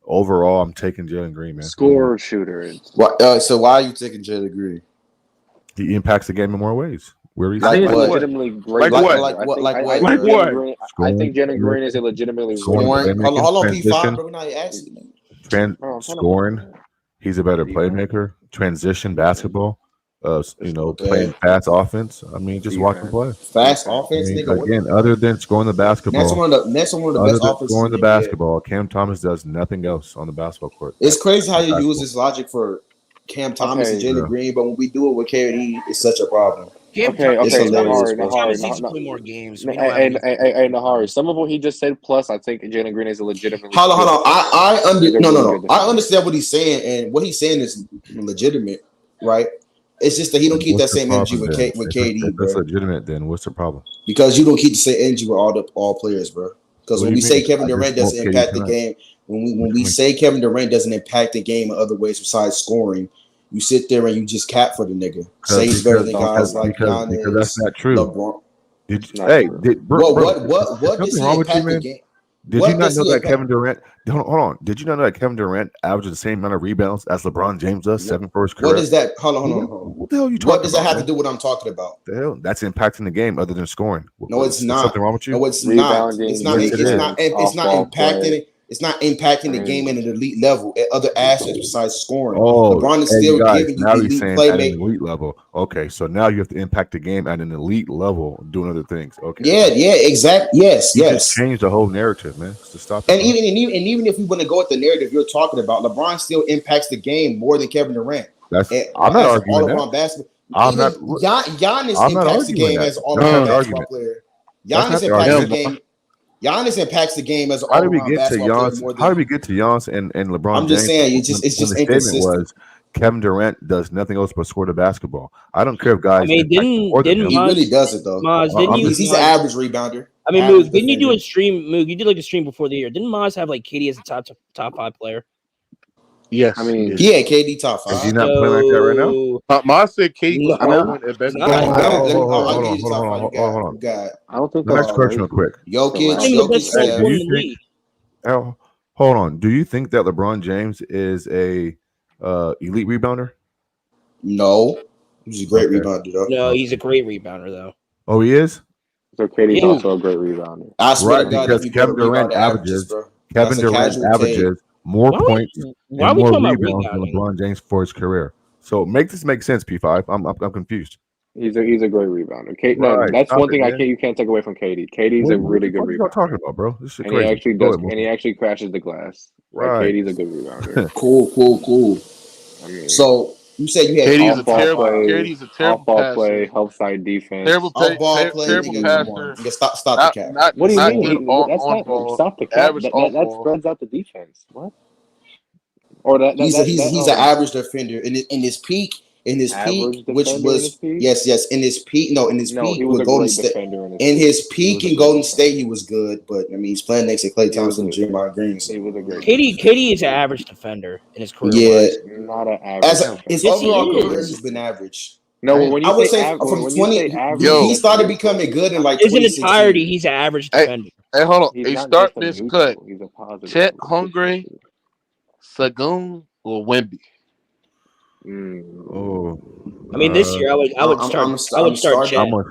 L: Overall, I'm taking Jalen Green, man.
G: Scorer, shooter.
F: So why are you taking Jalen Green?
L: He impacts the game in more ways. Where he's
G: like what? Legitimately great.
F: Like what?
G: I think Jalen Green is a legitimately
F: scoring. Hold on, P5. Bro, not asking.
L: Scoring. He's a better playmaker. Transition basketball. Playing fast offense. I mean, just watch him play.
F: Fast offense, nigga.
L: Again, other than scoring the basketball,
F: that's one of the best offenses.
L: Scoring the basketball, Cam Thomas does nothing else on the basketball court.
F: It's crazy how you use this logic for Cam Thomas and Jalen Green, but when we do it with KD, it's such a problem.
I: Nahari, more games.
G: Nahari. Some of what he just said. Plus, I think Jalen Green is a legitimate.
F: Hold on. I understand what he's saying, and what he's saying is legitimate, right? It's just that he don't keep that same energy with KD.
L: That's legitimate. Then what's the problem?
F: Because you don't keep the same energy with all players, bro. Because when we say Kevin Durant doesn't impact the game, when we say Kevin Durant doesn't impact the game in other ways besides scoring, you sit there and you just cap for the nigga. Say he's better than guys like Giannis.
L: Because that's not true.
F: LeBron.
L: What does he impact the game? Did you not know that Kevin Durant? Hold on. Did you not know that Kevin Durant averages the same amount of rebounds as LeBron James does? 7 for his career.
F: What is that? Hold on.
L: What the hell are you talking about?
F: What does that have to do with what I'm talking about?
L: The hell? That's impacting the game other than scoring.
F: No, it's not.
L: Something wrong with you?
F: No, it's not. It's not impacting it. It's not impacting the game at an elite level at other aspects besides scoring. LeBron is still giving you elite playmaking.
L: At an elite level. Okay, so now you have to impact the game at an elite level doing other things. Okay.
F: Yeah, exactly. Yes.
L: Just change the whole narrative, man, to stop.
F: And even if we want to go with the narrative you're talking about, LeBron still impacts the game more than Kevin Durant.
L: I'm not arguing that.
F: Basketball.
L: Giannis
F: impacts the game as all around basketball player. Giannis impacts the game. Giannis impacts the game as
L: how did we get to Giannis? How did we get to Giannis and LeBron?
F: I'm just saying, it's just inconsistent.
L: Was Kevin Durant does nothing else but score the basketball. I don't care if guys.
I: I mean,
F: he really does it though. He's an average rebounder.
I: I mean, Moog, didn't you do a stream? Moog, you did like a stream before the year. Didn't Maz have like KD as a top 5 player?
H: Yes,
F: I mean, he had KD top 5.
L: Is he not playing like that right now?
H: Maz said KD was playing at best.
L: Hold on.
G: I don't think
L: the next question, real quick.
F: Jokic.
L: Hold on. Do you think that LeBron James is a elite rebounder?
F: No, he's a great rebounder though.
I: No, he's a great rebounder though.
L: Oh, he is.
G: So KD is also a great rebounder.
F: I swear to God,
L: because Kevin Durant averages more points and more rebounds than LeBron James for his career. So make this make sense, P5. I'm confused.
G: He's a great rebounder. That's one thing you can't take away from KD. KD's a really good rebounder.
L: What are you talking about, bro? This is
G: crazy. He actually crashes the glass. Right. KD's a good rebounder.
F: Cool. I mean, so you said you had
H: KD's a terrible
G: ball play, help side defense.
H: Terrible passer.
F: Stop the cap.
G: What do you mean? Stop the cap. That spreads out the defense. What? Or
F: he's an average defender in his peak, which was in his peak with Golden State. In his peak in Golden State, he was good, but I mean he's playing next to Klay Thompson and Draymond Green.
G: So he was a great.
I: KD is an average defender in his career.
F: Yeah,
G: not an average.
F: His overall career has been average.
G: No, when you
F: from 20, he started becoming good in like.
I: In entirety, he's an average defender.
H: Hey, hold on. Hey, start this cut. Chet Hungry, Sagoon, or Wemby.
L: Oh,
I: I mean, this year I would start Chet.
L: I'm gonna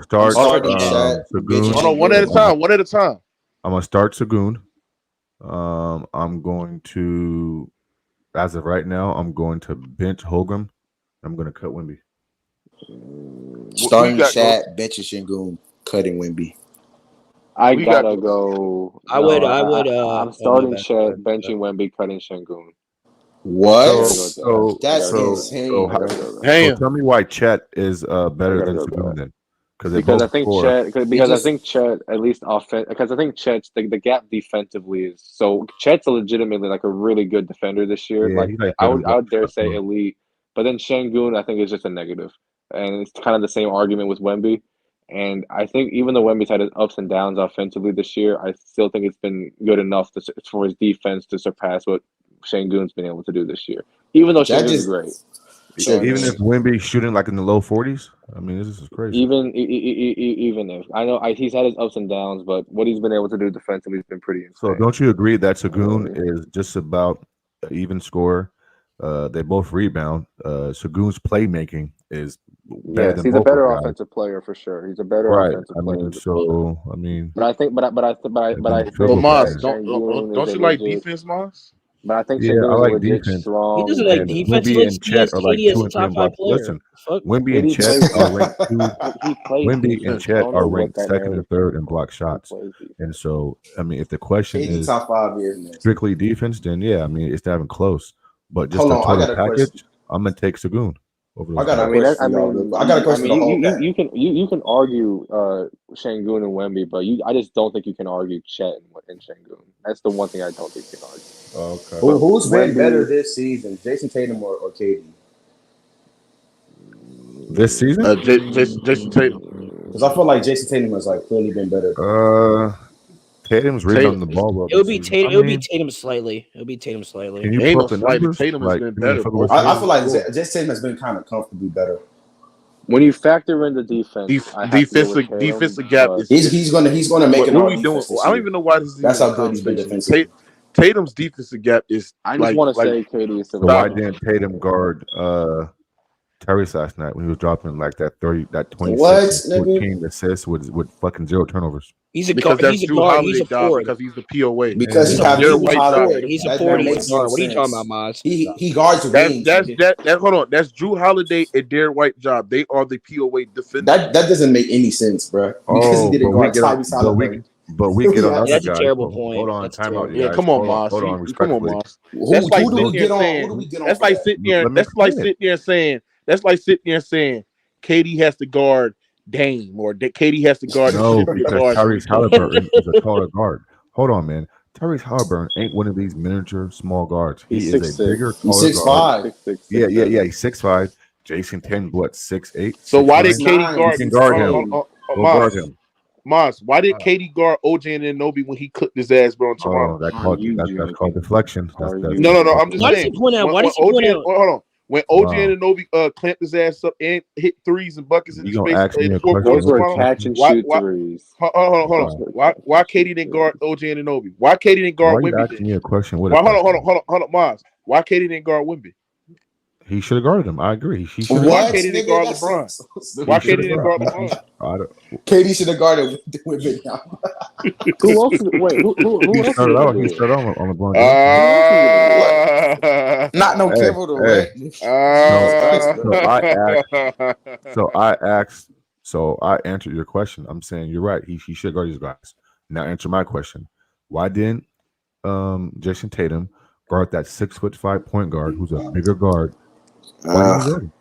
L: start
H: Sagoon. Hold on, one at a time.
L: I'm gonna start Sagoon. I'm going to, as of right now, I'm going to bench Holgram. I'm going to cut Wemby.
F: Starting Chat, benching Sengun, cutting Wemby.
G: I gotta go.
I: I'm
G: starting Chet, benching Wemby, cutting Sengun.
F: What?
L: That's
F: insane.
L: So tell me why Chet is better than Sagoon then.
G: Because I think Chet at least because I think Chet's the gap defensively is so Chet's legitimately like a really good defender this year.
L: Yeah,
G: I would dare say elite. But then Sengun I think is just a negative. And it's kind of the same argument with Wemby. And I think even though Wemby's had his ups and downs offensively this year, I still think it's been good enough for his defense to surpass what Sengun's been able to do this year. Even though Sengun's great.
L: Even if Wemby's shooting like in the low 40s, I mean, this is crazy.
G: Even if I know he's had his ups and downs, but what he's been able to do defensively has been pretty insane.
L: So don't you agree that Şengün is just about an even scorer? They both rebound. Şengün's playmaking is better than
G: he's a better offensive player for sure. He's a better offensive player.
L: But
G: I think
H: Moss, don't you like defense, Moss?
G: But I think
L: I like defense.
G: Strong.
I: He doesn't like defense.
L: Wemby and Chet are like 2 and 3 blocks. Listen, Wemby and Chet are ranked 2. Wemby and Chet are ranked 2nd and 3rd in block shots. And so, I mean, if the question is
F: top 5 years,
L: strictly defense, then I mean, it's not even close. But just the total package, I'm gonna take Şengün.
F: I got a question.
G: You can argue Şengün and Wemby, but I just don't think you can argue Chet and Şengün. That's the one thing I don't think you can argue.
F: Okay. Who's been better this season, Jason Tatum or KD?
L: This season?
H: Jason Tatum.
F: Because I feel like Jason Tatum has like clearly been better.
L: Tatum's rebounding the ball.
I: It'll be Tatum. It'll be Tatum slightly. Can
L: you put the numbers?
H: Tatum has been better.
F: I feel like Jason Tatum has been kind of comfortably better.
G: When you factor in the defense,
H: defensive gap is
F: he's gonna make it.
H: What are we doing? I don't even know why this is.
F: That's how good he's been defensively.
H: Tatum's defensive gap is.
G: I just want to say KD is.
L: So why didn't Tatum guard Tyrese last night when he was dropping like that 26, 14 assists with fucking 0 turnovers?
I: He's a guard. He's a forward.
H: Because he's the POA.
F: Because
I: he's a forward. He's a forward. What are you talking about, Maz?
F: He guards the wings.
H: Hold on. That's Drew Holiday and Derek White job. They are the POA defenders.
F: That doesn't make any sense, bro. Because he didn't guard Tyrese Holiday.
L: But we get on other
I: That's
L: guys.
I: a terrible point.
L: Hold on, time out.
H: Yeah, come on, Moss.
L: Hold on, respectfully.
H: That's like sitting there saying KD has to guard Dame or KD has to guard.
L: No, because Tyrese Halliburton is a taller guard. Hold on, man. Tyrese Halliburton ain't one of these miniature small guards. He is a bigger, taller guard. Yeah. He's 6'5". Jason Tatum, what, 6'8"?
H: So why did KD
L: guard him? Guard him.
H: Moss, why did KD guard OJ Anunoby when he cooked his ass, bro, in Toronto?
L: That's called deflection.
H: No. I'm just saying.
I: Why does he point out?
H: Hold on. When OJ Anunoby clamped his ass up and hit threes and buckets in his face,
G: those were catch and shoot threes.
H: Hold on. Why KD didn't guard OJ Anunoby? Why KD didn't guard Wemby?
L: Why you asking me a question?
H: Hold on, Moss. Why KD didn't guard Wemby?
L: He should have guarded him. I agree.
H: Why KD didn't guard LeBron? Why KD didn't guard LeBron?
F: KD should have guarded Wemby.
G: Who else? Wait, who
L: else? He started on LeBron.
F: Not no pivotal, right?
L: So I answered your question. I'm saying you're right. He should guard these guys. Now answer my question. Why didn't Jason Tatum guard that 6'5" point guard who's a bigger guard?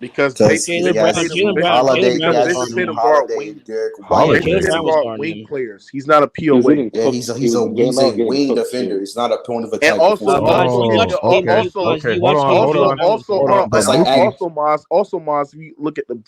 H: Because
F: Jalen
H: Brown wing players. He's not a POA.
F: Yeah, he's a wing defender. He's not a point of attack.
H: And also, Maz, if you look at the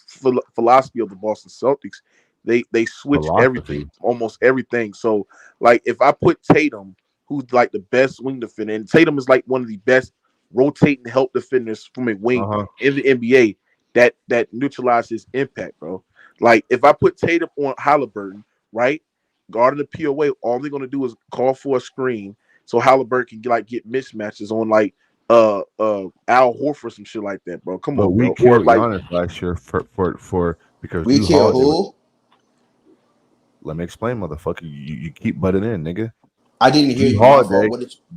H: philosophy of the Boston Celtics, they switch everything, almost everything. So, like, if I put Tatum, who's like the best wing defender, and Tatum is like one of the best rotating help defenders from a wing in the NBA, that neutralizes impact, bro. Like, if I put Tatum on Halliburton, right, guarding the POA, all they're gonna do is call for a screen so Halliburton can get mismatches on like Al Horford, some shit like that, bro. Come on,
L: we killed Giannis last year for because
F: we killed who?
L: Let me explain, motherfucker. You keep butting in, nigga.
F: I didn't hear you.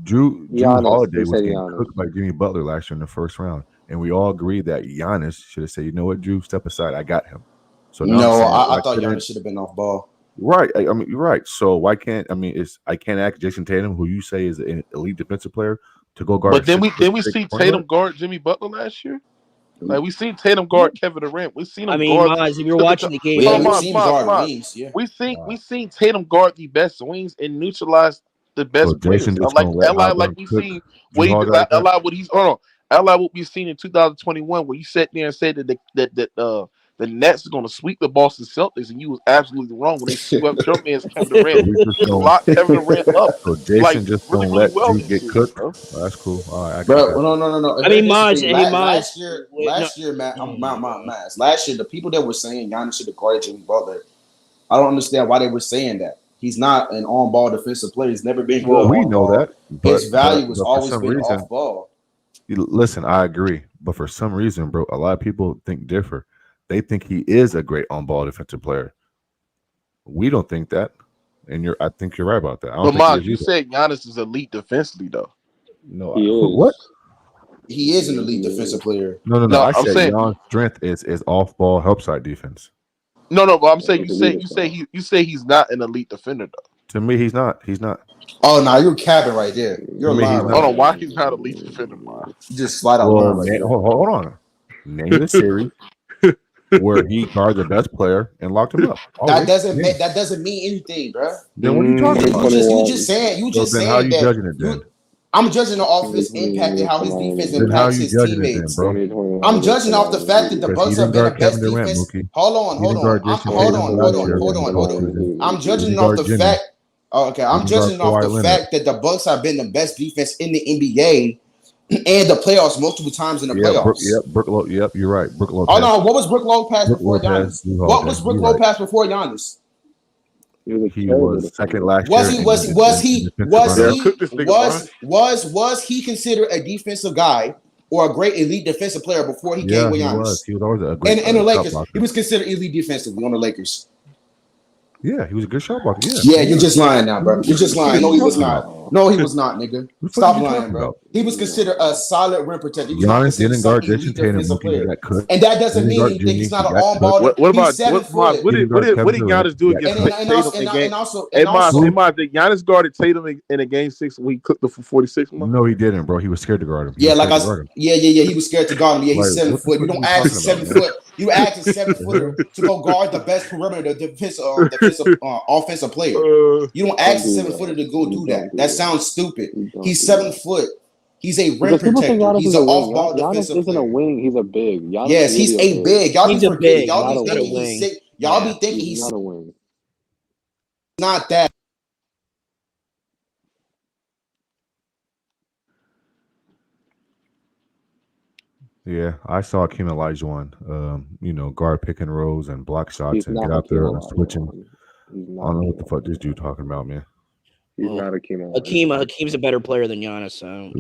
L: Drew Holiday was getting cooked by Jimmy Butler last year in the first round, and we all agreed that Giannis should have said, "You know what, Drew, step aside. I got him." So
F: I thought Giannis should have been off ball.
L: Right. I mean, you're right. So why can't I can't ask Jason Tatum, who you say is an elite defensive player, to go guard?
H: But then we see Tatum guard Jimmy Butler last year. Like, we seen Tatum guard Kevin Durant. We seen him guard.
I: Maz, if you're watching the game,
F: we
H: seen Tatum guard the best wings and neutralize the best players. Like we seen what we seen in 2021, where you sat there and said that the Nets are going to sweep the Boston Celtics, and you was absolutely wrong when they swept your man's Kevin Durant. He locked Kevin Durant up.
L: So Jason
H: like,
L: just
H: really,
L: don't
H: really
L: let
H: well
L: Drew
H: this
L: get
H: series,
L: cooked.
H: bro.
L: Oh, that's cool. All right,
F: Bro, no.
I: I mean, Maj,
F: last year, Matt, last year, the people that were saying Giannis should have guarded Jimmy Butler, I don't understand why they were saying that. He's not an on-ball defensive player. He's never been good.
L: Well, we
F: on
L: know
F: ball.
L: that.
F: His value has
L: for
F: always
L: some
F: been
L: reason,
F: off-ball.
L: Listen, I agree, but for some reason, bro, a lot of people think different. They think he is a great on-ball defensive player. We don't think that, and I think you're right about that.
H: But Maj, you said Giannis is elite defensively, though.
L: No,
G: what?
F: He is an elite defensive player.
L: No. I said Giannis' strength is off-ball help side defense.
H: No, but I'm saying you say he's not an elite defender, though.
L: To me, he's not. He's not.
F: Oh no, you're capping right there. You're lying.
H: Hold on, why he's not a elite defender, Maj?
F: You just slide out lying right there.
L: Hold on. Name the series where he guarded the best player and locked him up.
F: That doesn't mean anything, bro.
L: Then what are you talking about?
F: You just saying
L: how are you judging it then?
F: I'm judging the offense impact and how his defense impacts his teammates. I'm judging off the fact that the Bucks have been the best defense. Hold on. I'm judging off the fact. I'm judging off the fact that the Bucks have been the best defense in the NBA and the playoffs multiple times in the playoffs.
L: Brook Yep, you're right. Brook Lopez.
F: Oh no, what was Brook Lopez before Giannis? What was Brook Lopez before Giannis?
L: He was second last
F: year. Was he considered a defensive guy or a great elite defensive player before he came with Giannis?
L: He was always a great
F: and the Lakers. He was considered elite defensively on the Lakers.
L: Yeah, he was a good shot blocker.
F: Yeah, you're just lying now, bro. You're just lying. No, he was not. No, he was not, nigga. Stop lying, bro. He was considered a solid rim protector.
L: Giannis didn't guard Jason Tatum,
F: and that doesn't mean anything. He's not an on-ball.
H: What about what did Giannis do against Tatum in game? Did Giannis guarded Tatum in a game 6 when he cooked the 46?
L: No, he didn't, bro. He was scared to guard him.
F: He was scared to guard him. Yeah, he's 7 foot. You don't ask a 7 foot. You ask a 7-footer to go guard the best perimeter offensive player. You don't ask a 7-footer to go do that. That sounds stupid. He's 7 foot. He's a rim protector. He's an off-ball defensive player.
G: Giannis isn't a wing. He's a big.
F: Yes, he's a big. Y'all be forgetting. Y'all be thinking
G: he's
F: sick. Y'all be thinking he's
G: not a wing.
F: Not that.
L: Yeah, I saw Akeem Olajuwon, guard pick and rolls and block shots and get out there and switching. I don't know what the fuck this dude talking about, man.
G: He's not
I: Hakeem's a better player than Giannis. So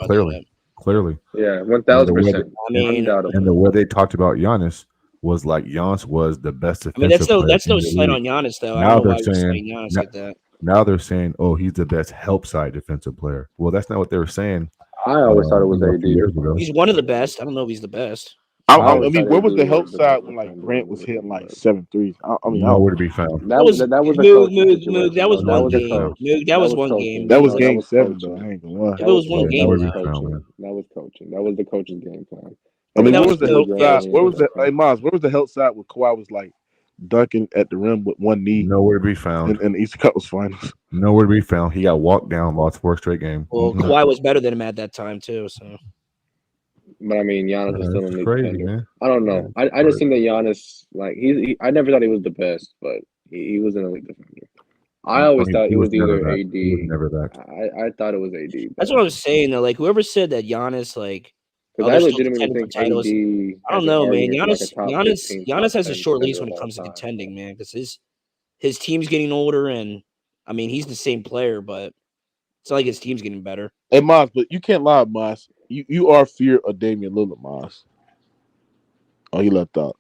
L: clearly.
G: Yeah, 1,000%.
I: I mean,
L: and the way they talked about Giannis was like Giannis was the best defensive player.
I: That's no slight on Giannis though.
L: Now
I: I don't know why
L: they're saying
I: Giannis like that.
L: Now they're saying, oh, he's the best help side defensive player. Well, that's not what they were saying.
G: I always thought it was AD.
I: He's one of the best. I don't know if he's the best.
H: I mean, where was the help side when like Grant was hitting like 7 threes?
L: Nowhere to be found.
I: That was one game. That was one game.
H: That was game 7, though. I ain't gonna lie.
I: That was one game.
G: That was coaching. That was the coach's game plan.
H: I mean, where was the help side? Where was the Miles? Where was the help side where Kawhi was like dunking at the rim with one knee?
L: Nowhere to be found.
H: In the Eastern Conference Finals.
L: Nowhere to be found. He got walked down, lost 4 straight games.
I: Well, Kawhi was better than him at that time too. So.
G: But I mean, Giannis was still in the
L: crazy, man.
G: I don't know. I just think that Giannis, like, I never thought he was the best, but he was an elite defender. I always thought he was either AD.
L: He was never that.
G: I thought it was AD.
I: That's what I was saying though. Like whoever said that Giannis, like,
G: I legitimately think AD.
I: I don't know, man. Giannis has a short leash when it comes to contending, man, because his team's getting older, and I mean he's the same player, but it's not like his team's getting better.
H: Hey, Miles, but you can't lie, Miles. You are fear of Damian Lillard, Miles. Oh, he left out.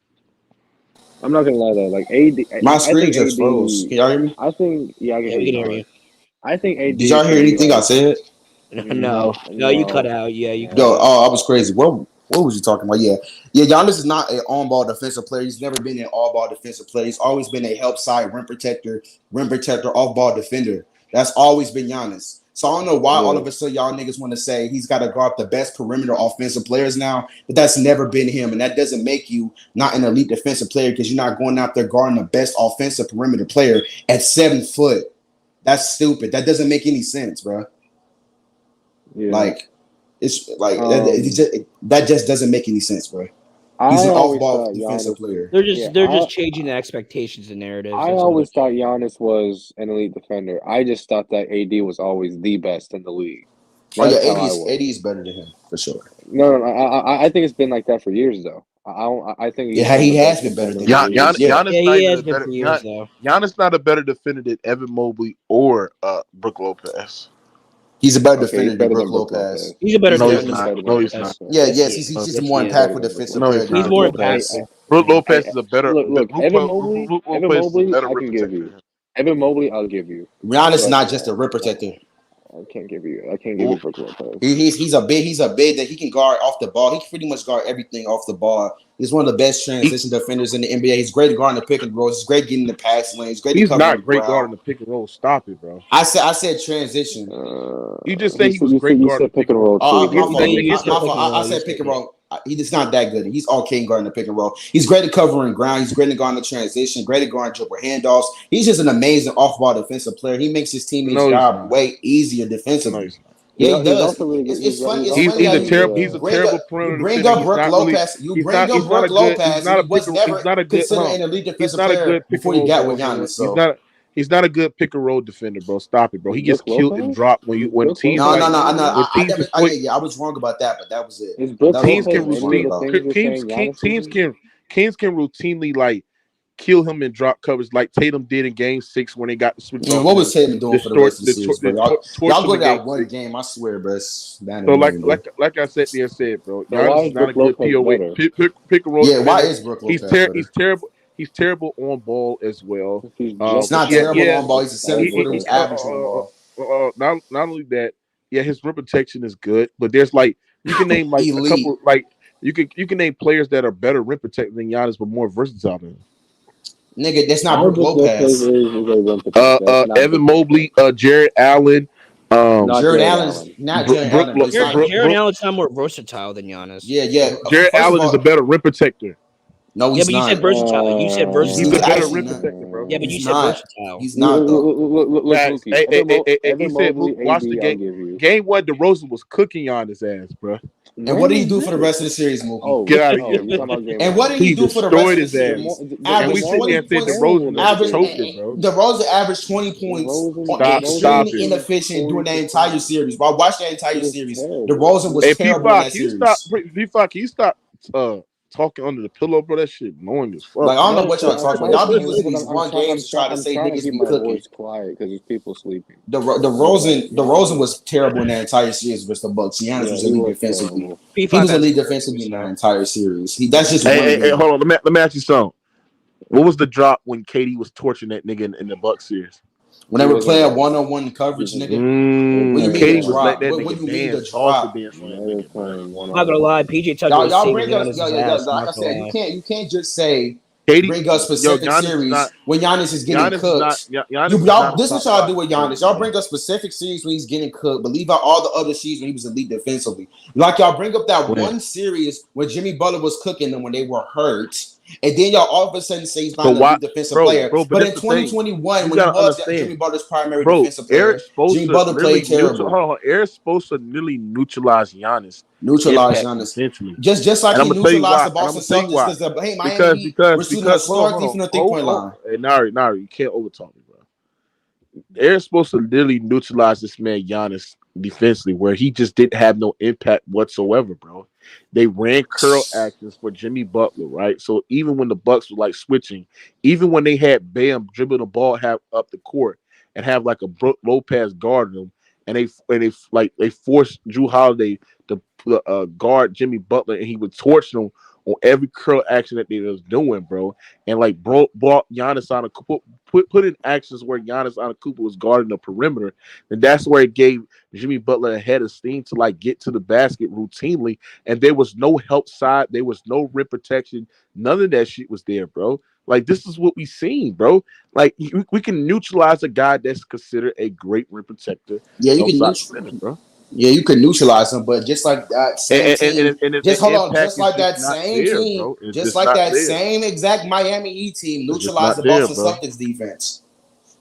G: I'm not gonna lie though, like AD.
F: My screen just froze. Can y'all hear me?
G: I think I can hear you. I think AD.
F: Did y'all hear anything I said?
I: No, you cut out. Yeah, you.
F: I was crazy. What was you talking about? Yeah. Giannis is not an on-ball defensive player. He's never been an all-ball defensive player. He's always been a help side rim protector, off-ball defender. That's always been Giannis. So I don't know why all of a sudden y'all niggas want to say he's got to guard the best perimeter offensive players now, but that's never been him. And that doesn't make you not an elite defensive player because you're not going out there guarding the best offensive perimeter player at 7 foot. That's stupid. That doesn't make any sense, bro. Yeah. Like, it's like that just doesn't make any sense, bro. He's an off-ball defensive player.
I: They're just changing the expectations and narratives.
G: I always thought Giannis was an elite defender. I just thought that AD was always the best in the league.
F: That's AD is better than him for sure.
G: No, I think it's been like that for years though. I think
F: he has been better than
H: Giannis not a better defender than Evan Mobley or Brook Lopez.
F: He's a better defender than Brook Lopez.
I: He's a better defender.
H: No, he's not.
F: Yes, he's just a more impactful defensive player.
I: He's more impactful.
H: Brook Lopez is a better.
G: Look, Evan Mobley, I can give you. Evan Mobley, I'll give you.
F: Giannis is not just a rim protector.
G: I can't give you Brook Lopez.
F: He's a big that he can guard off the ball. He can pretty much guard everything off the ball. He's one of the best transition defenders in the NBA. He's great guarding the pick and roll. He's great getting the pass lanes.
H: He's not great guarding the pick and roll. Stop it, bro.
F: I said transition.
H: You just said he was great guarding the pick and roll.
F: I said pick and roll. He's not that good. He's okay guarding the pick and roll. He's great at covering ground. He's great at guarding the transition. Great at guarding dribble handoffs. He's just an amazing off-ball defensive player. He makes his teammates' job way easier defensively. Yeah, he does. It's funny.
H: He's a terrible perimeter.
F: You bring up Brook Lopez. He was never considered an elite defensive player before he got with Giannis.
H: He's not a good pick and roll defender, bro. Stop it, bro. He gets killed and dropped when teams.
F: No. I was wrong about that, but that was it.
H: Teams can routinely like kill him in drop coverage like Tatum did in Game 6 when they got the switch.
F: What was Tatum doing for the rest of the series, bro? Y'all go to that one game, I swear, bro. So
H: like I said, bro. Giannis is not a good POA pick and roll.
F: Yeah, why is Brook Lopez?
H: He's terrible. He's terrible on ball as well.
F: It's not terrible on ball. He's a 7-footer who's average on ball.
H: Not only that, his rim protection is good, but there's like you can name like a couple like you can name players that are better rim protected than Giannis, but more versatile than him.
F: Nigga, that's not Brook Lopez.
H: Evan Mobley, Jared Allen.
F: Jared Allen's not Jared Allen.
I: Jared Allen's not more versatile than Giannis.
F: Yeah.
H: Jared Allen is a better rim protector.
F: No, he's not.
I: You said versatile.
F: He's
H: a better rim protector, bro.
I: Yeah, but you said versatile.
F: He's not.
H: He said, watch the game. Game 1, DeRozan was cooking Giannis' ass, bro.
F: And what did he do for the rest of the series, Mookie?
H: Oh, get out of here.
F: And what did he do for the rest of the series?
H: And we sit there and say DeRozan was choking, bro.
F: DeRozan averaged 20 points. Extremely inefficient during that entire series. While I watched that entire series, DeRozan was terrible in that series.
H: P-Fox, can you stop talking under the pillow, bro? That shit annoying as fuck.
F: Like, I don't know what y'all talking about. Y'all be using these one games to try to say niggas be cooking.
G: Quiet because there's people sleeping.
F: DeRozan was terrible in that entire series versus the Bucks. Giannis was elite defensively. He was elite defensively in that entire series. That's just
H: hey, hold on. Let me ask you something. What was the drop when KD was torching that nigga in the Bucks series?
F: When they were playing one-on-one coverage, nigga. What do you mean the drop? What do you mean the drop?
I: I'm not gonna lie, PJ Tucker.
F: Y'all bring us, like I said, you can't just say bring us specific series when Giannis is getting cooked. This is what y'all do with Giannis. Y'all bring us specific series when he's getting cooked, but leave out all the other series when he was elite defensively. Like y'all bring up that one series when Jimmy Butler was cooking them when they were hurt. And then y'all all of a sudden say he's not a defensive player. But in 2021, when he was Jimmy Butler's primary defensive player, Jimmy Butler played terrible.
H: Eric's supposed to nearly neutralize Giannis.
F: Just like he neutralized the Boston Celtics because Miami were shooting a historically from the three-point line.
H: Hey, Nari, you can't overtalk me, bro. Eric's supposed to literally neutralize this man Giannis defensively, where he just didn't have no impact whatsoever, bro. They ran curl actions for Jimmy Butler, right? So even when the Bucks were like switching, even when they had Bam dribble the ball up the court and have like a Brook Lopez guarding them, and they forced Drew Holiday to guard Jimmy Butler, and he would torch them on every curl action that they was doing, bro. And like brought Giannis on put in actions where Giannis Antetokounmpo was guarding the perimeter, and that's where it gave Jimmy Butler a head of steam to like get to the basket routinely. And there was no help side, there was no rim protection, none of that shit was there, bro. Like, this is what we seen, bro. Like, we can neutralize a guy that's considered a great rim protector.
F: Yeah, you can neutralize, bro. Yeah, you can neutralize him, but just like that same team, just like that same exact Miami Heat team neutralized the Boston Celtics defense.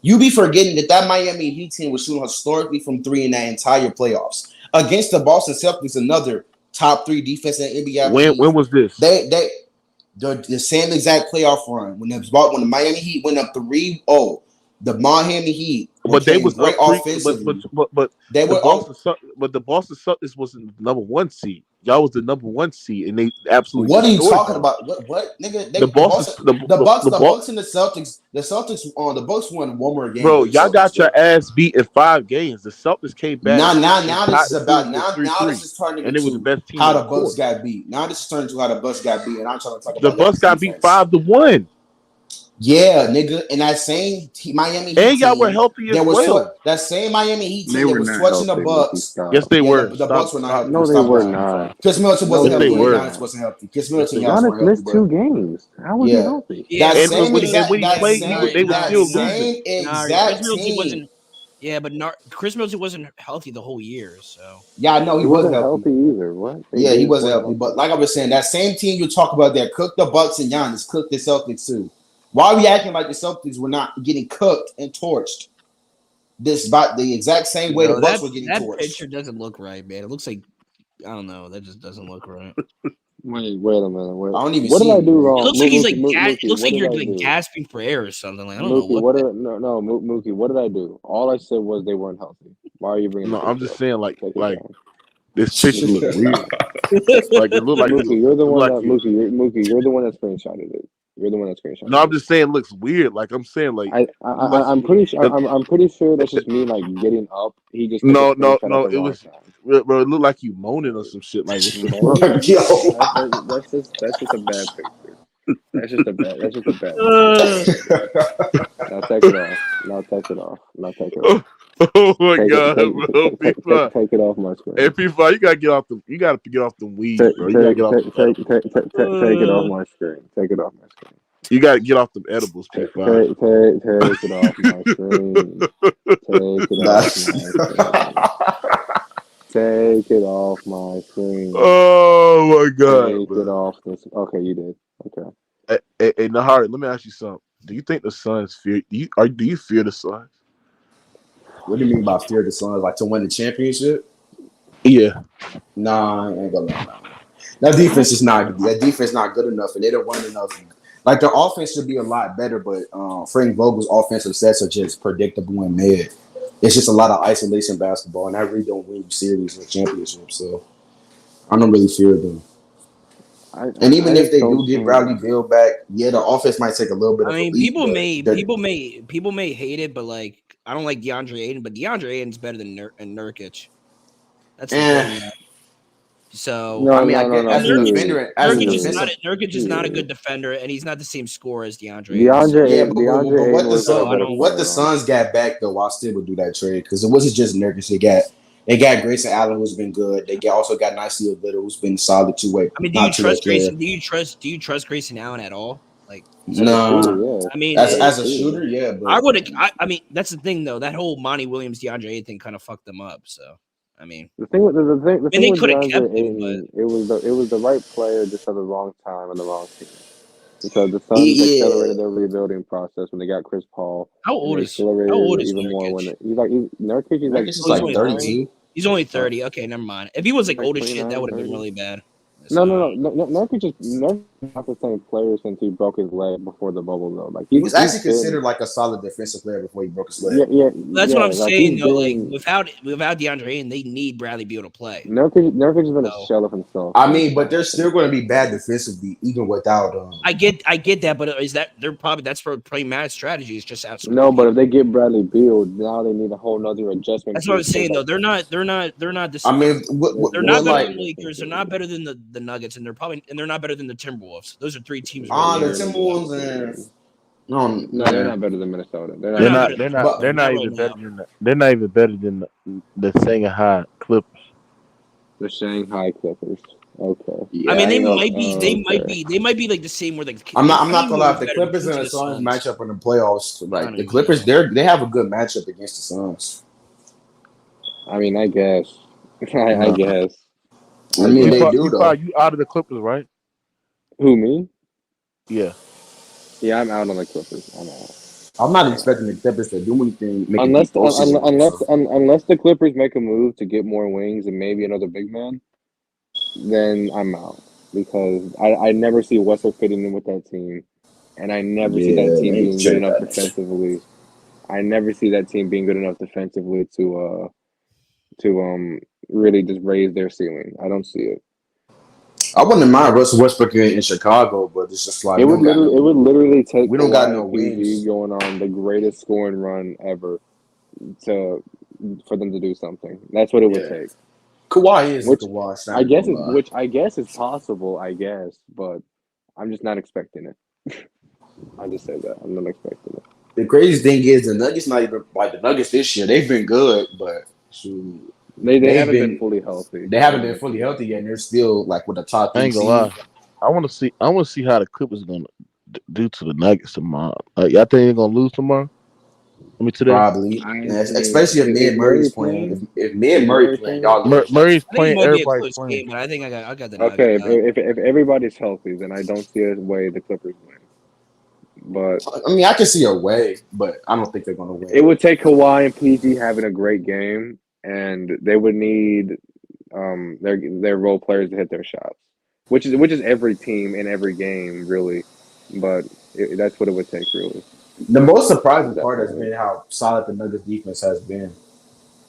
F: You be forgetting that Miami Heat team was shooting historically from 3 in that entire playoffs against the Boston Celtics, another top 3 defense in NBA.
H: When was this?
F: the same exact playoff run when the Miami Heat went up 3-0. The Miami Heat,
H: but they was
F: great
H: up
F: offensively.
H: But
F: they were
H: the Boston Celtics wasn't the number 1 seed. Y'all was the number 1 seed, and they absolutely.
F: What are you talking
H: them.
F: about? What nigga?
H: The Bucks and
F: the Celtics. The Celtics the Bucks won one more game.
H: Bro, y'all got your ass beat in 5 games. The Celtics came back.
F: Now this is about now this is turning
H: and it was the best team
F: how the Bucks got beat. Now this is turning to how the Bucks got beat, and I'm trying to talk about
H: the Bucks got beat 5-1.
F: Yeah, nigga, and that same Miami Heat
H: and y'all were healthy as well.
F: That same Miami Heat team that was torching the Bucks.
H: Yes, they were.
F: The Bucks were not healthy.
J: No, they were not.
F: Chris Middleton wasn't healthy.
J: Giannis
F: wasn't healthy. Chris Middleton,
J: Giannis missed 2 games. How was he healthy?
F: Yeah,
H: they were still losing.
F: Exact team.
I: Yeah, but Chris Middleton wasn't healthy the whole year, so.
F: Yeah, I know he wasn't
J: healthy either. What?
F: He wasn't healthy. But like I was saying, that same team you talk about that cooked the Bucks and Giannis cooked the Celtics too. Why are we acting like the Celtics were not getting cooked and torched? This about the exact same way the Bucks were getting torched.
I: That picture doesn't look right, man. It looks like I don't know. That just doesn't look right.
J: Wait a minute.
F: I don't even
J: what
F: see
J: did I do wrong?
I: It looks like he's like
J: Mookie,
I: it looks like you're like gasping for air or something. Like I don't
J: Mookie,
I: know what.
J: Mookie, what did I do? All I said was they weren't healthy. Why are you bringing?
H: No, I'm just saying like this picture looks weird. Like it look like
J: Mookie, you're the one that Mookie, you're the one that screenshotted it. You're the one that screenshotted.
H: No, I'm just saying it looks weird. Like I'm saying like
J: I'm pretty sure I'm pretty sure that's just me like getting up. He just
H: no. It was bro. It looked like you moaning or some shit like.
J: That's just a bad picture. That's just a bad. Now take it off.
H: Oh my god, bro!
J: Take it off my screen.
H: Hey, P5, you gotta get off the weed, bro. You gotta get off.
J: Take it off my screen. Take it off my screen.
H: You gotta get off them edibles, P5.
J: Take it off my screen. Take it off my screen.
H: Oh my god!
J: Take it off this. Okay, you did. Okay.
H: Hey, Nahari, let me ask you something. Do you think the Suns fear? Do you fear the Suns?
F: What do you mean by fear the Suns? Like to win the championship?
H: Yeah.
F: Nah, I ain't gonna lie. That defense is not good enough, and they don't run enough. Like their offense should be a lot better, but Frank Vogel's offensive sets are just predictable and mid. It's just a lot of isolation basketball, and that really don't win you series or championships. So I don't really fear them. And even if they do get Bradley Beal back, the offense might take a little bit.
I: I mean, people may hate it, but like I don't like DeAndre Ayton, but DeAndre Ayton's better than Nurkic. That's the thing. So Nurkic is not a good defender, and he's not the same scorer as DeAndre.
F: What the Suns got back though, I still would do that trade because it wasn't just Nurkic. They got Grayson Allen, who's been good. They also got Nicely Little, who's been solid 2-way.
I: I mean, do you trust Grayson? Do you trust Grayson Allen at all? Like,
F: no.
I: I mean,
F: as a shooter, yeah. But
I: I would. I mean, that's the thing though. That whole Monty Williams, DeAndre Ayton thing kind of fucked them up. So, I mean,
J: the thing with
I: DeAndre
J: Ayton, it was the right player just at the wrong time and the wrong team. Because the Suns accelerated their rebuilding process when they got Chris Paul.
I: How old is Nurkic?
J: Nurkic
F: is like 32.
I: He's only 30. Okay, never mind. If he was like old as shit, that would have been really bad.
J: No. Nurkic not the same player since he broke his leg before the bubble though. Like he was
F: actually considered like a solid defensive player before he broke his leg.
I: That's what I'm saying though. Like without DeAndre Ayton, they need Bradley Beal to play.
J: Nurkic's been a shell of himself.
F: I mean, but they're still going to be bad defensively even without.
I: I get that, but that's probably Matt's strategy is just outside.
J: No, but if they get Bradley Beal, now they need a whole nother adjustment.
I: That's what I'm saying though. They're not the same.
F: I mean,
I: they're not better than the Lakers. They're not better than the Nuggets, and they're not better than the Timberwolves. Those are 3 teams.
F: The Timberwolves
J: no, they're not better than Minnesota.
H: They're not even better than the Shanghai Clippers.
J: The Shanghai Clippers. Okay.
I: Yeah, I mean, they might be like the same. Where like
F: I'm not gonna lie. If the Clippers and the Suns match up in the playoffs, like the Clippers, they have a good matchup against the Suns.
J: I mean, I guess. I guess.
F: I mean, they do though.
H: You out of the Clippers, right?
J: Who, me?
H: Yeah.
J: Yeah, I'm out on the Clippers. I'm out.
F: I'm not expecting the Clippers to do anything.
J: Unless the Clippers make a move to get more wings and maybe another big man, then I'm out. because I never see Westbrook fitting in with that team, and I never see that team being good enough defensively. I never see that team being good enough defensively to really just raise their ceiling. I don't see it.
F: I wouldn't mind Russell Westbrook in Chicago, but it's just like
J: it would literally take.
F: We don't got no
J: PG
F: wings
J: going on the greatest scoring run ever for them to do something. That's what it would take.
F: Kawhi is Kawhi.
J: Which I guess is possible. I guess, but I'm just not expecting it. I just say that I'm not expecting it.
F: The craziest thing is the Nuggets not even like the Nuggets this year. They've been good, but
J: they haven't been fully healthy.
F: They haven't been fully healthy yet, and they're still like with the top 3 seed.
H: I want to see how the Clippers are going to do to the Nuggets tomorrow. Y'all think they're going to lose tomorrow? I mean today,
F: probably, especially if Mid Murray's playing. If Mid Murray playing, y'all
H: Murray's playing. Everybody's playing.
I: Game, but I think I got the
J: okay. If everybody's healthy, then I don't see a way the Clippers win. But
F: I mean, I can see a way, but I don't think they're going to win.
J: It would take Kawhi and PG having a great game, and they would need their role players to hit their shots, which is every team in every game, really. But that's what it would take, really.
F: The most surprising part has been how solid the Nuggets defense has been.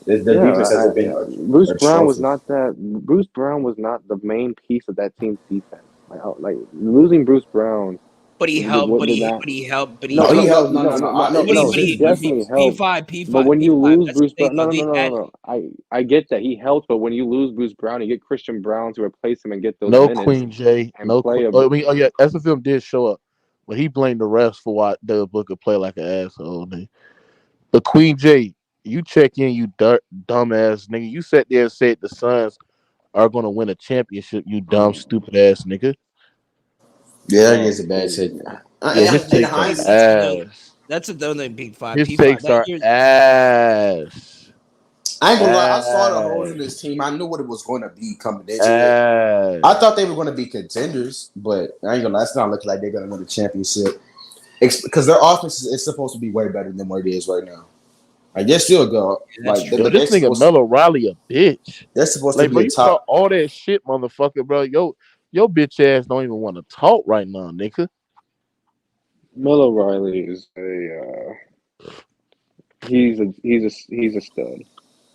F: The defense has been.
J: Bruce Brown was not the main piece of that team's defense. Like losing Bruce Brown.
I: But he helped. But he helped.
J: He definitely helped.
I: P5.
J: But when you lose Bruce Brown, no. I get that he helped, but when you lose Bruce Brown, you get Christian Brown to replace him and get those minutes.
H: Queen J. SFM did show up, but he blamed the refs for why Devin Booker played like an asshole. Man. But Queen J, you check in, you dumbass nigga. You sat there and said the Suns are going to win a championship. You dumb, stupid ass nigga.
F: Yeah, that is a bad take.
H: His takes are ass.
I: That's the only big 5.
H: His takes are ass.
F: I ain't gonna lie. I saw the holes in this team. I knew what it was going to be coming into it. I thought they were going to be contenders, but I ain't gonna lie. It's not looking like they're going to win the championship because their offense is supposed to be way better than what it is right now. Like they're still go. Like
H: this nigga Melo Riley a bitch.
F: They're supposed to be a top.
H: All that shit, motherfucker, bro. Your bitch ass don't even want to talk right now, nigga.
J: Melo Riley is he's a stud.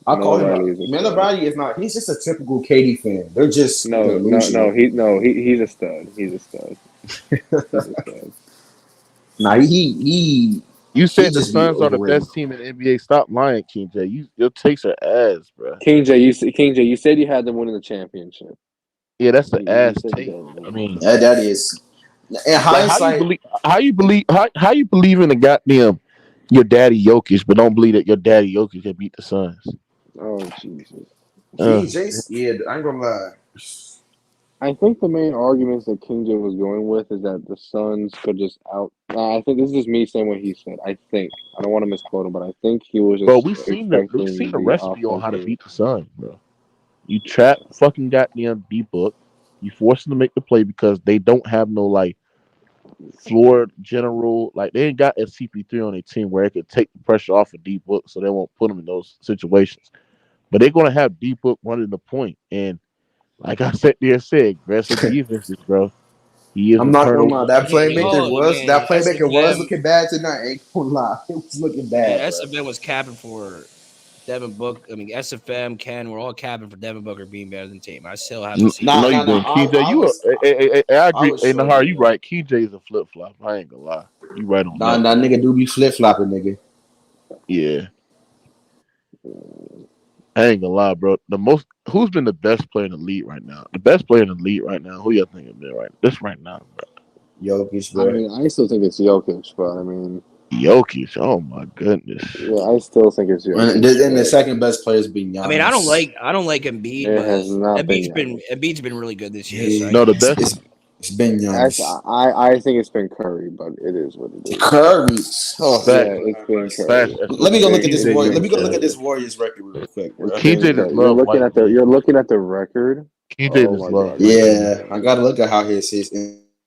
F: I call him Melo Riley is not. He's just a typical KD fan. They're just
J: he's a stud. He's a stud.
F: Nah, he.
H: You said the Suns are the best team in the NBA. Stop lying, King J. Your takes are ass, bro.
J: King J, you said you had them winning the championship.
H: Yeah, that's the ass take. I mean,
F: that is. In hindsight,
H: how you believe in the goddamn your daddy Jokic, but don't believe that your daddy Jokic can beat the Suns?
J: Oh Jesus!
F: Yeah, I ain't gonna lie.
J: I think the main arguments that King J was going with is that the Suns could just out. I think this is just me saying what he said. I think I don't want to misquote him, but I think he was just.
H: Bro, we've seen the recipe on how to beat the Suns, bro. You trap fucking goddamn D-Book. You force them to make the play because they don't have no like floor general. Like they ain't got a CP3 on their team where it could take the pressure off of D-Book, so they won't put them in those situations. But they're gonna have D-Book running the point, and like I said, aggressive defenses, bro.
F: I'm not gonna lie. That playmaker was looking bad tonight. I ain't gonna lie, it was looking bad.
I: Yeah, SFM was capping for Devin Booker. I mean, SFM, Ken, we're all capping for Devin Booker being better than Tatum. I still have to see.
H: I agree. Nahar, you right. KJ is a flip flop. I ain't gonna lie. You right on that.
F: That nigga do be flip flopping, nigga.
H: Yeah. I ain't gonna lie, bro. Who's been the best player in the league right now? The best player in the league right now. Who y'all think has been right now, bro?
F: Jokic, bro.
J: I mean, I still think it's Jokic, but I mean,
H: Jokic. Oh my goodness.
J: Yeah, I still think it's Jokic.
F: And the second best player is being Giannis.
I: I mean, I don't like Embiid, but Embiid's been really good this year. So
H: no, the best.
F: It's been Giannis.
J: I think it's been Curry, but it is what it is.
F: Curry.
J: Oh, yeah, it's been Curry.
F: Let me go look at this Warriors. Let me go look at this Warriors record real quick.
J: You're looking at the record.
H: KJ is love.
F: Yeah, I gotta look at how his is.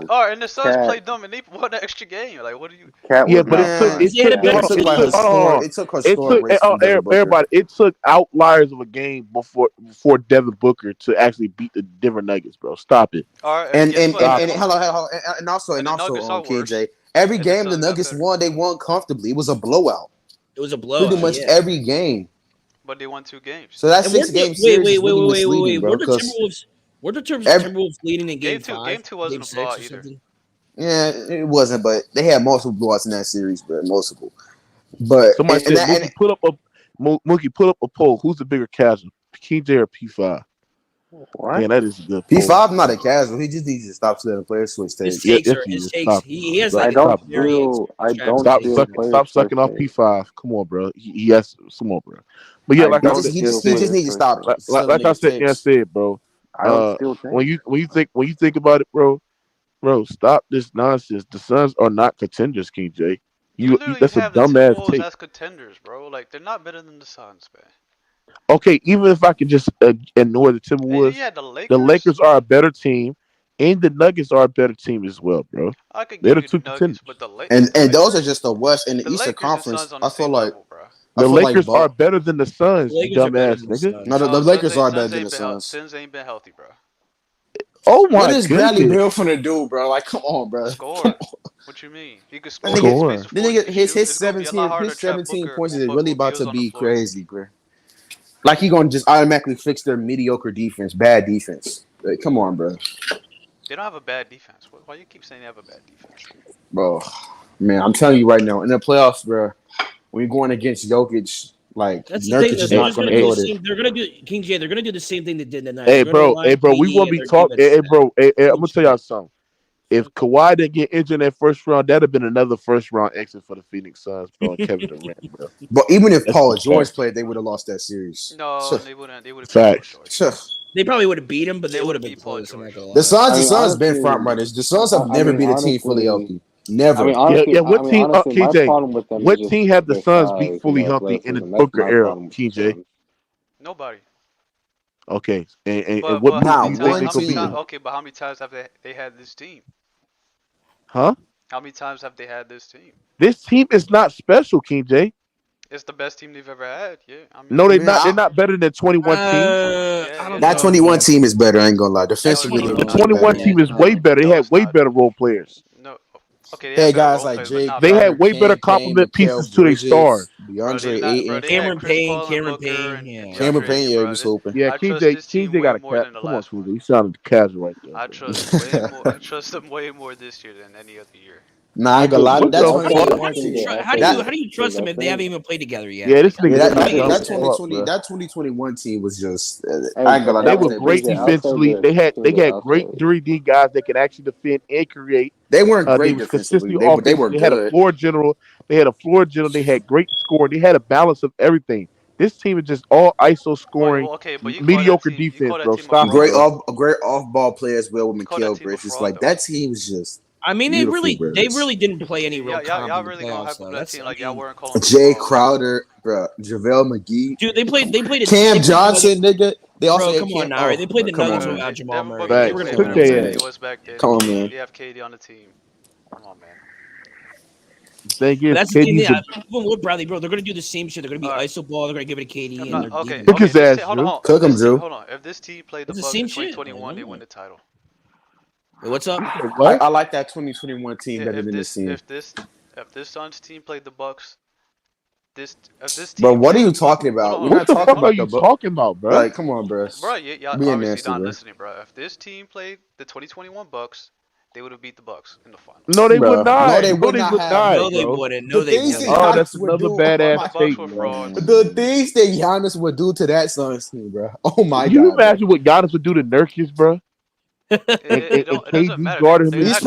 J: No.
K: All right, and the Suns played them, and they won an extra game. Like, what do you?
H: Yeah, but it took everybody. It took outliers of a game before Devin Booker to actually beat the Denver Nuggets, bro. Stop it.
K: All right,
F: and also KJ, Every game the Nuggets won, they won comfortably. It was a blowout.
I: It was a blowout.
F: Pretty much every game.
K: But they won 2 games.
F: So that 6-game series is really misleading, bro.
I: Were the Timberwolves leading in game 5?
K: Game 2 wasn't a blowout either.
F: Yeah, it wasn't, but they had multiple blowouts in that series, bro. Multiple. But
H: somebody said, Mookie, put up a poll. Who's the bigger casual, KJ or P5?
J: What?
H: Man, that is a good
F: poll. P5 not a casual. He just needs to stop letting players switch takes.
I: He has like
J: stop
H: sucking off P5. Come on, bro. He has some more, bro. But yeah, like I said,
F: he just needs to stop.
H: Like I said, bro. When you think about it, bro, stop this nonsense. The Suns are not contenders, King J. That's a dumbass take.
K: That's contenders, bro. Like they're not better than the Suns, man.
H: Okay, even if I could just ignore the Timberwolves, the Lakers are a better team, and the Nuggets are a better team as well, bro. They're the 2 contenders.
F: And those are just the West and the Eastern Conference. I feel like
H: the Lakers are better than the Suns, dumbass nigga.
F: No, the Lakers are better than the Suns.
K: Suns ain't been healthy, bro.
H: Oh my god!
F: What is Bradley Beal finna do, bro? Like, come on, bro.
K: Score. What you mean? He could score.
F: His 17 points is really about to be crazy, bro. Like he gonna just automatically fix their mediocre defense, bad defense. Like, come on, bro.
K: They don't have a bad defense. Why you keep saying they have a bad defense?
F: Bro, man, I'm telling you right now, in the playoffs, bro, when you're going against Jokic, like Nurkic is not gonna do it.
I: They're gonna do King J. They're gonna do the same thing they did tonight.
H: Hey, bro, we won't be talking. Hey, bro, I'm gonna tell y'all something. If Kawhi didn't get injured in that first round, that'd have been another first round exit for the Phoenix Suns, bro. And Kevin Durant, bro.
F: But even if Paul George played, they would have lost that series.
K: No, they wouldn't. They would have.
H: Facts.
I: They probably would have beat him, but they would have been close.
F: The Suns been front runners. The Suns have never been a team fully healthy. Never.
H: What team? KJ. What team had the Suns beat fully healthy in the Booker era? KJ.
K: Nobody.
H: Okay, and
K: but
H: what
K: but how many times have they had this team?
H: Huh?
K: How many times have they had this team?
H: This team is not special, King J.
K: It's the best team they've ever had. Yeah. I mean,
H: no, they're not. They're not better than 21 teams.
F: That 21 team is better. I ain't gonna lie. Defensively,
H: the 21 team is way better. They had way better role players.
K: No. Okay.
F: They had guys like Jake.
H: They had way better complement pieces to their star.
F: DeAndre Ayton,
I: Cameron Payne.
F: Yeah, he was open.
H: Yeah, King J got a cat. Come on, Fuzu. You sounded casual right there.
K: I trust them way more this year than any other year.
F: Nah, I ain't gonna lie.
I: How do you trust them if they haven't even played together yet?
H: Yeah, this nigga.
F: That 2021 team was just. I ain't gonna lie.
H: They were great defensively. They had great 3D guys that could actually defend and create.
F: They weren't great defensively. They were good.
H: They had a floor general. They had great score. They had a balance of everything. This team is just all ISO scoring, mediocre defense, bro. Stop.
F: Great off-ball play as well with Mikal Bridges. Like that team was just.
I: I mean, they really didn't play any real.
K: Y'all really gonna hype up that team like y'all weren't calling.
F: Jay Crowder, bro, JaVale McGee.
I: Dude, they played.
F: Cam Johnson, nigga. They also
I: come on now. They played the Nuggets without Jamal Murray.
K: They were gonna
F: come on, man.
K: They have KD on the team. Come on, man.
I: That's the thing. Even with Bradley, bro, they're gonna do the same shit. They're gonna be ISO ball. They're gonna give it to KD.
K: Okay.
H: Cook his ass,
F: Cook him, Drew.
K: Hold on. If this team played the Bucks in 2021, they win the title.
I: Hey, what's up?
F: I like that 2021 team better than this team.
K: If this Suns team played the Bucks, if this team.
F: Bro, what are you talking about?
H: What the fuck are you talking about, bro?
F: Like, come on, bro.
K: Bro, y'all obviously not listening, bro. If this team played the 2021 Bucks, they would have beat the Bucks in the final.
H: No, they would not.
F: No, they would not.
I: No, they wouldn't. No, they wouldn't.
H: Oh, that's another badass take.
F: The things that Giannis would do to that Suns team, bro. Oh my god.
H: Can you imagine what Giannis would do to Nurkic, bro?
K: It doesn't matter.
F: He's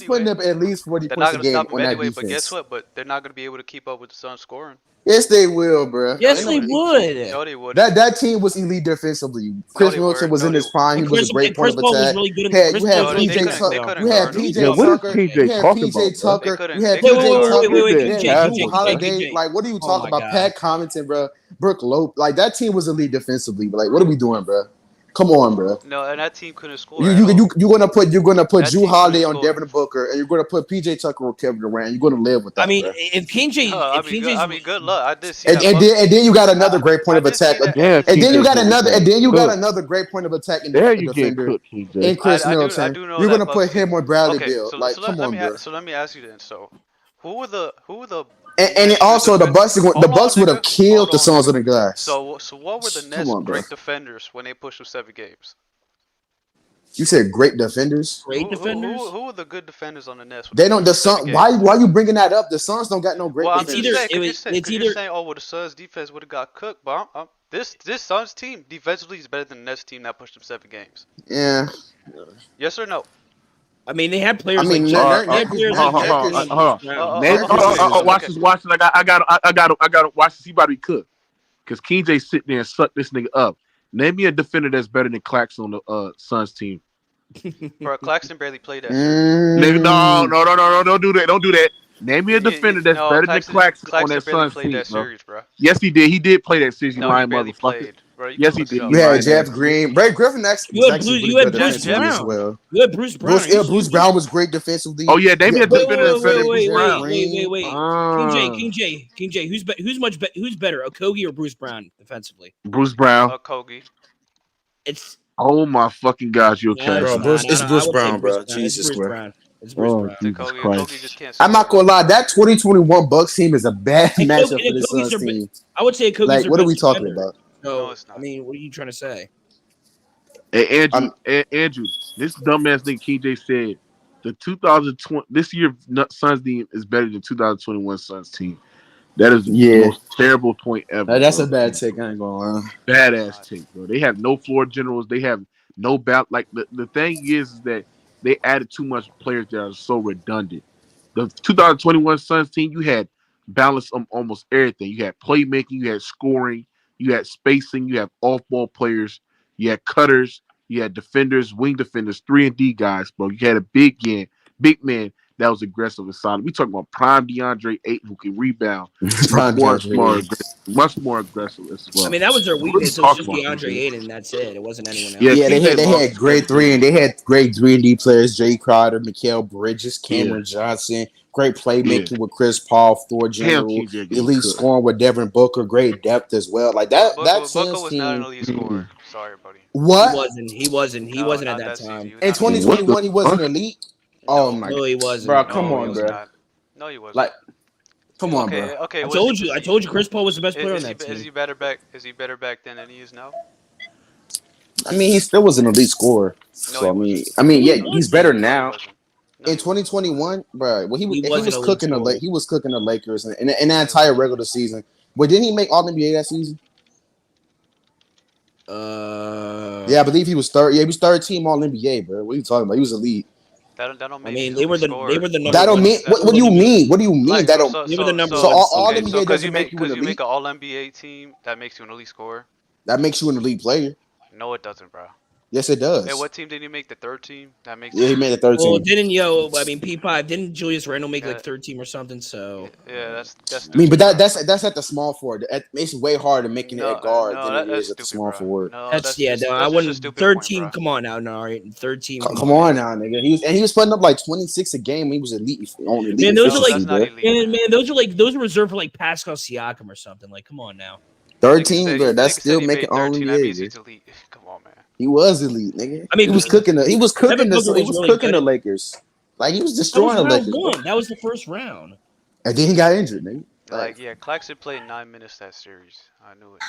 F: putting up at least 40 points a game on that defense.
K: But guess what? But they're not going to be able to keep up with the Suns scoring.
F: Yes, they will, bro.
I: Yes, they would.
K: No, they would.
F: That team was elite defensively. Chris Middleton was in his prime. He was a great point of attack. You had PJ Tucker. You had PJ Tucker. Holiday. Like, what are you talking about? Pat Connaughton, bro. Brooke Lope. Like, that team was elite defensively. But like, what are we doing, bro? Come on, bro.
K: No, and that team couldn't score.
F: You're gonna put Jrue Holiday on Devin Booker, and you're gonna put PJ Tucker on Kevin Durant. You're gonna live with that.
I: I mean,
F: bro.
I: if KJ,
K: good luck. I did see
F: and then you got another great point of attack.
H: Yeah,
F: and then you got another great point of attack in the defender in Chris Middleton.
K: I do know
F: you're
K: that
F: gonna put him on Bradley Beal.
K: So,
F: like,
K: so
F: come on, bro.
K: So let me ask you then. So, who were the
F: And also the Bucks would have killed the Suns on the glass.
K: So what were the Nets' great defenders when they pushed them 7 games?
F: You said great defenders.
K: Great defenders. Who were the good defenders on the Nets?
F: They don't. The Suns. Why are you bringing that up? The Suns don't got no great.
K: Well,
F: defenders.
K: You're saying, oh, well, the Suns defense would have got cooked, but this Suns team defensively is better than the Nets team that pushed them 7 games.
F: Yeah.
K: Yes or no?
I: I mean, they had players.
H: Hold on. Watch this. I got. Watch this. He about to be cooked. Because KJ sit there and suck this nigga up. Name me a defender that's better than Claxton on the Suns team.
K: Bro, Claxton barely played that.
H: Nigga, no, don't do that. Don't do that. Name me a defender that's better than Claxton on that Suns team, bro. Yes, he did. He did play that series.
K: No, he barely played. Bro,
H: yes, he did.
F: You had Jeff Green. Ray Griffin actually.
I: You had Bruce Brown as well. You had Bruce Brown.
F: Bruce Brown was great defensively.
H: Oh yeah, name me a defender that's better than Bruce Brown.
I: Wait. KJ, who's better, Okogie or Bruce Brown defensively?
H: Bruce Brown.
K: Okogie.
I: It's.
H: Oh my fucking gosh, you okay?
F: It's Bruce Brown, bro. Jesus Christ.
I: It's Bruce Brown.
K: Okogie just can't.
F: I'm not gonna lie. That 2021 Bucks team is a bad matchup for the Suns team.
I: I would say Okogie's
F: like, what are we talking about?
I: No, it's not. I mean, what are you trying to say?
H: Hey, Andrew, this dumbass thing KJ said, the 2020 this year Suns team is better than 2021 Suns team. That is the most terrible point ever.
F: That's a bad take. I ain't gonna lie.
H: Badass take, bro. They have no floor generals. They have no balance. Like the thing is that they added too much players that are so redundant. The 2021 Suns team, you had balance on almost everything. You had playmaking, you had scoring, you had spacing, you had off-ball players, you had cutters, you had defenders, wing defenders, 3-and-D guys, bro. You had a big man that was aggressive and solid. We talking about prime DeAndre Ayton who can rebound, much more aggressive as well.
I: I mean, that was their weakness. It was just DeAndre Ayton, and that's it. It wasn't anyone else.
F: Yeah, they had great 3-and-D players: Jay Crowder, Mikal Bridges, Cameron Johnson. Great playmaking with Chris Paul, floor general, elite scoring with Devin Booker, great depth as well. Like that. Booker was not an elite scorer. Sorry, buddy.
I: What? He wasn't at that time.
F: In 2021, he wasn't elite. Oh my god.
I: No, he wasn't.
F: Bro, come on, bro.
K: No, he wasn't.
F: Like, come on, bro.
K: Okay.
I: I told you, Chris Paul was the best player on that team.
K: Is he better back then than he is now?
F: I mean, he still was an elite scorer. So I mean, yeah, he's better now. In 2021, bro, well, he was cooking the Lakers in the entire regular season. But didn't he make All NBA that season? Yeah, I believe he was third. Yeah, he was third team All NBA, bro. What are you talking about? He was elite.
K: That don't mean.
I: I mean, they were the number.
F: That don't mean. What do you mean? What do you mean?
K: Like,
F: that don't.
I: They were the number.
F: So all NBA doesn't make you an elite.
K: You make an All NBA team, that makes you an elite scorer.
F: That makes you an elite player.
K: No, it doesn't, bro.
F: Yes, it does.
K: Hey, what team did he make? The third team? That makes.
F: Yeah, he made the third team.
I: Well, P5 didn't Julius Randle make like third team or something? So
K: yeah, that's.
F: I mean, but that's at the small forward. It's way harder making it at guard than it is at the small forward.
I: No, I wouldn't. Third team, come on now, no, right? Third team.
F: Come on now, nigga. He was putting up like 26 a game. He was elite.
I: Man, those are those are reserved for like Pascal Siakam or something. Like, come on now.
F: Third team, bro. That's still making all NBA.
K: Come on, man.
F: He was elite, nigga.
I: I mean,
F: he was cooking the Lakers. Like, he was destroying the Lakers.
I: That was the first round.
F: And then he got injured, nigga.
K: Claxton played 9 minutes that series. I knew it.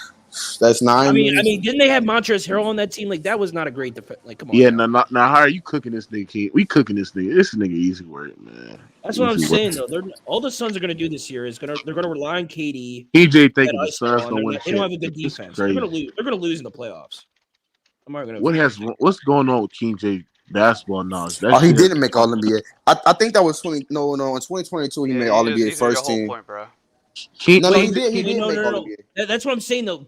F: That's 9 minutes.
I: I mean, didn't they have Montrezl Harrell on that team? Like, that was not a great defense. Like, come on.
H: Yeah, now how are you cooking this nigga, kid? We cooking this nigga. This nigga easy work, man.
I: That's what I'm saying, though. All the Suns are going to do this year is they're going to rely on KD.
H: PJ thinking the Suns don't win.
I: They don't have a good defense. They're going to lose in the playoffs.
H: What's going on with KJ basketball knowledge?
F: He didn't make All NBA. I think that was in 2022 he made All NBA first team.
K: Point, bro.
F: He did make All NBA.
I: That's what I'm saying though.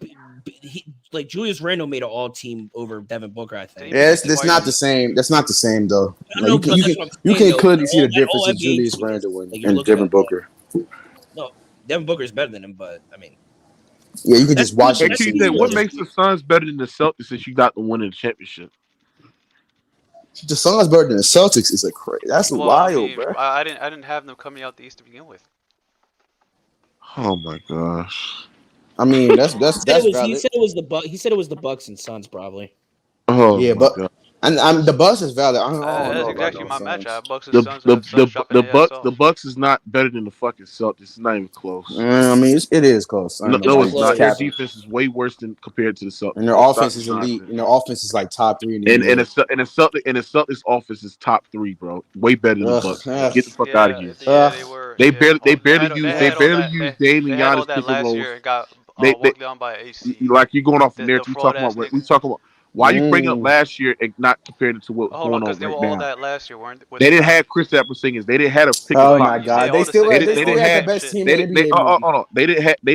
I: Like Julius Randle made an all team over Devin Booker, I think.
F: Yeah, that's not the same. That's not the same though. You can clearly see the difference in Julius Randle and Devin Booker.
I: No, Devin Booker is better than him, but I mean.
F: Yeah, you can just watch
H: Hey,
F: it.
H: TJ, what makes the Suns better than the Celtics since you got the win in the championship?
F: The Suns better than the Celtics is a crazy. That's wild, bro.
K: I didn't have them coming out the East to begin with.
H: Oh my gosh.
F: I mean, that's valid.
I: He said it was the Bucks and Suns probably.
H: Oh
F: yeah,
H: my
F: but
H: God.
F: and the Bucks is valid. I don't
K: That's
F: know
K: exactly
F: about
K: my
F: Suns.
K: matchup. Bucks and Suns.
H: The Bucks is not better than the fucking Celtics. It's not even close.
F: I mean, it is close.
H: No, it's not. Their defense is way worse than compared to the Celtics.
F: And their offense is elite. And their offense is like top 3 in the
H: NBA. And the Celtics offense is top 3, bro. Way better than the Bucks. Get the fuck out of here.
K: Yeah, they were.
H: They barely use Dame and Giannis pick and rolls.
K: Year and got walked down by AC.
H: Like you're going off the narrative. We talking about why you bring up last year and not compared it to what's going on right now.
K: They were all that last year, weren't they?
H: They didn't have Chris Porzingis. They didn't have a pick.
F: Oh my God! They still had the best team in the NBA.
H: They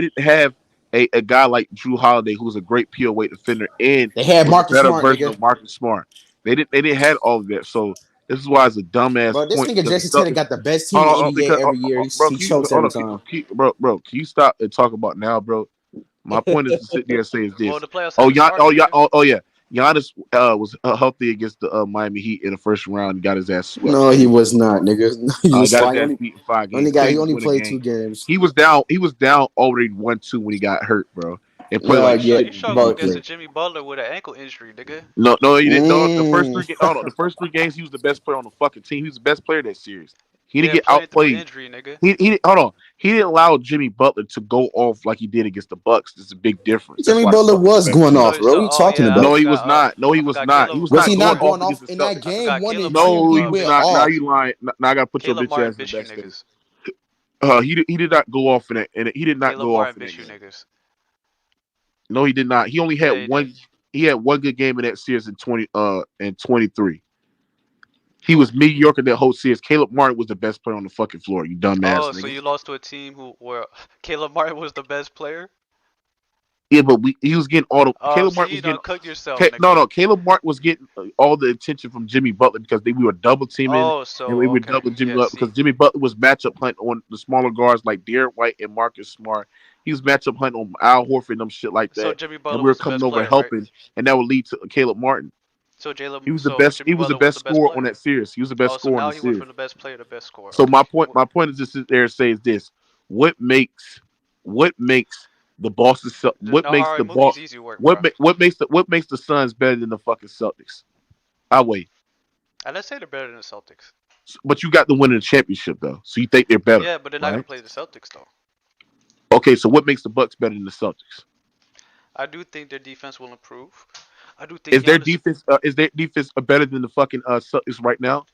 H: didn't have a guy like Drew Holiday who's a great POA defender, and
F: they had Marcus Smart.
H: Version of Marcus Smart. They didn't have all of that. So this is why it's a dumbass.
F: Bro, this
H: point.
F: nigga Jason Tatum got the best team in the NBA every year. He chokes every time.
H: Bro, can you stop and talk about now, bro? My point is to sit there and say is this.
K: Well, the playoffs
H: yeah. Giannis was healthy against the Miami Heat in the first round and got his ass swept.
F: No, he was not, nigga. He
H: got his ass beat in 5 games.
F: He only played 2 games.
H: He was down already 1-2 when he got hurt, bro. And played
K: he struggled against Jimmy Butler with an ankle injury, nigga.
H: No, he didn't. No, the first 3 games he was the best player on the fucking team. He was the best player that series. He didn't get outplayed.
K: Injury, nigga.
H: He hold on. He didn't allow Jimmy Butler to go off like he did against the Bucks. There's a big difference.
F: Jimmy Butler was going off, bro. What are you talking about?
H: No, he was not. No, he was not.
F: Was he not going off in that game? 1 and 2.
H: No, he was not. Now you lying. Now I gotta put your bitch ass in the backstage. He did not go off in it, and he did not go off in it. No, he did not. He only had one. He had one good game in that series in 23. He was mediocre that whole series. Caleb Martin was the best player on the fucking floor. You dumbass.
K: Oh, so you lost to a team where Caleb Martin was the best player?
H: Yeah, but he was getting all the.
K: Caleb Martin was getting. Cook yourself.
H: No. Caleb Martin was getting all the attention from Jimmy Butler because we were double teaming. And we were double Jimmy Butler because Jimmy Butler was matchup hunting on the smaller guards like Derek White and Marcus Smart. He was matchup hunting on Al Horford and them shit like that.
K: So Jimmy Butler
H: and we were coming over helping, and that would lead to Caleb Martin.
K: So Jalen,
H: he was the best. He was the best scorer on that series. He was the best scorer on the series.
K: Went from the best player to best scorer.
H: So my point is to sit there and say is this: what makes the Boston Celtics? What makes the Suns better than the fucking Celtics? I wait.
K: I didn't say they're better than the Celtics.
H: But you got the win in the championship though, so you think they're better.
K: Yeah, but they're not gonna play the Celtics though.
H: Okay, so what makes the Bucks better than the Celtics?
K: I do think their defense will improve. I do think
H: their defense better than the fucking Celtics right now?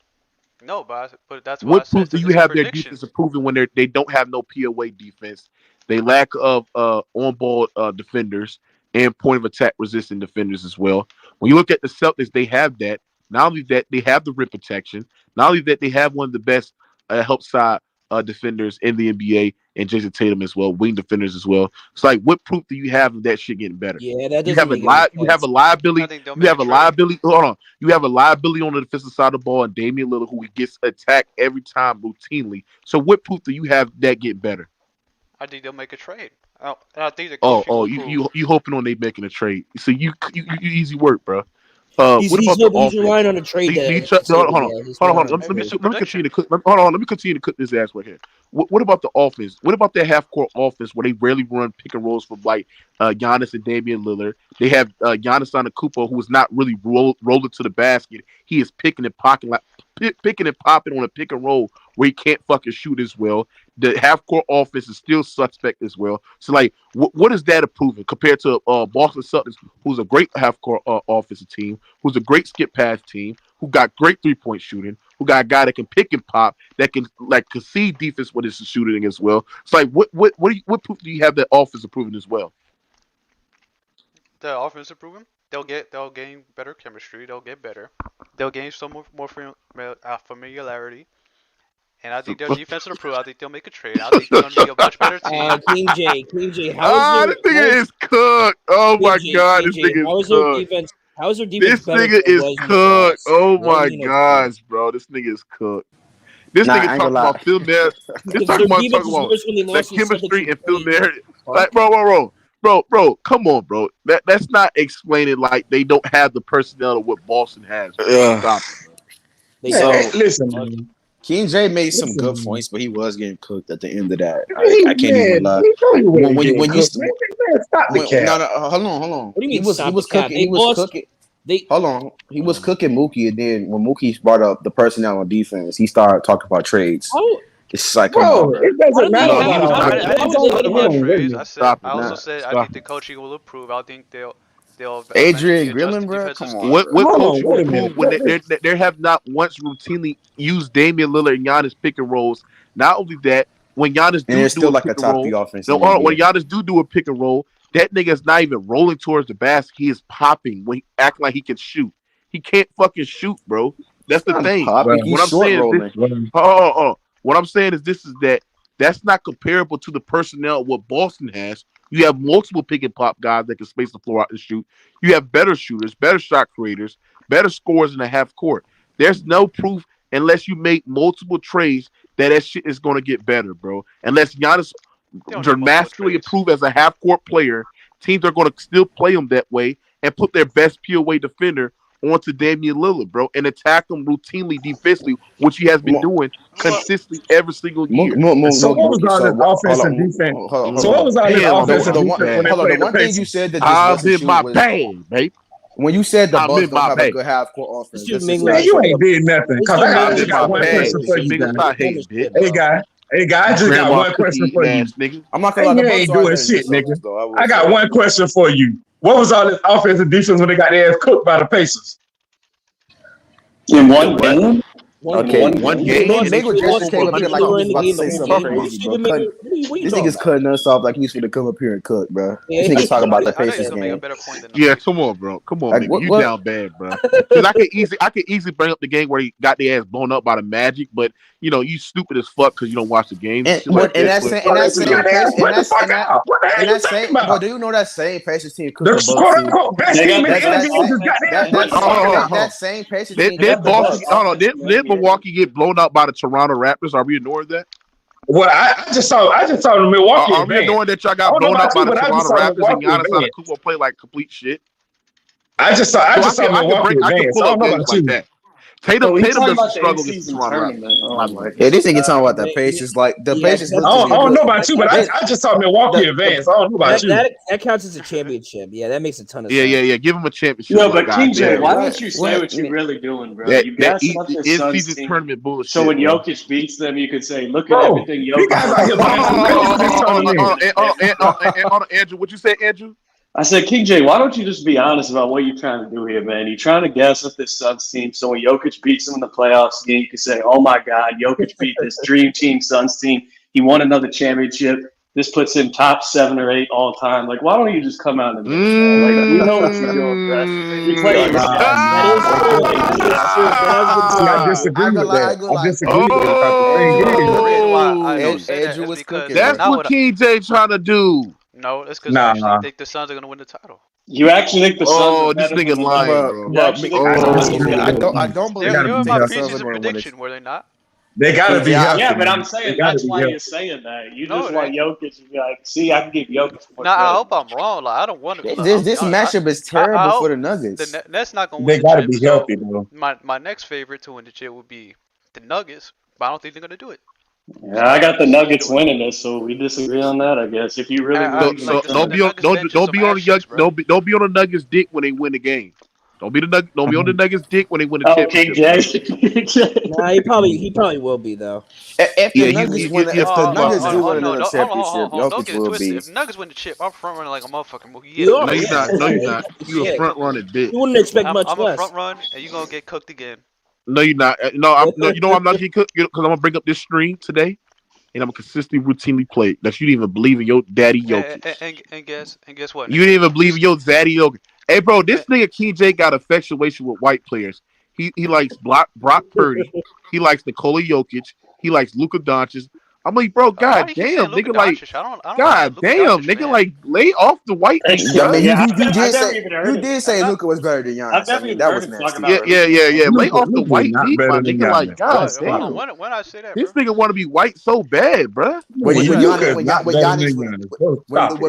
K: No, but that's why.
H: What proof do you have their defense improving when they don't have no POA defense? They lack of on-ball defenders and point of attack resistant defenders as well. When you look at the Celtics, they have that. Not only that, they have the rim protection. Not only that, they have one of the best help side defenders in the NBA and Jason Tatum as well, wing defenders as well. It's like, what proof do you have of that shit getting better?
I: Yeah, that doesn't
H: you have a liability. You have a liability. Hold on. You have a liability on the defensive side of the ball, and Damian Lillard, who gets attacked every time routinely. So, what proof do you have that get better?
K: I think they'll make a trade. I think
H: you hoping on they making a trade? So you easy work, bro.
I: He's relying on a trade.
H: Hold on. Let me continue to cook this ass right here. What about the offense? What about that half court offense where they rarely run pick and rolls from like Giannis and Damian Lillard? They have Giannis Antetokounmpo, who is not really rolling to the basket. He is picking and popping on a pick and roll where he can't fucking shoot as well. The half court offense is still suspect as well. So like, what is that improving compared to Boston Celtics, who's a great half court offensive team, who's a great skip pass team, who got great 3-point shooting, who got a guy that can pick and pop, that can like concede defense when it's shooting as well. It's like, what proof do you have that offense improving as well?
K: The offense improving. They'll gain better chemistry. They'll get better. They'll gain some more familiarity. And I think their defense will improve. I think they'll make a trade. I think they're going to be a much better team.
I: King J,
H: this nigga is cooked. Oh my God, this nigga is cooked.
I: How is their defense?
H: This nigga is cooked. Oh my gosh, bro, this nigga is cooked. This nigga talking about Phil Nair. He's talking about the chemistry and Phil Nair. Like, bro. bro, come on, bro. That's not explaining like they don't have the personnel of what Boston has. Stop.
F: Listen, man. King J made some good points, but he was getting cooked at the end of that. I can't even lie. When you stop the cap. No, hold on.
I: What do you mean?
F: He was cooking. He was cooking. Hold on. He was cooking Mookie, and then when Mookie brought up the personnel on defense, he started talking about trades. It's like,
M: bro, it doesn't matter.
K: I also said I think the coaching will improve. I think they'll
F: Adrian Grillin, bro. Come on.
H: What coaching will improve when they have not once routinely used Damian Lillard and Giannis pick and rolls. Not only that, when Giannis do
F: still
H: a
F: like
H: pick
F: a top
H: and
F: three
H: roll,
F: offense.
H: when Giannis do a pick and roll, that nigga's not even rolling towards the basket. He is popping when he acting like he can shoot. He can't fucking shoot, bro. That's the thing. What I'm saying is that's not comparable to the personnel of what Boston has. You have multiple pick and pop guys that can space the floor out and shoot. You have better shooters, better shot creators, better scorers in the half court. There's no proof unless you make multiple trades that shit is going to get better, bro. Unless Giannis dramatically improve as a half court player, teams are going to still play him that way and put their best POA defender onto Damian Lillard, bro, and attack him routinely defensively, which he has been doing consistently every single year.
M: So what was all this offense and defense? So what was all this offense and defense when they played the Pacers?
F: You said that
H: I was in my bag, babe.
F: When you said the Bucks don't have a good half court offense,
M: man, you ain't did nothing. Because I just got one question for you, guys. Hey, guy, I just got one question for you.
F: I'm not gonna lie,
M: you ain't doing shit, nigga. I got one question for you. What was all this offense and defense when they got their ass cooked by the Pacers?
J: In one game?
F: One game. Nigga just came up here like he was about to say something crazy, bro. This nigga's cutting us off like he's going to come up here and cook, bro. This nigga's talking about the Pacers game.
H: Yeah, come on, bro. Come on, like, you down bad, bro. Because I could easily bring up the game where he got their ass blown up by the Magic, but you know you stupid as fuck because you don't watch the game.
F: And do you know that same Pacers team cooked the Bucks? That same Pacers team.
H: Did Milwaukee get blown out by the Toronto Raptors? Are we ignoring that?
M: Well, I just saw the Milwaukee.
H: Are we ignoring that y'all got blown out by the Toronto Raptors and Giannis Antetokounmpo play like complete shit?
M: I just saw Milwaukee advance. I don't know about you.
H: Like that. Tatum doesn't struggle against Toronto.
F: Yeah, this nigga talking about the Pacers. Like the Pacers.
M: I don't know about you, but I just saw Milwaukee advance. I don't know about you.
I: That counts as a championship. Yeah, that makes a ton of sense.
H: Yeah. Give him a championship.
J: No, but King J, why don't you say what you're really doing, bro? You got such a Suns team.
H: Tournament bullshit.
J: So when Jokic beats them, you could say, "Look at everything Jokic."
H: Andrew, what you say, Andrew?
J: I said, King J, why don't you just be honest about what you're trying to do here, man? You're trying to gas up this Suns team, so when Jokic beats them in the playoffs again, you can say, oh, my God, Jokic beat this dream team Suns team. He won another championship. This puts him top 7 or 8 all time. Like, why don't you just come out and admit it? Like, we know what you're doing, bro. You're playing
M: I disagree with that.
H: That's what King J trying to do.
K: No, it's because I actually think the Suns are going to win the title.
J: You actually think the Suns?
H: Oh, this nigga lying, bro.
F: I don't believe
K: they were my preseason prediction, were they not?
M: They gotta be.
J: Yeah, but I'm saying that's why you're saying that. You just want Jokic to be like, see, I can give Jokic.
K: I hope I'm wrong. Like, I don't want to.
F: This matchup is terrible for the Nuggets.
K: The Nets not going to win.
M: They gotta be healthy, bro.
K: My next favorite to win the chip would be the Nuggets, but I don't think they're going to do it.
J: Yeah, I got the Nuggets winning this, so we disagree on that, I guess. If you really
H: don't be on the Nuggets' dick when they win the game. Don't be on the Nuggets' dick when they win the championship.
I: Nah, he probably will be though.
F: If the Nuggets do win another championship, Jokic will be.
K: If Nuggets win the chip, I'm front running like a motherfucking Mookie.
H: No, you're not. You're a front running bitch.
I: You wouldn't expect much
K: less.
I: I'm
K: a front run, and you're gonna get cooked again.
H: No, you're not. No, I'm not getting cooked because I'm gonna bring up this stream today, and I'm gonna consistently, routinely play. That you didn't even believe in your daddy Jokic.
K: And guess what?
H: You didn't even believe in your daddy Jokic. Hey, bro, this nigga King J got infatuation with white players. He likes Brock Purdy. He likes Nikola Jokic. He likes Luka Doncic. I'm like, bro, god damn, nigga, like, god damn, nigga, like, lay off the white meat.
F: I mean, you did say Luka was better than Giannis. I mean, that was nasty.
H: Yeah. Lay off the white meat, my nigga. Like, god damn.
K: When I say that,
H: this nigga want to be white so bad, bro.
F: When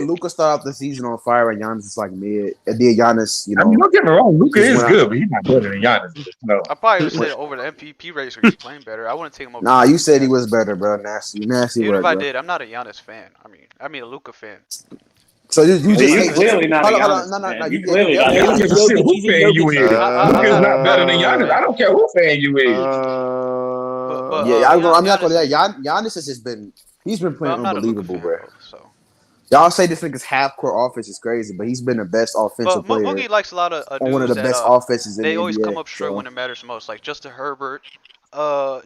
F: Luka started off the season on fire and Giannis is like mid, and then Giannis, you know.
M: I mean, don't get me wrong, Luka is good, but he's not better than Giannis. No.
K: I probably would say over the MVP race or he's playing better. I wouldn't take him over.
F: Nah, you said he was better, bro. Nasty.
K: Even
F: word,
K: if I
F: bro.
K: did, I'm not a Giannis fan. I mean a Luka fan.
F: So you just
J: clearly not a Giannis fan. You clearly not.
M: I don't give a shit who fan you is. Luka's not better than Giannis. I don't care who fan you is.
F: I'm not gonna lie. Giannis has just been playing unbelievable, bro. Y'all say this nigga's half-court offense is crazy, but he's been the best offensive player.
K: Mookie likes a lot of
F: on one of the best offenses in the NBA.
K: They always come up short when it matters most, like Justin Herbert,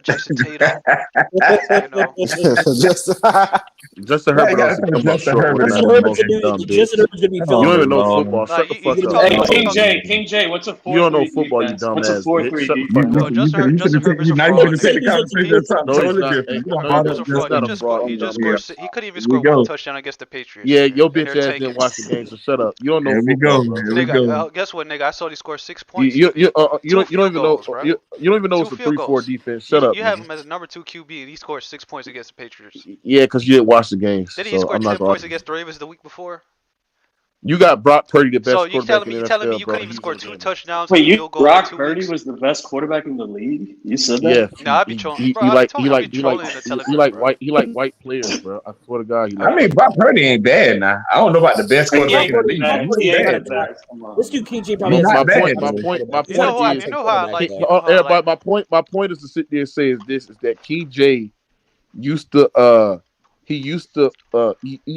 K: Jason Tatum.
H: Justin Herbert also come up short. You don't even know football. Shut the fuck up.
J: Hey, King J, what's a 4-3
H: You don't know football, you dumb
J: What's
H: ass.
J: a 4-3 defense?
K: Justin Herbert's a fraud. He just scored. He couldn't even score one touchdown against the Patriots.
H: Yeah, your bitch ass didn't watch the game, so shut up. You don't know football.
K: Nigga, guess what, nigga? I saw he scored 6 points.
H: You don't even know. You don't even know it's a 3-4 defense. Shut up.
K: You have him as a number 2 QB, and he scored 6 points against the Patriots.
H: Yeah, because you didn't watch the games.
K: Did he score 10 points against the Ravens the week before?
H: You got Brock Purdy, the best.
K: So you telling me you couldn't even score 2 touchdowns?
J: Wait, Brock Purdy was the best quarterback in the league? You said that?
H: Yeah.
K: Nah, I be trolling. He
H: like white players, bro. I swear to God,
M: I mean, Brock Purdy ain't bad now. I don't know about the best quarterback in the league.
I: Let's do KJ probably.
H: My point is to sit there and say is that KJ used to he's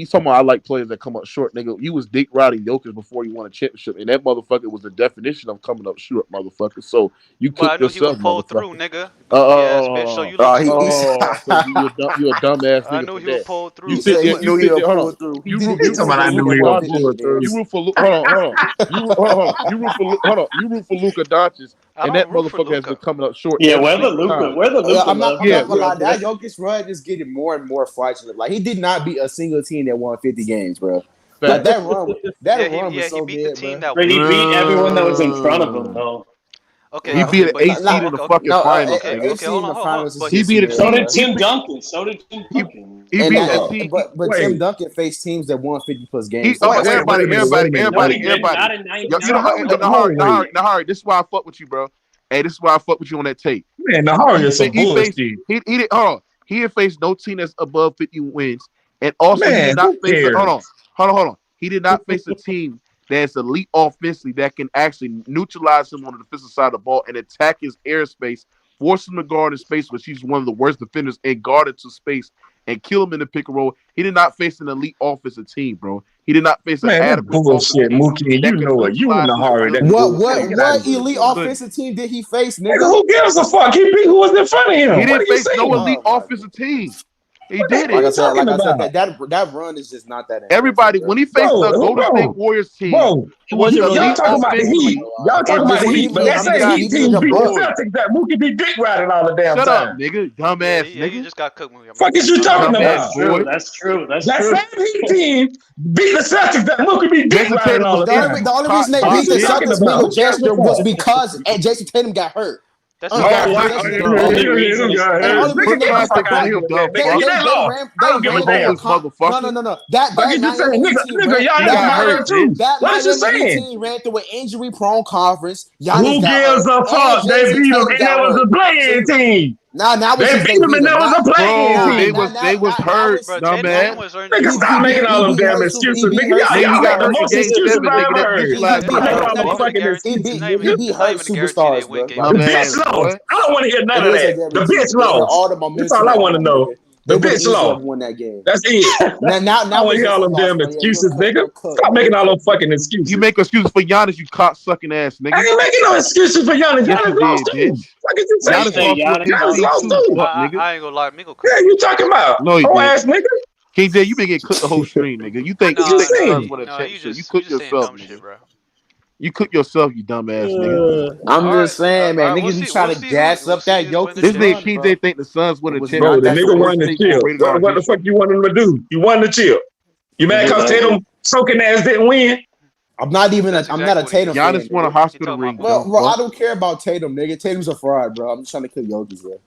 H: talking about I like players that come up short, nigga. You was Dick Riding Jokic before you won a championship, and that motherfucker was the definition of coming up short, motherfucker. So you cooked yourself,
K: motherfucker. Nigga.
H: So you a dumbass nigga.
K: I knew he would pull through.
H: You sit there, hold on. You root for Luka Doncic, and that motherfucker has been coming up short.
J: Yeah, where the Luka?
F: I'm not gonna lie. That Jokic run is getting more and more fraudulent. Like he did not beat a single team that won 50 games, bro. Like that run was so good, bro.
J: He beat everyone that was in front of him, though.
K: Okay,
H: he beat an 8 seed in the fucking finals.
K: He
H: beat it.
J: So did Tim Duncan.
H: He beat that team.
F: But Tim Duncan faced teams that won 50+ games.
H: Everybody.
J: Not in 90.
H: Nahari, this is why I fuck with you, bro. Hey, this is why I fuck with you on that tape.
M: Man, Nahari is some bullshit.
H: He had faced no team that's above 50 wins, and also he did not face. Hold on. He did not face a team that's elite offensively that can actually neutralize him on the defensive side of the ball and attack his airspace, force him to guard in space, which he's one of the worst defenders, and guard into space and kill him in the pick and roll. He did not face an elite offensive team, bro. He did not face an adequate
M: bullshit, Mookie. You know it. You in the hard.
F: What elite offensive team did he face, nigga?
M: Who gives a fuck? He beat who was in front of him.
H: He didn't face no elite offensive team. He did it.
F: Like I said, that run is just not that.
H: Everybody, when he faced the Golden State Warriors team,
M: y'all talking about the Heat. Y'all talking about the Heat. That same Heat team beat the Celtics that Mookie be dick riding all the damn time.
H: Shut up, nigga. Dumbass, nigga.
K: You just got cooked.
M: Fuck is you talking about?
J: That's true.
M: That same Heat team beat the Celtics that Mookie be dick riding all the time.
F: The only reason they beat the Celtics was because Jason Tatum got hurt.
K: That's
F: no. That team ran through an injury-prone conference.
M: Who gives a fuck? They beat them, and that was a playing team. They beat them, and that was a playing team.
H: They was hurt, dumbass.
M: Nigga, stop making all them damn excuses, nigga. Y'all got the most excuses I've ever heard.
F: He beat hurt superstars, bro.
M: The bitch lost. I don't want to hear none of that. The bitch lost. That's all I want to know. The bitch lost.
F: Won that game.
M: That's it. Now I want to hear all them damn excuses, nigga. Stop making all them fucking excuses.
H: You make excuses for Giannis, you cock sucking ass, nigga.
M: I ain't making no excuses for Giannis. Giannis lost too. What is you saying? Giannis lost too.
K: I ain't gonna lie, Miko.
M: Yeah, you talking about?
H: No, you
M: ass nigga.
H: KJ, you been getting cooked the whole stream, nigga. You think
K: you cook yourself, nigga.
H: Shit, bro. You cook yourself, you dumbass nigga.
F: I'm just saying, man. Niggas be trying to gas up that Jokic.
H: This nigga KJ think the Suns win a championship.
M: Bro, the nigga won the chip. What the fuck you want him to do? You won the chip. You mad because Tatum soaking ass didn't win?
F: I'm not a Tatum fan.
H: Giannis won a hospital ring.
F: Well, bro, I don't care about Tatum, nigga. Tatum's a fraud, bro. I'm just trying to kill Jokic, bro.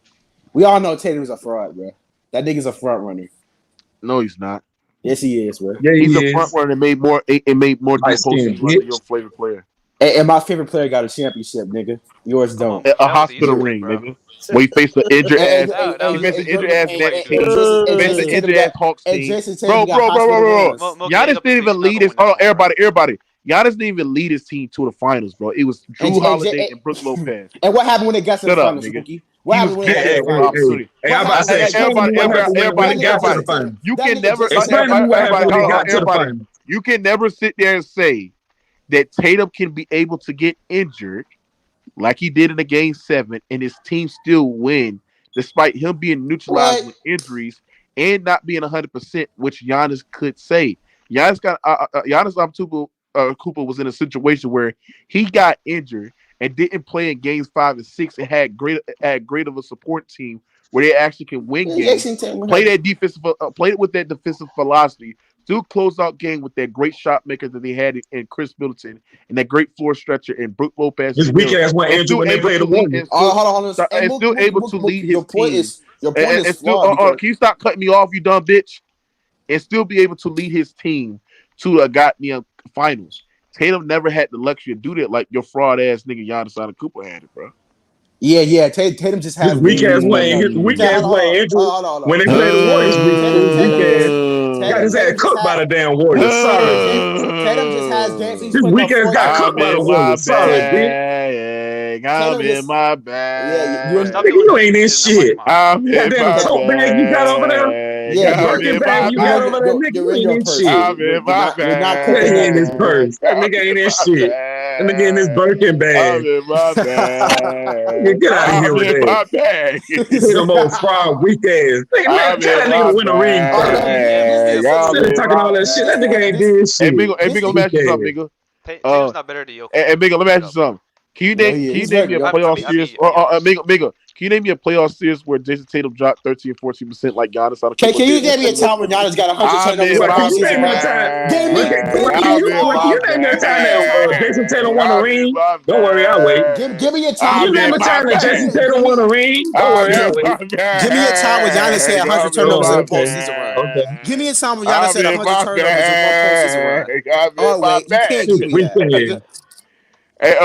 F: We all know Tatum's a fraud, bro. That nigga's a front runner.
H: No, he's not.
F: Yes, he is, bro.
M: Yeah,
H: he's a front runner and made more postseason runs than your favorite player.
F: And my favorite player got a championship, nigga. Yours don't.
H: A hospital ring, nigga. Where he faced the injured ass. He faced the injured ass Nets team. He faced the injured ass Hawks team. Bro. Giannis didn't even lead his. Oh, everybody. Giannis didn't even lead his team to the finals, bro. It was Drew Holiday and Brook Lopez.
F: And what happened when they got to the finals, Rookie? What happened when they got to the finals?
M: Hey, I'm about to say, everybody.
H: You can never. You can never sit there and say that Tatum can be able to get injured like he did in the game 7 and his team still win despite him being neutralized with injuries and not being 100%, which Giannis could say. Giannis Cooper was in a situation where he got injured and didn't play in games 5 and 6 and had great of a support team where they actually can win games. Play it with that defensive philosophy. Still close out game with that great shot maker that they had in Chris Middleton and that great floor stretcher in Brook Lopez.
M: His weak ass went Andrew when they played the Warriors.
F: Hold on.
H: And still able to lead his team.
F: Your point is flawed.
H: Can you stop cutting me off, you dumb bitch? And still be able to lead his team to a goddamn finals. Tatum never had the luxury to do that like your fraud ass nigga Giannis Antetokounmpo had it, bro.
F: Yeah. Tatum just has
M: his weak ass Wayne. His weak ass Wayne. When they played the Warriors, got his ass cooked by the damn Warriors. Sorry,
F: Tatum just has games.
M: His weak ass got cooked by the Warriors. Sorry, bitch.
H: I'm in my bag.
M: You ain't in shit. I'm in my tote bag you got over there. Yeah, Birkin bag you got over there, nigga. You ain't in shit.
H: I'm in my bag.
M: That nigga in his purse. That nigga ain't in shit. That nigga in his Birkin bag.
H: I'm in my bag.
M: Get out of here with that. He's the most fraud, weak ass. Nigga, tell that nigga to win a ring. Instead of talking all that shit, that nigga ain't did shit.
H: Hey, Big, let me ask you something, nigga.
K: Tatum's not better than Jokic.
H: Hey, Big, let me ask you something. Can you name me a playoff series? Can you name me a playoff series where Jason Tatum dropped 13 and 14% like Giannis out of
F: Can you name me a time when Giannis got 100 turnovers in the postseason?
M: You name me a time that Jason Tatum won a ring? Don't worry, I'll wait.
F: Give me a time.
M: You name a time that Jason Tatum won a ring? Don't worry, I'll wait.
F: Give me a time when Giannis had 100 turnovers in the postseason run. Give me a time when Giannis had 100 turnovers in one postseason run. Oh, wait, you can't give me that.
H: Hey,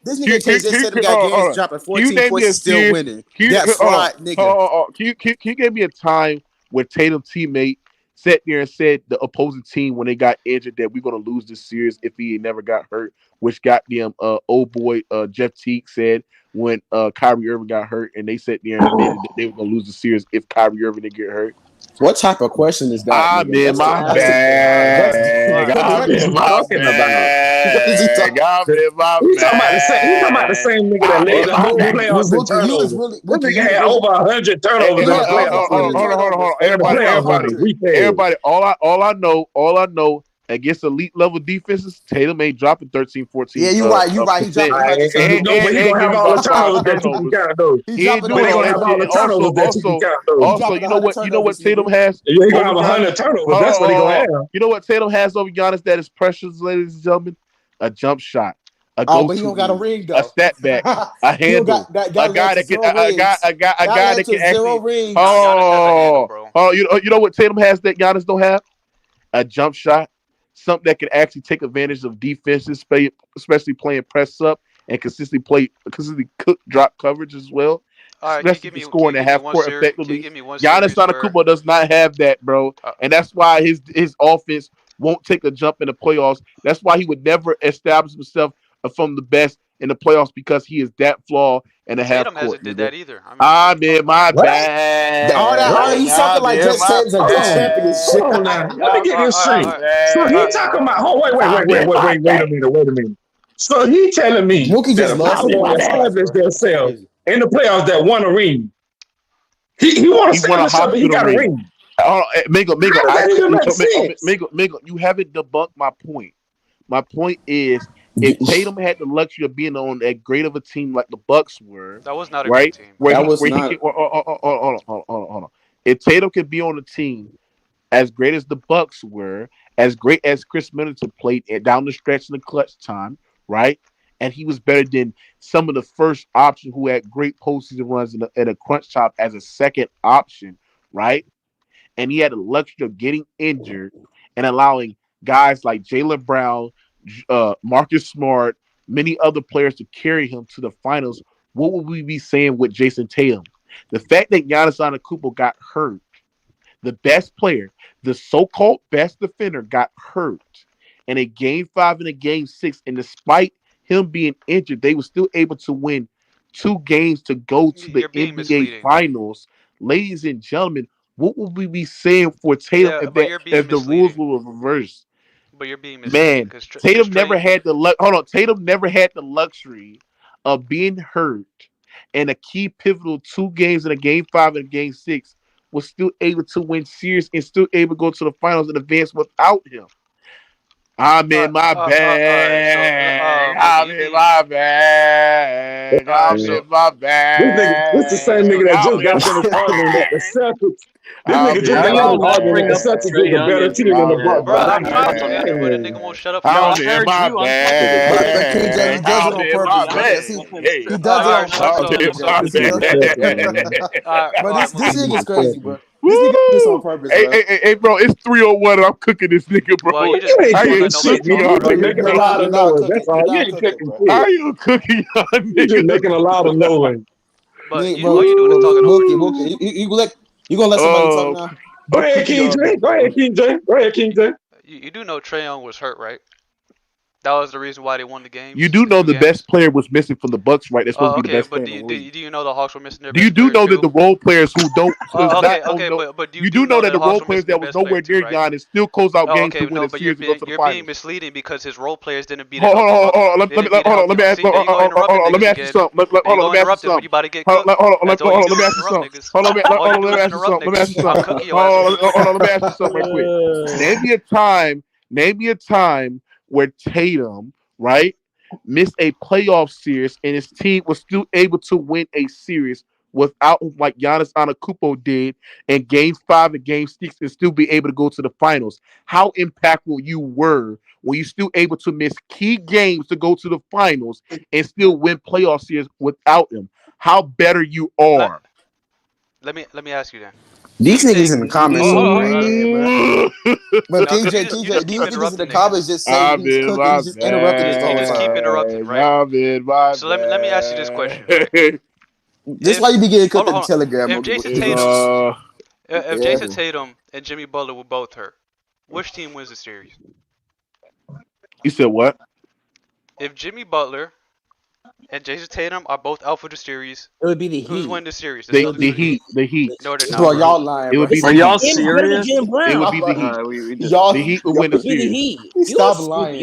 F: this nigga just got games dropping 14 points and still winning. That's fraud, nigga.
H: Can you give me a time where Tatum's teammate sat there and said the opposing team when they got injured that we're gonna lose this series if he never got hurt, which got them old boy Jeff Teague said when Kyrie Irving got hurt and they sat there and admitted that they were gonna lose the series if Kyrie Irving didn't get hurt.
F: What type of question is that?
H: I'm in my bag. I'm in my bag.
M: He's talking about the same nigga that led the whole playoffs in turnovers. This nigga had over 100 turnovers in the playoffs.
H: Hold on. Everybody, all I know. Against elite level defenses, Tatum ain't dropping 13, 14.
F: Yeah, you're right. He dropping 100.
M: He's gonna have all the turnovers that you can count those.
H: He ain't doing all that. Also, you know what Tatum has?
M: He's gonna have 100 turnovers. That's what he's gonna have.
H: You know what Tatum has over Giannis that is precious, ladies and gentlemen? A jump shot.
F: But he don't got a ring though.
H: A step back, a handle, a guy that can actually. You know what Tatum has that Giannis don't have? A jump shot. Something that can actually take advantage of defenses, especially playing press up and consistently cook drop coverage as well.
K: All right,
H: especially scoring the half court effectively. Giannis Antetokounmpo does not have that, bro, and that's why his offense won't take a jump in the playoffs. That's why he would never establish himself from the best in the playoffs because he is that flawed and a half court.
K: Tatum hasn't did that either.
H: I'm in my bag.
F: He's talking like Jess Tatum's a championship.
M: Let me get this straight. So he talking about? Wait a minute. So he telling me that a power establish themselves in the playoffs that won a ring. He won a hospital. He got a ring.
H: Mingo, you haven't debunked my point. My point is if Tatum had the luxury of being on that great of a team like the Bucks were,
K: that was not a
H: right?
K: great team.
H: Hold on. If Tatum could be on a team as great as the Bucks were, as great as Chris Middleton played down the stretch in the clutch time, right? And he was better than some of the first options who had great postseason runs in a crunch time as a second option, right? And he had the luxury of getting injured and allowing guys like Jaylen Brown, Marcus Smart, many other players to carry him to the finals. What would we be saying with Jason Tatum? The fact that Giannis Antetokounmpo got hurt, the best player, the so-called best defender, got hurt in a Game 5 and a Game 6, and despite him being injured, they were still able to win 2 games to go to the NBA Finals. Ladies and gentlemen, what would we be saying for Tatum if the rules were reversed?
K: But you're being misleading.
H: Man, Tatum never had the Tatum never had the luxury of being hurt in a key pivotal 2 games in a Game 5 and a Game 6. Was still able to win series and still able to go to the finals and advance without him. I'm in my bag. I'm in my bag. I'm in my bag.
M: This the same nigga that just got finished arguing that the Celtics. This nigga just got finished arguing that the Celtics is a better team than the Bucks.
K: Bro, I'm trying to tell you, but the nigga won't shut up.
H: I'm in my bag.
F: He does it on purpose. He does it on purpose. But this nigga is crazy, bro. This nigga did this on purpose, bro.
H: Hey, bro, it's 3:01 and I'm cooking this nigga, bro.
K: Well, you
M: ain't shit, nigga. You're making a lot of noise. That's all. You ain't cooking shit.
H: How you cooking, y'all niggas?
M: You're just making a lot of noise.
K: But all you doing is talking over.
F: You gonna let somebody talk now?
M: Go ahead, King J. Go ahead, King J.
K: You do know Trae Young was hurt, right? That was the reason why they won the game.
H: You do know the best player was missing from the Bucks, right? That's supposed to be the best player.
K: But do you know the Hawks were missing their
H: best player? Do you know that the role players who don't?
K: But
H: you do know that the role players that was nowhere near Giannis still close out games to win a series and go to the finals.
K: You're being misleading because his role players didn't beat.
H: Hold on. Let me ask you something. Let me ask you something. Name me a time where Tatum, right, missed a playoff series and his team was still able to win a series without, like Giannis Antetokounmpo did in Game 5 and Game 6, and still be able to go to the finals. How impactful you were when you still able to miss key games to go to the finals and still win playoff series without him. How better you are.
K: Let me ask you then.
F: These niggas in the comments so crazy, bro. But KJ, these niggas in the comments just say he's cooking, he's just interrupting his whole time.
K: Just keep interrupting, right? So let me ask you this question. Right?
F: This is why you be getting cooked in the Telegram.
K: If Jason Tatum and Jimmy Butler were both hurt, which team wins the series?
H: You said what?
K: If Jimmy Butler and Jason Tatum are both out for the series,
I: it would be the Heat.
K: Who's winning the series?
H: The Heat.
K: No, they're not.
F: Bro, y'all lying.
H: It would be
J: Are y'all serious?
H: It would be the Heat. The Heat would win the series.
F: Stop lying.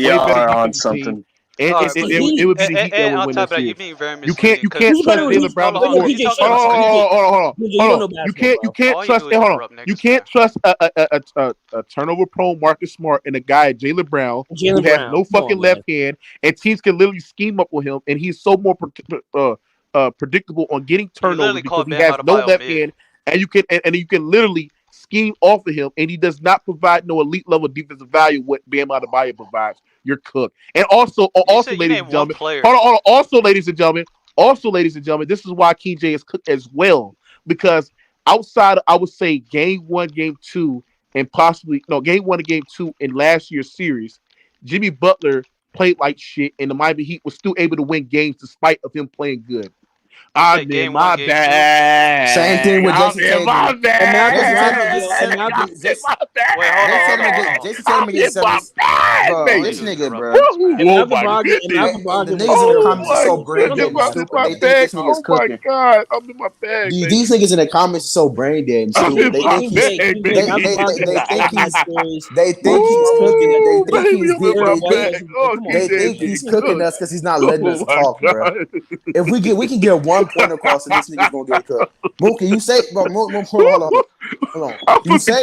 J: Y'all are on something.
H: And it would be the Heat that would win the series. You can't trust Jaylen Brown. Hold on. You can't trust a turnover-prone Marcus Smart and a guy Jaylen Brown who has no fucking left hand, and teams can literally scheme up with him, and he's so more predictable on getting turnovers because he has no left hand, and you can literally scheme off of him, and he does not provide no elite level defensive value what Bam Adebayo provides. You're cooked. And also, ladies and gentlemen, ladies and gentlemen, this is why King J is cooked as well, because outside of, I would say, Game 1, Game 2, and Game 1 and Game 2 in last year's series, Jimmy Butler played like shit, and the Miami Heat was still able to win games despite of him playing good. I'm in my bag.
F: Same thing with Jason Tatum.
H: My bag.
F: Jason Tatum against Celtics. Bro, this nigga, bro. The niggas in the comments are so brain dead and stupid. They think this nigga's cooking.
H: Oh my god, I'm in my bag.
F: These niggas in the comments are so brain dead and stupid. They think he's cooking. They think he's cooking us because he's not letting us talk, bro. If we can get 1 point across, and this nigga's gonna get cooked. Mookie, you say, bro, hold on. You say,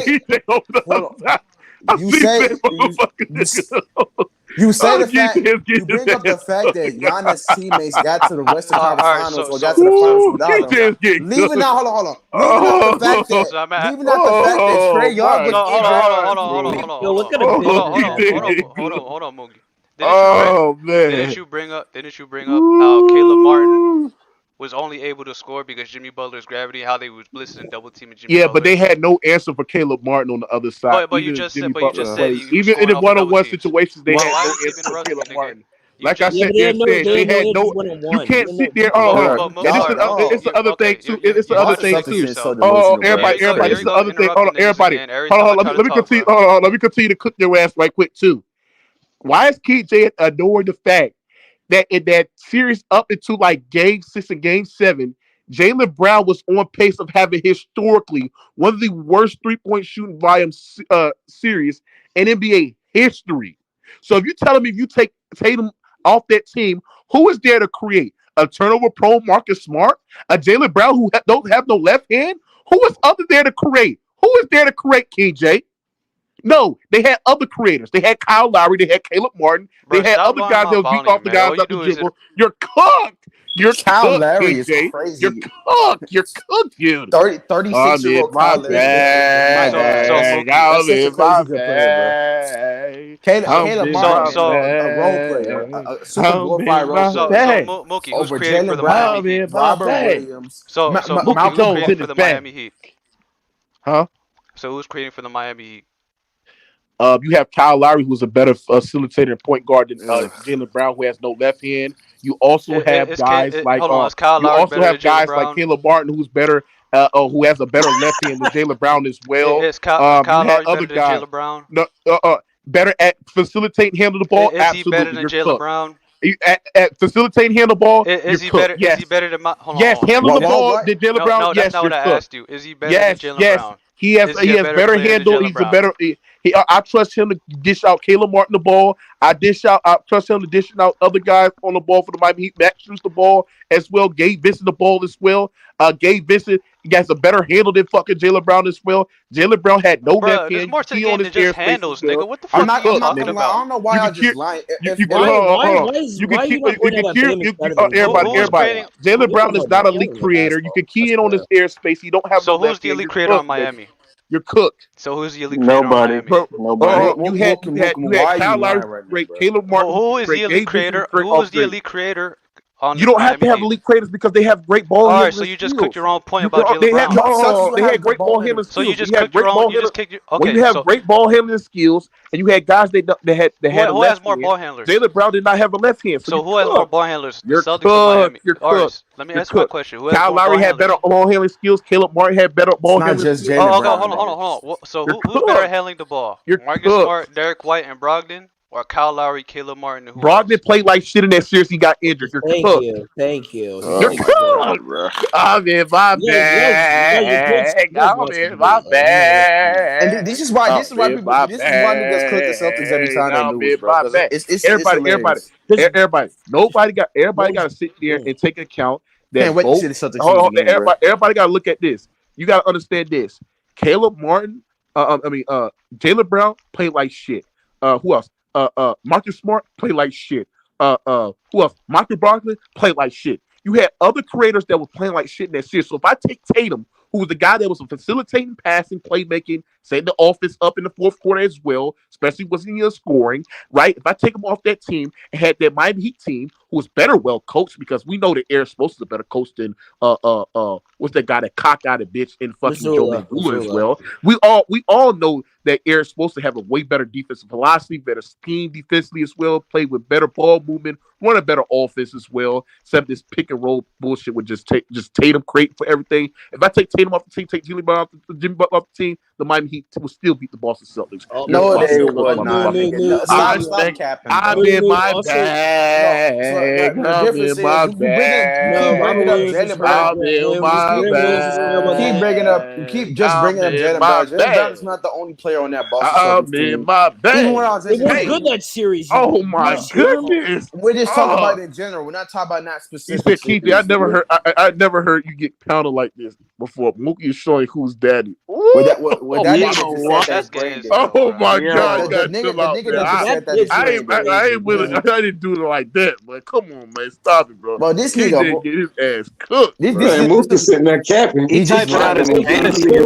F: You say the fact, you bring up the fact that Giannis' teammates got to the Western Conference Finals or got to the finals without him. Leaving out, hold on. Leaving out the fact that Trae Young was
K: injured. Hold on, Moogie. Didn't you bring up how Caleb Martin was only able to score because Jimmy Butler's gravity, how they was blitzing and double teaming Jimmy Butler?
H: But they had no answer for Caleb Martin on the other side.
K: But you just said
H: even in the one-on-one situations, they had no answer for Caleb Martin. Like I said, they had no. You can't sit there. It's the other thing too. It's the other thing too. Everybody. It's the other thing. Hold on, everybody. Hold on. Let me continue. Let me continue to cook your ass right quick too. Why is KJ ignoring the fact that in that series up into like Game 6 and Game 7, Jaylen Brown was on pace of having historically one of the worst three-point shooting volume series in NBA history. So if you're telling me if you take Tatum off that team, who is there to create? A turnover-prone Marcus Smart? A Jaylen Brown who don't have no left hand? Who is other there to create? Who is there to create, KJ? No, they had other creators. They had Kyle Lowry. They had Caleb Martin. They had other guys that would beat off the guys up the dribble. You're cooked. You're
F: Kyle
H: cooked,
F: Lowry
H: KJ.
F: is crazy.
H: You're cooked. You're cooked, dude.
F: 36-year-old Kyle Lowry. That's such a crazy good player, bro. Caleb Martin, a role player, a super glorified role player.
K: So Mookie, who's creating for the Miami Heat?
F: Robert Williams.
K: So Mookie, who's creating for the Miami Heat?
H: Huh?
K: So who's creating for the Miami Heat?
H: You have Kyle Lowry, who's a better facilitator and point guard than Jaylen Brown, who has no left hand. You also have guys like Caleb Martin, who's better, who has a better left hand than Jaylen Brown as well.
K: Kyle Lowry better than Jaylen Brown?
H: No, better at facilitating, handle the ball.
K: Is he better than Jaylen Brown?
H: At facilitating, handle the ball.
K: Is he better? Yes. Is he better than
H: handle the ball than Jaylen Brown.
K: No, that's not what I asked you. Is he better than Jaylen Brown?
H: He has better handle. He's a better. I trust him to dish out Caleb Martin the ball. I trust him to dish out other guys on the ball for the Miami Heat. Max shoots the ball as well. Gabe Vincent the ball as well. Gabe Vincent has a better handle than fucking Jaylen Brown as well. Jaylen Brown had no left hand.
K: There's more to the game than just handles, nigga. What the fuck
F: are you talking about? I don't know why y'all just lying.
H: Everybody. Jaylen Brown is not an elite creator. You can key in on his airspace. He don't have.
K: So who's the elite creator on Miami?
H: You're cooked.
K: So who's the elite creator?
M: Nobody.
H: You had Kyle Lowry, Caleb Martin.
K: Who is the elite creator? Who is the elite creator?
H: You don't have to have elite creators because they have great ball handling.
K: All right, so you just cooked your own point about Jaylen Brown.
H: They had great ball handling skills.
K: So you just cooked your own.
H: When you have great ball handling skills and you had guys that had
K: who has more ball handlers?
H: Jaylen Brown did not have a left hand.
K: So who has more ball handlers?
H: You're
K: Celtics or Miami?
H: You're cooked.
K: Let me ask you a question.
H: Kyle Lowry had better ball handling skills. Caleb Martin had better ball handling skills.
K: Hold on. So who's better at handling the ball? Marcus Smart, Derek White, and Brogdon? Or Kyle Lowry, Caleb Martin.
H: Brogdon played like shit in that series. He got injured. You're cooked.
I: Thank you.
H: You're cooked, bro. I'm in my bag. My bag.
F: And this is why niggas cook the Celtics every time they lose, bro.
H: Everybody. Everybody got to sit there and take account that. Everybody got to look at this. You got to understand this. Caleb Martin. Jaylen Brown played like shit. Who else? Marcus Smart played like shit. Who else? Michael Brogdon played like shit. You had other creators that were playing like shit in that series. So if I take Tatum, who was the guy that was facilitating, passing, playmaking, setting the offense up in the fourth quarter as well, especially was in scoring, right? If I take him off that team and had that Miami Heat team who was better well coached, because we know that Eric Spoelstra is a better coach than what's that guy that cocked out a bitch in fucking Joe Mazzulla as well. We all know that Eric's supposed to have a way better defensive philosophy, better scheme defensively as well, play with better ball movement, run a better offense as well, except this pick and roll bullshit with just Tatum creating for everything. If I take Tatum off the team, take Jimmy Butler off the team, the Miami Heat will still beat the Boston Celtics.
F: No, they would not. Stop capping.
H: I'm in my bag. I'm in my bag.
F: Keep bringing up Jaylen Brown. Jaylen Brown is not the only player on that Boston Celtics team.
I: It was good that series.
H: Oh my goodness!
F: We're just talking about it in general. We're not talking about not specific.
H: Keith, I never heard you get pounded like this. before Mookie is showing who's daddy.
F: Well, that nigga just said that his brain dead.
H: Oh my God,
F: The nigga that just said that his brain dead.
H: I didn't do it like that, but come on, man, stop it, bro.
F: Well, this
H: KJ
F: nigga
H: get his ass cooked.
M: This Mookie's sitting there capping.
F: He just
J: out in his fantasy.
F: This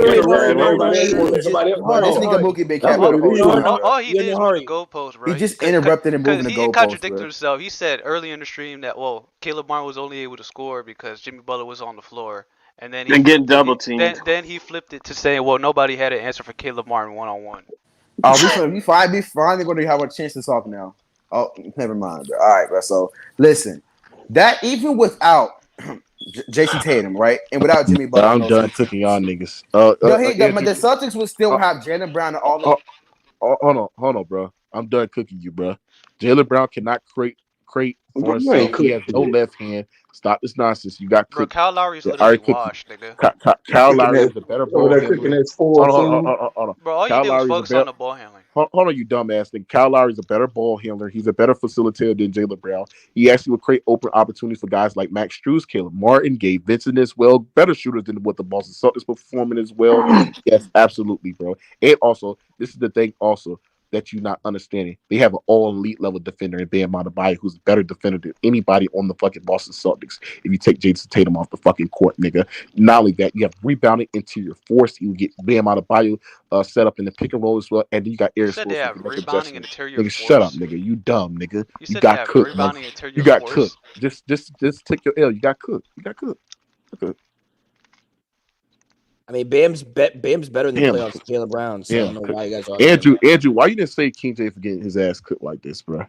F: nigga Mookie been capping the whole time.
K: All he did is move the goalpost, bro.
F: He just interrupted and moving the goalpost.
K: He contradicted himself. He said early in the stream that Caleb Martin was only able to score because Jimmy Butler was on the floor. And then
J: getting double teamed.
K: Then he flipped it to saying, well, nobody had an answer for Caleb Martin one-on-one.
F: Oh, we finally going to have a chance to talk now. Oh, never mind. Bro. All right, bro. So, listen. That even without Jason Tatum, right? And without Jimmy Butler.
H: I'm done cooking y'all niggas.
F: The Celtics would still have Jaylen Brown and all of
H: Hold on, bro. I'm done cooking you, bro. Jaylen Brown cannot create for himself. He has no left hand. Stop this nonsense. You got cooked.
K: Bro, Kyle Lowry's literally washed, nigga.
H: Kyle Lowry is the better ball handler. Hold on.
K: Bro, all you did was focus on the ball handling.
H: Hold on, you dumbass nigga. Kyle Lowry's a better ball handler. He's a better facilitator than Jaylen Brown. He actually would create open opportunities for guys like Max Strus, Caleb Martin, Gabe Vincent as well. Better shooters than what the Boston Celtics performing as well. Yes, absolutely, bro. And also, this is the thing also that you're not understanding. They have an all-elite level defender in Bam Adebayo, who's a better defender than anybody on the fucking Boston Celtics. If you take Jason Tatum off the fucking court, nigga. Not only that, you have rebounding interior force. You get Bam Adebayo set up in the pick and roll as well, and then you got Eric.
K: You said they have rebounding interior force.
H: Shut up, nigga. You dumb, nigga. You got cooked. You got cooked. Just take your L. You got cooked. Okay.
I: I mean, Bam's better in the playoffs than Jaylen Brown. So I don't know why you guys are.
H: Andrew, why you didn't save King J for getting his ass cooked like this, bro?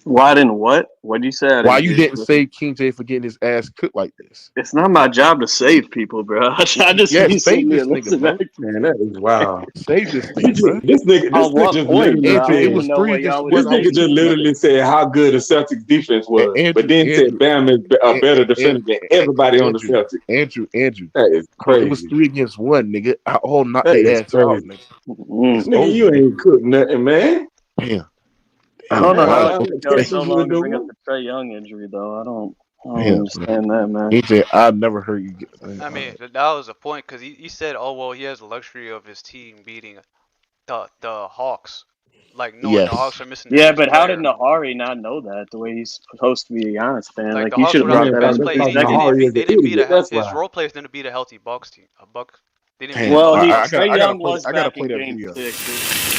J: Why didn't what? What did you say?
H: Why you didn't save King J for getting his ass cooked like this?
J: It's not my job to save people, bro. I just
H: save this nigga, bro.
M: Man, that is wild.
H: Save this nigga, bro.
M: This nigga just literally said how good the Celtics defense was, but then said Bam is a better defender than everybody on the Celtics.
H: Andrew,
M: that is crazy.
H: It was 3-1, nigga. I'll knock their ass out, nigga.
M: Nigga, you ain't cooked nothing, man.
H: Damn.
J: I don't know how it goes so long to bring up the Trae Young injury, though. I don't understand that, man.
H: AJ, I've never heard you get.
K: I mean, that was a point because he said, "Oh well, he has the luxury of his team beating the Hawks." Like knowing the Hawks are missing.
J: Yeah, but how did Nahari not know that? The way he's supposed to be a Giannis fan, like he should have brought that up.
K: They didn't beat his role players didn't beat a healthy Bucks team. They didn't.
J: Well, Trae Young was back in Game 6.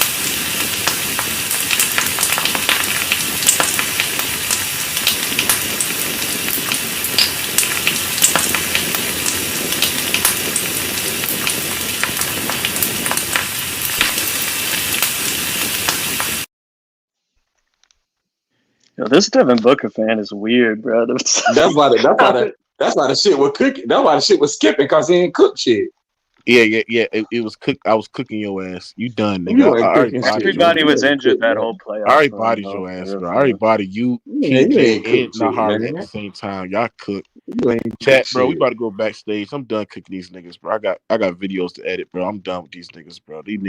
J: Yo, this Devin Booker fan is weird, bro.
M: That's why the shit was cooking. That's why the shit was skipping because he ain't cooked shit.
H: Yeah. It was cooked. I was cooking your ass. You done, nigga.
J: Everybody was injured that whole playoff.
H: I already bodied your ass, bro. I already bodied you, KJ, and Nahari at the same time. Y'all cooked. Chat, bro. We about to go backstage. I'm done cooking these niggas, bro. I got videos to edit, bro. I'm done with these niggas, bro. These niggas.